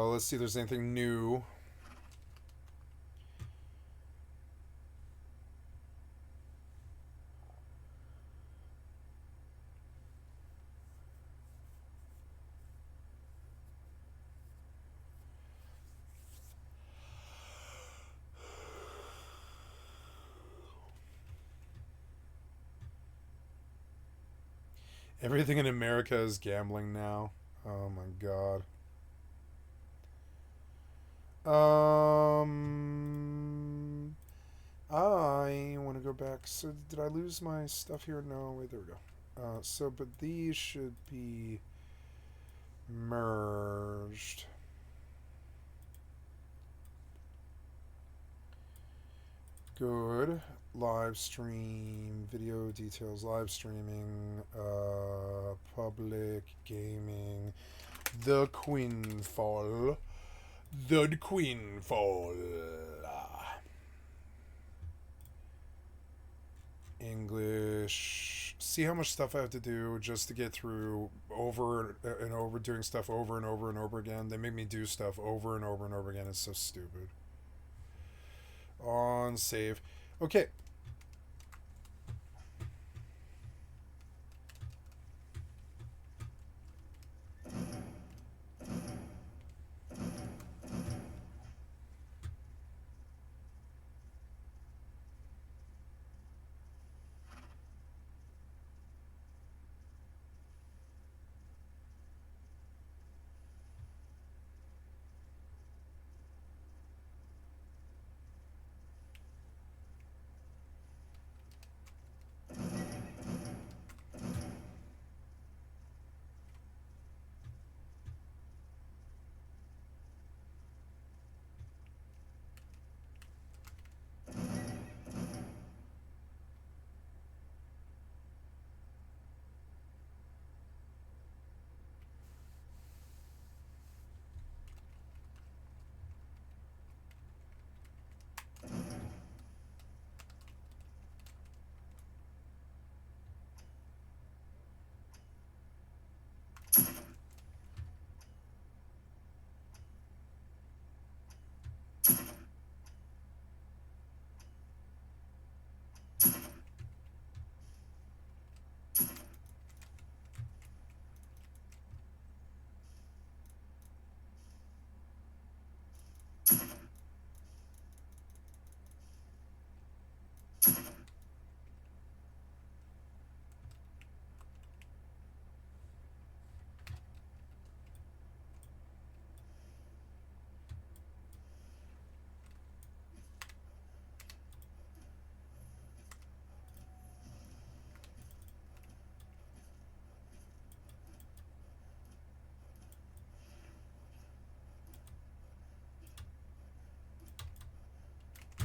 Let's see if there's anything new. Everything in America is gambling now. Oh my god. I want to go back. So did I lose my stuff here? No, wait, there we go. So, but these should be merged. Good. Live stream, video details, live streaming, public gaming, the Queenfall, the Queenfall, English. See how much stuff I have to do just to get through over and over, doing stuff over and over and over again. They make me do stuff over and over and over again. It's so stupid. On save. Okay.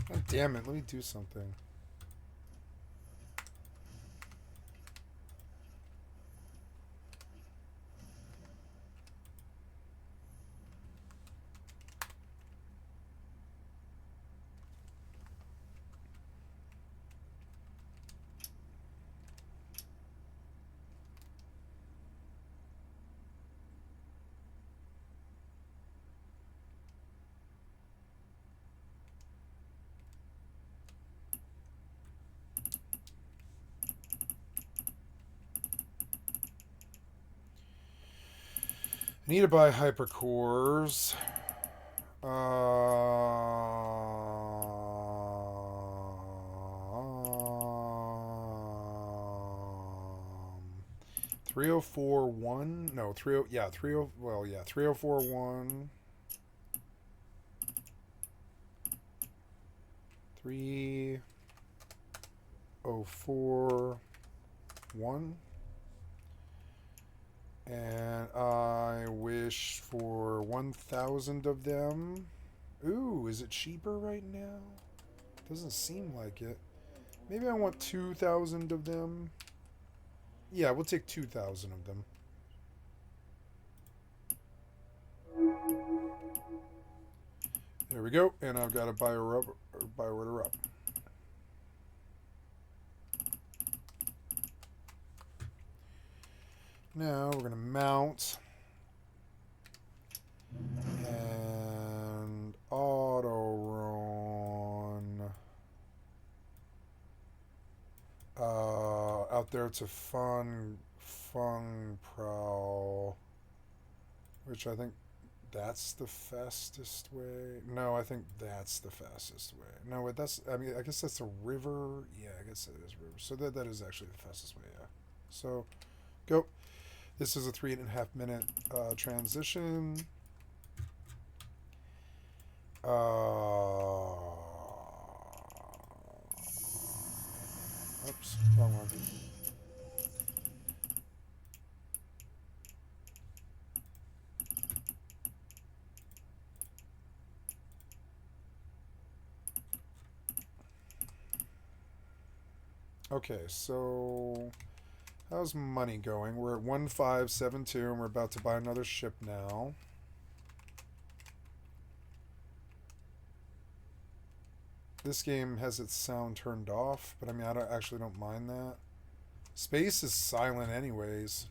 God damn it, let me do something. I need to buy hypercores. Um, 3041. No, 30. Yeah, 30. Well, yeah, 3041. 3041. And I wish for 1,000 of them. Ooh, is it cheaper right now? Doesn't seem like it. Maybe I want 2,000 of them. Yeah, we'll take 2,000 of them. There we go. And I've got to buy order up. Now we're going to mount. And auto run. Out there to Fung Prowl. Which I think that's the fastest way. No, I think that's the fastest way. No, wait, that's, I mean, I guess that's a river. Yeah, I guess it is a river. So that is actually the fastest way, yeah. So, go. This is a 3.5 minute transition. Oops, wrong one. Okay, so how's money going? We're at 1572 and we're about to buy another ship now. This game has its sound turned off, but I mean, I actually don't mind that. Space is silent anyways.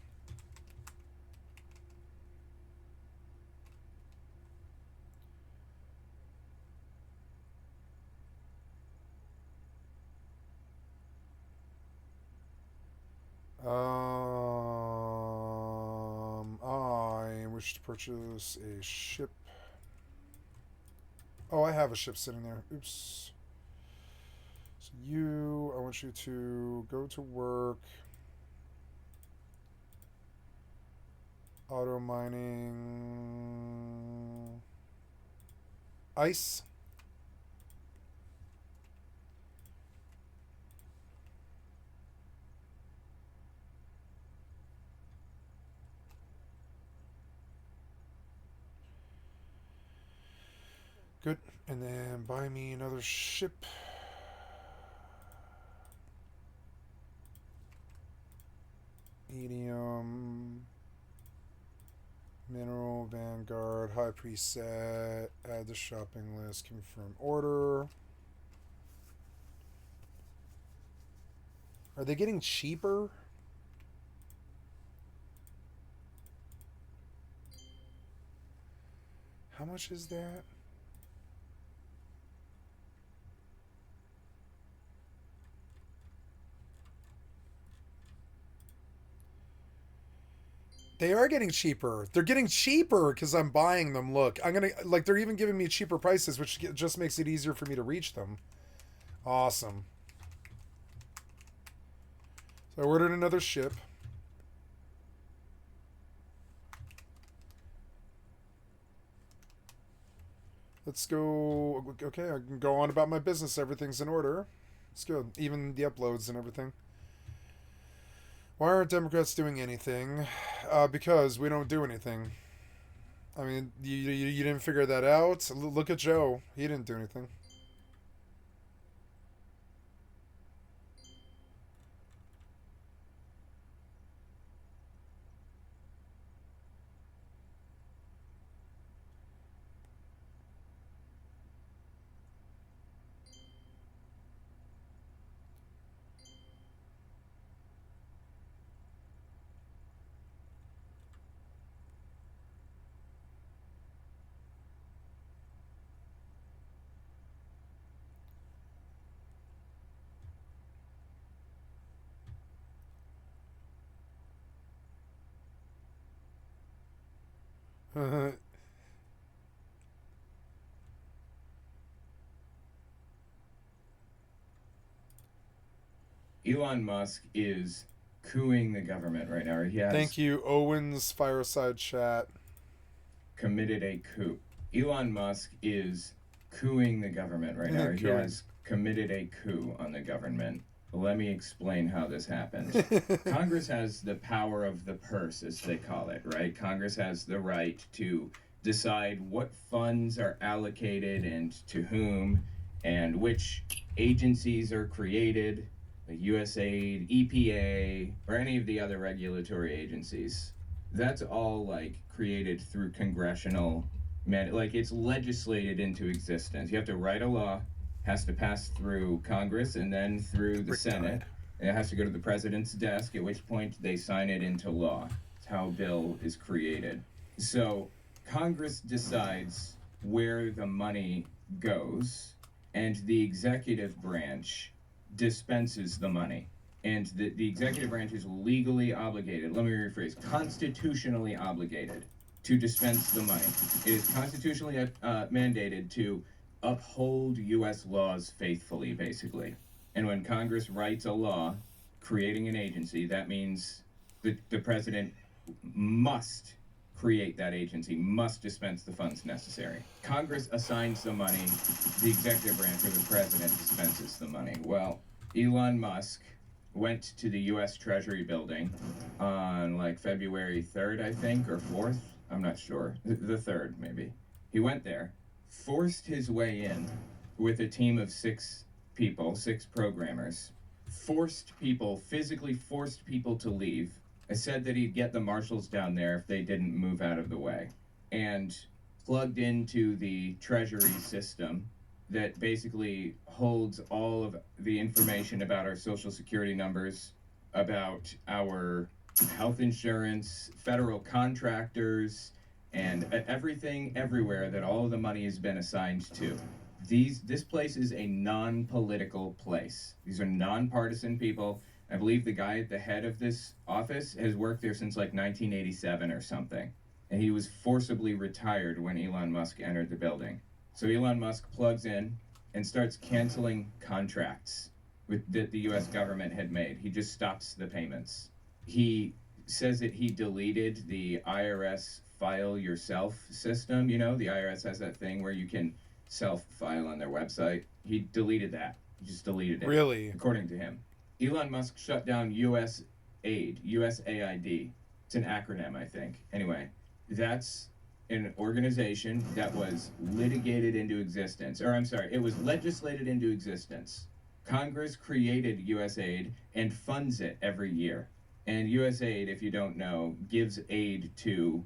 I wish to purchase a ship. Oh, I have a ship sitting there. Oops. So I want you to go to work. Auto mining. Ice. Good. And then buy me another ship. Medium. Mineral, Vanguard, High Preset. Add the shopping list. Confirm order. Are they getting cheaper? How much is that? They are getting cheaper. They're getting cheaper because I'm buying them. Look, I'm going to, like, they're even giving me cheaper prices, which just makes it easier for me to reach them. Awesome. So I ordered another ship. Let's go. Okay, I can go on about my business. Everything's in order. It's good. Even the uploads and everything. Why aren't Democrats doing anything? Because we don't do anything. I mean, you didn't figure that out? Look at Joe. He didn't do anything. Elon Musk is cooing the government right now. Or he has Thank you, Owen's Fireside Chat. committed a coup. Elon Musk is cooing the government right now. Or he has committed a coup on the government. Let me explain how this happened. Congress has the power of the purse, as they call it, right? Congress has the right to decide what funds are allocated and to whom, and which agencies are created, like USAID, EPA, or any of the other regulatory agencies. That's all like created through congressional like it's legislated into existence. You have to write a law, has to pass through Congress and then through the Senate. And it has to go to the president's desk, at which point they sign it into law. It's how a bill is created. So Congress decides where the money goes, and the executive branch dispenses the money. And the executive branch is legally obligated, let me rephrase, constitutionally obligated to dispense the money. It is constitutionally mandated to uphold U.S. laws faithfully, basically. And when Congress writes a law creating an agency, that means the president must create that agency, must dispense the funds necessary. Congress assigns the money, the executive branch or the president dispenses the money. Well, Elon Musk went to the U.S. Treasury building on like February 3rd, I think, or 4th. I'm not sure. The 3rd, maybe. He went there, forced his way in with a team of 6 people, 6 programmers, physically forced people to leave. I said that he'd get the marshals down there if they didn't move out of the way, and plugged into the Treasury system that basically holds all of the information about our Social Security numbers, about our health insurance, federal contractors, and everything everywhere that all of the money has been assigned to. This place is a non-political place. These are non-partisan people. I believe the guy at the head of this office has worked there since like 1987 or something. And he was forcibly retired when Elon Musk entered the building. So Elon Musk plugs in and starts canceling contracts that the US government had made. He just stops the payments. He says that he deleted the IRS file yourself system. You know, the IRS has that thing where you can self-file on their website. He deleted that. He just deleted it. Really? According to him. Elon Musk shut down USAID, USAID. It's an acronym, I think. Anyway, that's an organization that was litigated into existence. Or I'm sorry, it was legislated into existence. Congress created USAID and funds it every year. And USAID, if you don't know, gives aid to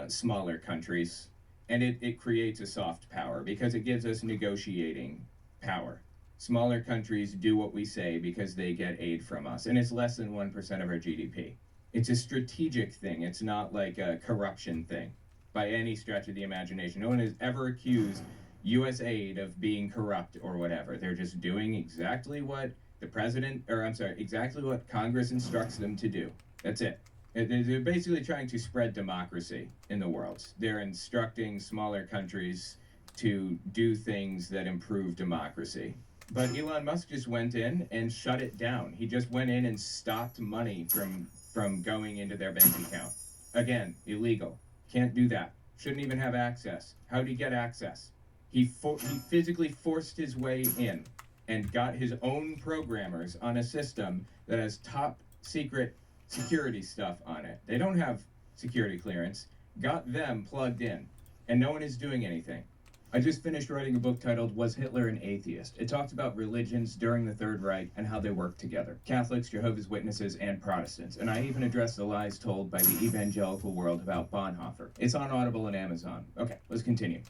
smaller countries. And it creates a soft power because it gives us negotiating power. Smaller countries do what we say because they get aid from us. And it's less than 1% of our GDP. It's a strategic thing. It's not like a corruption thing by any stretch of the imagination. No one has ever accused USAID of being corrupt or whatever. They're just doing exactly what exactly what Congress instructs them to do. That's it. They're basically trying to spread democracy in the world. They're instructing smaller countries to do things that improve democracy. But Elon Musk just went in and shut it down. He just went in and stopped money from going into their bank account. Again, illegal. Can't do that. Shouldn't even have access. How'd he get access? He physically forced his way in and got his own programmers on a system that has top secret security stuff on it. They don't have security clearance. Got them plugged in, and no one is doing anything. I just finished writing a book titled Was Hitler an Atheist? It talks about religions during the Third Reich and how they work together. Catholics, Jehovah's Witnesses, and Protestants. And I even address the lies told by the evangelical world about Bonhoeffer. It's on Audible and Amazon. Okay, let's continue.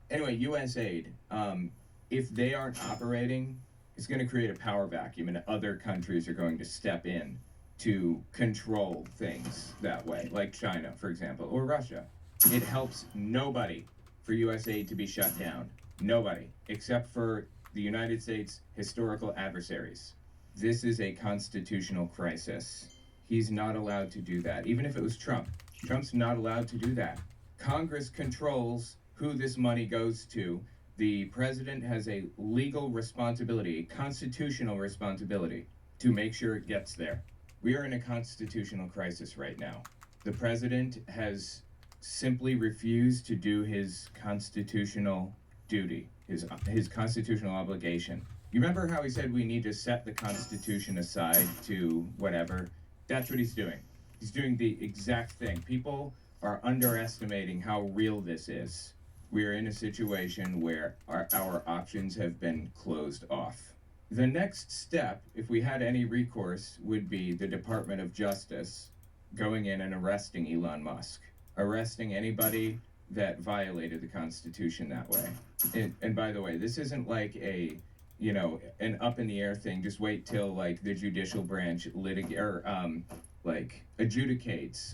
Anyway, USAID, if they aren't operating, it's going to create a power vacuum, and other countries are going to step in to control things that way, like China, for example, or Russia. It helps nobody for USAID to be shut down. Nobody, except for the United States' historical adversaries. This is a constitutional crisis. He's not allowed to do that. Even if it was Trump, Trump's not allowed to do that. Congress controls who this money goes to. The president has a legal responsibility, a constitutional responsibility, to make sure it gets there. We are in a constitutional crisis right now. The president has simply refused to do his constitutional duty, his constitutional obligation. You remember how he said we need to set the Constitution aside to whatever? That's what he's doing. He's doing the exact thing. People are underestimating how real this is. We are in a situation where our options have been closed off. The next step, if we had any recourse, would be the Department of Justice going in and arresting Elon Musk, arresting anybody that violated the Constitution that way. And by the way, this isn't like a, you know, an up in the air thing. Just wait till like the judicial branch adjudicates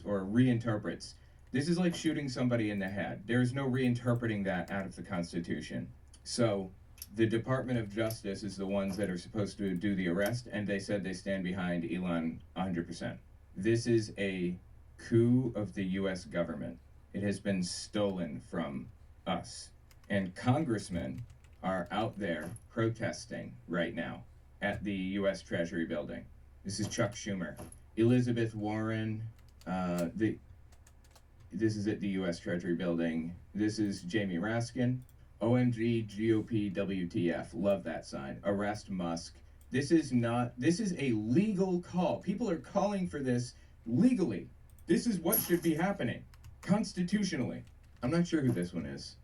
or reinterprets. This is like shooting somebody in the head. There's no reinterpreting that out of the Constitution. So the Department of Justice is the ones that are supposed to do the arrest, and they said they stand behind Elon 100%. This is a coup of the U.S. government. It has been stolen from us. And congressmen are out there protesting right now at the U.S. Treasury building. This is Chuck Schumer. Elizabeth Warren, this is at the U.S. Treasury building. This is Jamie Raskin. OMG, GOP, WTF. Love that sign. Arrest Musk. This is a legal call. People are calling for this legally. This is what should be happening constitutionally. I'm not sure who this one is.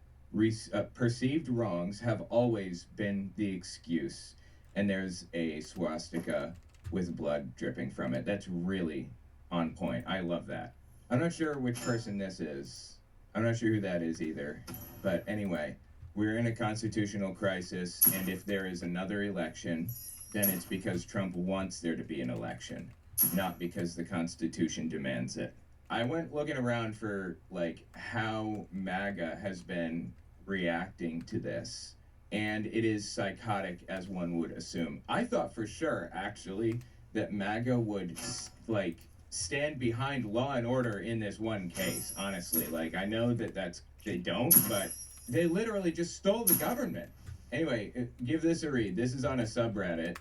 Perceived wrongs have always been the excuse. And there's a swastika with blood dripping from it. That's really on point. I love that. I'm not sure which person this is. I'm not sure who that is either. But anyway, we're in a constitutional crisis, and if there is another election, then it's because Trump wants there to be an election, not because the Constitution demands it. I went looking around for like how MAGA has been reacting to this, and it is psychotic as one would assume. I thought for sure, actually, that MAGA would like stand behind law and order in this one case, honestly. Like, I know that they don't, but they literally just stole the government. Anyway, give this a read. This is on a subreddit.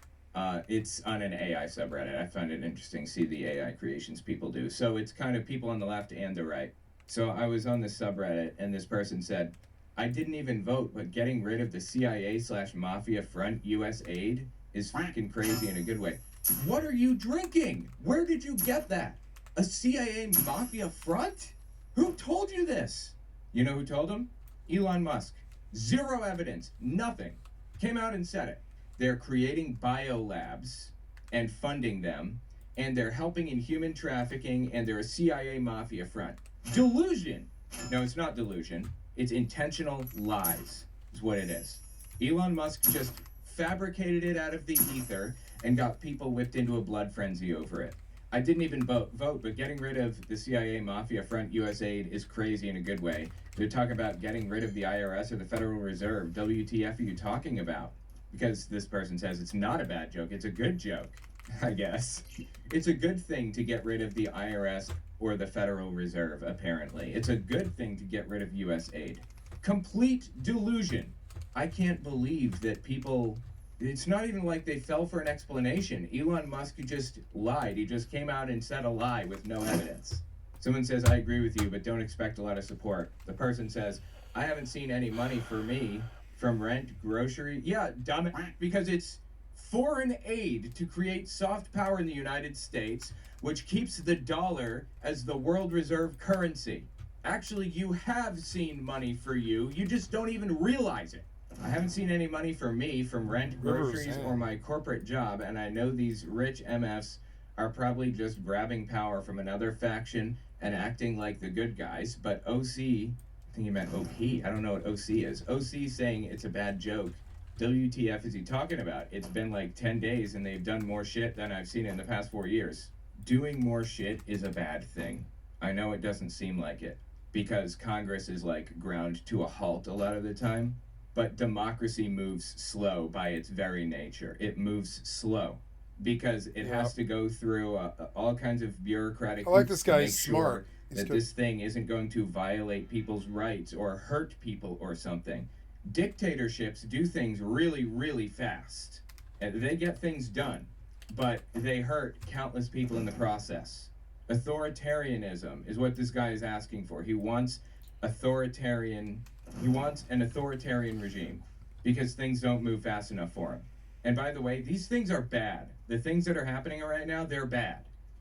It's on an AI subreddit. I find it interesting to see the AI creations people do. So it's kind of people on the left and the right. So I was on this subreddit, and this person said, I didn't even vote, but getting rid of the CIA/mafia front U.S. aid is freaking crazy in a good way. What are you drinking? Where did you get that? A CIA mafia front? Who told you this? You know who told him? Elon Musk. Zero evidence. Nothing. Came out and said it. They're creating biolabs and funding them, and they're helping in human trafficking, and they're a CIA mafia front. Delusion. No, it's not delusion. It's intentional lies is what it is. Elon Musk just fabricated it out of the ether and got people whipped into a blood frenzy over it. I didn't even vote, but getting rid of the CIA mafia front US aid is crazy in a good way. They're talking about getting rid of the IRS or the Federal Reserve. WTF are you talking about? Because this person says it's not a bad joke, it's a good joke, I guess. It's a good thing to get rid of the IRS or the Federal Reserve, apparently. It's a good thing to get rid of US aid. Complete delusion. I can't believe that people... It's not even like they fell for an explanation. Elon Musk just lied. He just came out and said a lie with no evidence. Someone says, I agree with you, but don't expect a lot of support. The person says, I haven't seen any money for me from rent, grocery. Yeah, dumb it, because it's foreign aid to create soft power in the United States, which keeps the dollar as the world reserve currency. Actually, you have seen money for you. You just don't even realize it. I haven't seen any money for me from rent, groceries, or my corporate job, and I know these rich MFs are probably just grabbing power from another faction and acting like the good guys, but OC, I think he meant OP, I don't know what OC is. OC saying it's a bad joke. WTF is he talking about? It's been like 10 days and they've done more shit than I've seen in the past 4 years. Doing more shit is a bad thing. I know it doesn't seem like it, because Congress is like ground to a halt a lot of the time. But democracy moves slow by its very nature. It moves slow. because it has to go through all kinds of bureaucratic. I like hoops this to guy. make He's sure smart. That this thing isn't going to violate people's rights or hurt people or something. Dictatorships do things really, really fast. And they get things done, but they hurt countless people in the process. Authoritarianism is what this guy is asking for. He wants an authoritarian regime because things don't move fast enough for him. And by the way, these things are bad. The things that are happening right now, they're bad.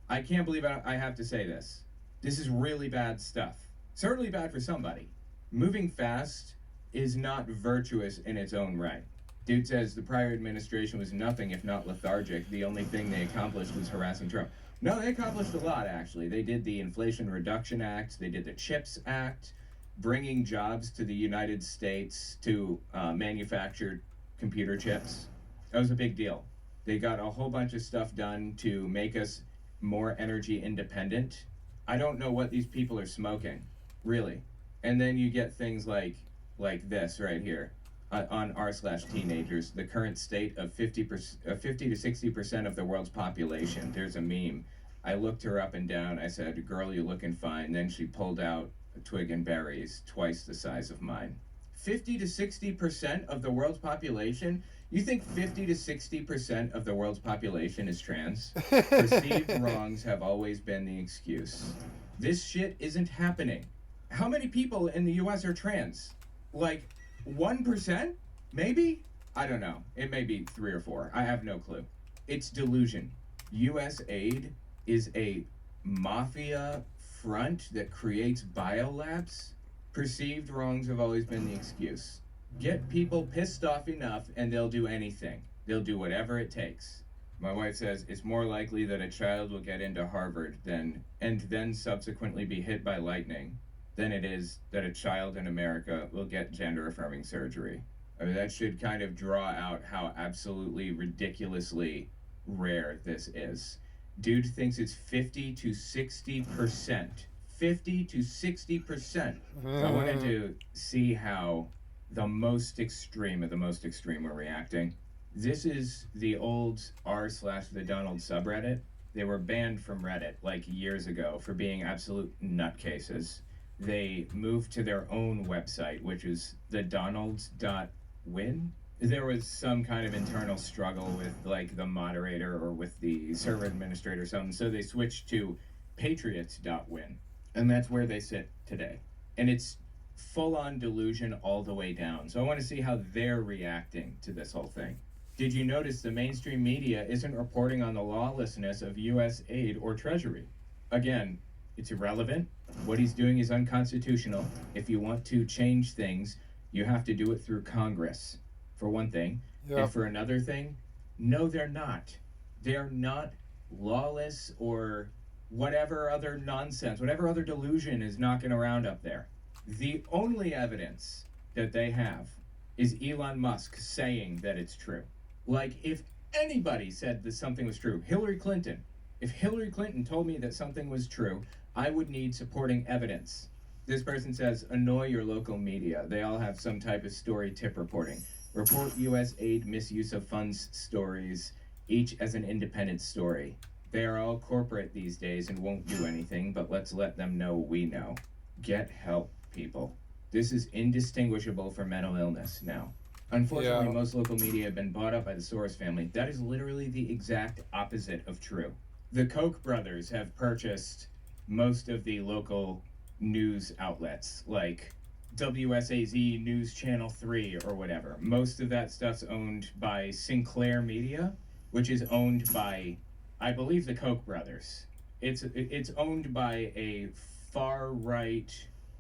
I can't believe I have to say this. This is really bad stuff. Certainly bad for somebody. Moving fast is not virtuous in its own right. Dude says the prior administration was nothing if not lethargic. The only thing they accomplished was harassing Trump. No, they accomplished a lot, actually. They did the Inflation Reduction Act. They did the CHIPS Act, bringing jobs to the United States to manufacture computer chips. That was a big deal. They got a whole bunch of stuff done to make us more energy independent. I don't know what these people are smoking, really. And then you get things like this right here on r/teenagers, the current state of 50 to 60% of the world's population. There's a meme. I looked her up and down. I said, "Girl, you're looking fine." Then she pulled out a twig and berries twice the size of mine. 50 to 60% of the world's population? You think 50 to 60% of the world's population is trans? Perceived wrongs have always been the excuse. This shit isn't happening. How many people in the US are trans? Like 1%? Maybe? I don't know. It may be 3 or 4. I have no clue. It's delusion. US aid is a mafia front that creates biolabs. Perceived wrongs have always been the excuse. Get people pissed off enough and they'll do anything. They'll do whatever it takes. My wife says it's more likely that a child will get into Harvard and then subsequently be hit by lightning than it is that a child in America will get gender-affirming surgery. I mean, that should kind of draw out how absolutely ridiculously rare this is. Dude thinks it's 50 to 60%. 50 to 60%. I wanted to see how the most extreme of the most extreme were reacting. This is the old r/the Donald subreddit. They were banned from Reddit like years ago for being absolute nutcases. They moved to their own website, which is the Donalds.win. There was some kind of internal struggle with like the moderator or with the server administrator or something, so they switched to patriots.win. And that's where they sit today. And it's full-on delusion all the way down. So I want to see how they're reacting to this whole thing. Did you notice the mainstream media isn't reporting on the lawlessness of U.S. aid or Treasury? Again, it's irrelevant. What he's doing is unconstitutional. If you want to change things, you have to do it through Congress, for one thing. Yep. And for another thing, no, they're not. They're not lawless or whatever other nonsense, whatever other delusion is knocking around up there. The only evidence that they have is Elon Musk saying that it's true. Like, if anybody said that something was true, Hillary Clinton, if Hillary Clinton told me that something was true, I would need supporting evidence. This person says, annoy your local media. They all have some type of story tip reporting. Report U.S. aid misuse of funds stories, each as an independent story. They are all corporate these days and won't do anything, but let's let them know we know. Get help, people. This is indistinguishable from mental illness now. Unfortunately, most local media have been bought up by the Soros family. That is literally the exact opposite of true. The Koch brothers have purchased most of the local news outlets, like WSAZ News Channel 3 or whatever. Most of that stuff's owned by Sinclair Media, which is owned by, I believe, the Koch brothers. It's owned by a far-right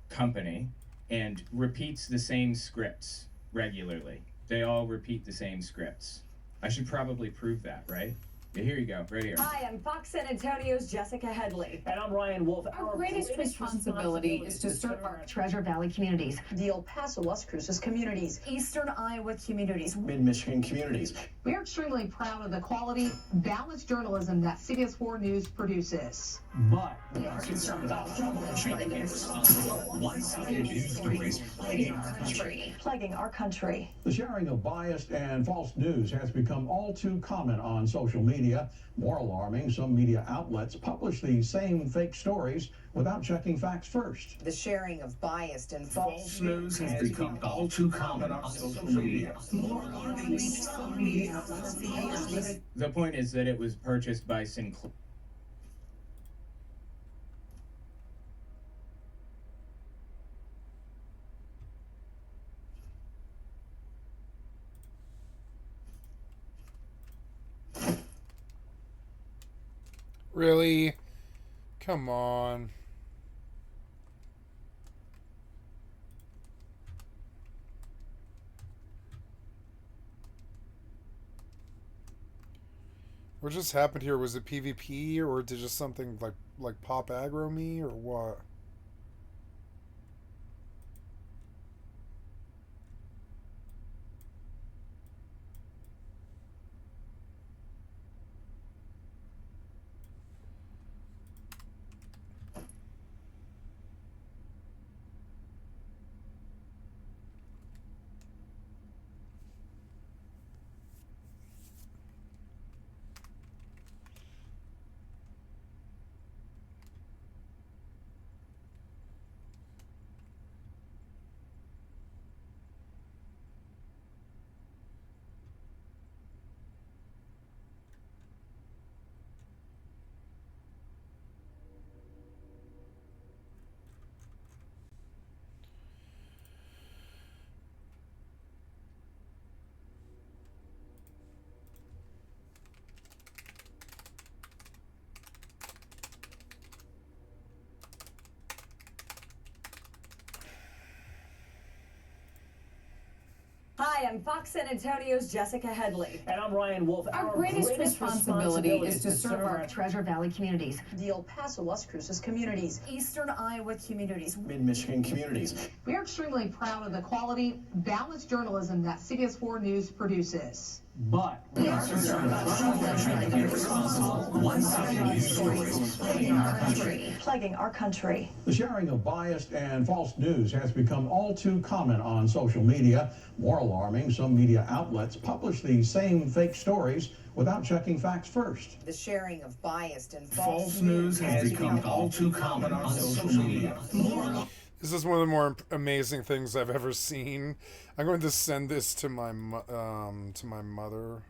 company and repeats the same scripts regularly. They all repeat the same scripts. I should probably prove that, right? Yeah, here you go, right here. Hi, I'm Fox San Antonio's Jessica Headley. And I'm Ryan Wolf. Our greatest responsibility is to serve our Treasure Valley communities, the El Paso, Las Cruces communities, Eastern Iowa communities, Mid-Michigan communities. We are extremely proud of the quality, balanced journalism that CBS 4 News produces. But we are concerned about trouble and treating irresponsible. One-sided news stories plaguing our country. Plaguing our country. The sharing of biased and false news has become all too common on social media. media. More alarming, some media outlets publish the same fake stories without checking facts first. The sharing of biased and False news has become all too common on social media. The point is that it was purchased by Sinclair. Really? Come on. What just happened here? Was it PvP or did just something like pop aggro me or what? Hi, I'm Fox San Antonio's Jessica Headley. And I'm Ryan Wolf. Our greatest responsibility is to serve our Treasure Valley communities, the El Paso Las Cruces communities, Eastern Iowa communities, Mid-Michigan communities. We are extremely proud of the quality, balanced journalism that CBS 4 News produces. But we are concerned about trying to be responsible one-sided news stories plaguing our country. Plaguing our country. The sharing of biased and false news has become all too common on social media. More alarming, some media outlets publish the same fake stories without checking facts first. The sharing of biased and false news has become all too common on social media. This is one of the more amazing things I've ever seen. I'm going to send this to my mother.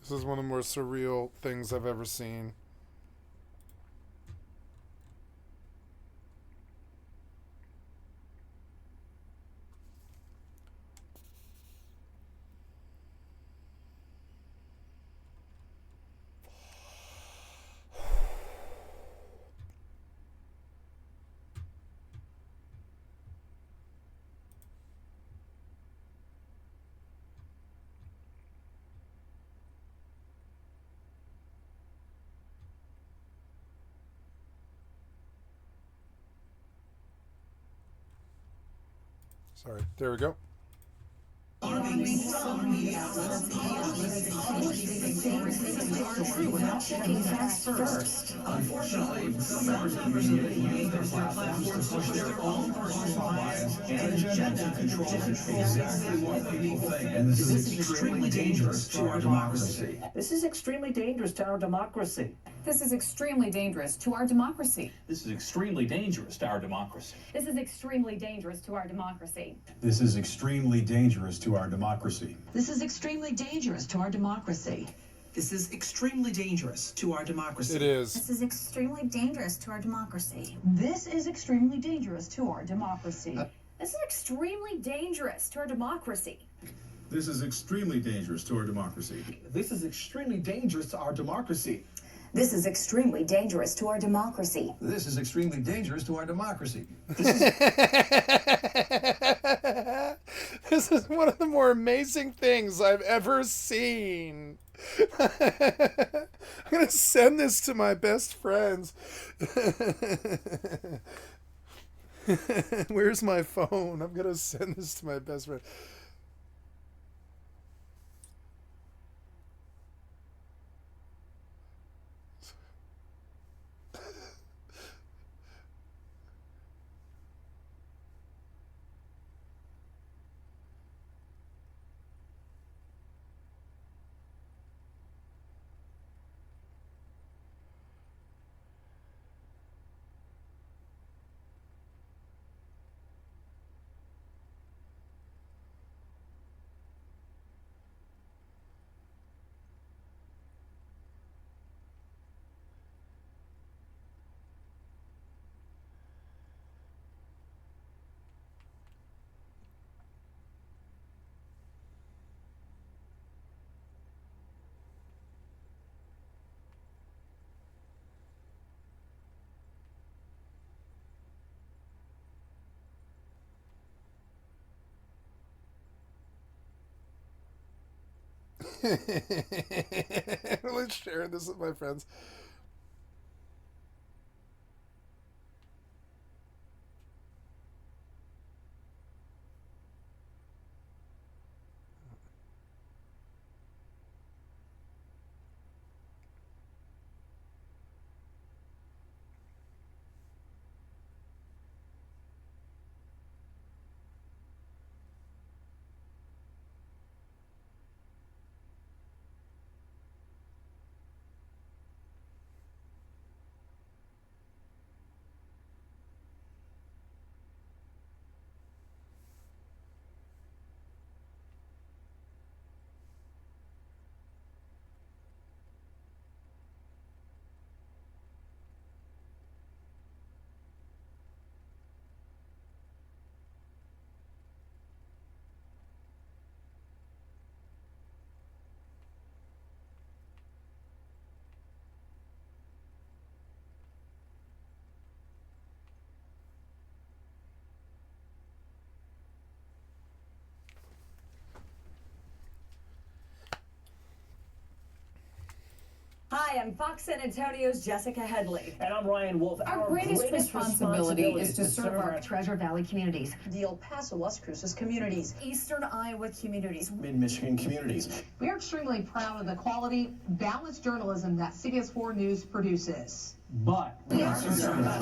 This is one of the more surreal things I've ever seen. Sorry, there we go. Some media outlets without checking facts first. Unfortunately, some members of the media use their platforms to push their own personal bias and agenda to control exactly what people think. And this is extremely dangerous to our democracy. This is extremely dangerous to our democracy. This is extremely dangerous to our democracy. This is extremely dangerous to our democracy. This is extremely dangerous to our democracy. This is extremely dangerous to our democracy. This is extremely dangerous to our democracy. This is extremely dangerous to our democracy. It is. This is extremely dangerous to our democracy. This is extremely dangerous to our democracy. This is extremely dangerous to our democracy. This is extremely dangerous to our democracy. This is extremely dangerous to our democracy. This is extremely dangerous to our democracy. This is extremely dangerous to our democracy. This is one of the more amazing things I've ever seen. I'm gonna send this to my best friends. Where's my phone? I'm gonna send this to my best friend. Let's share this with my friends. Hi, I'm Fox San Antonio's Jessica Headley. And I'm Ryan Wolf. Our greatest responsibility is to serve our Treasure Valley communities, the El Paso, Las Cruces communities, Eastern Iowa communities, Mid-Michigan communities. We are extremely proud of the quality, balanced journalism that CBS 4 News produces. But we are concerned about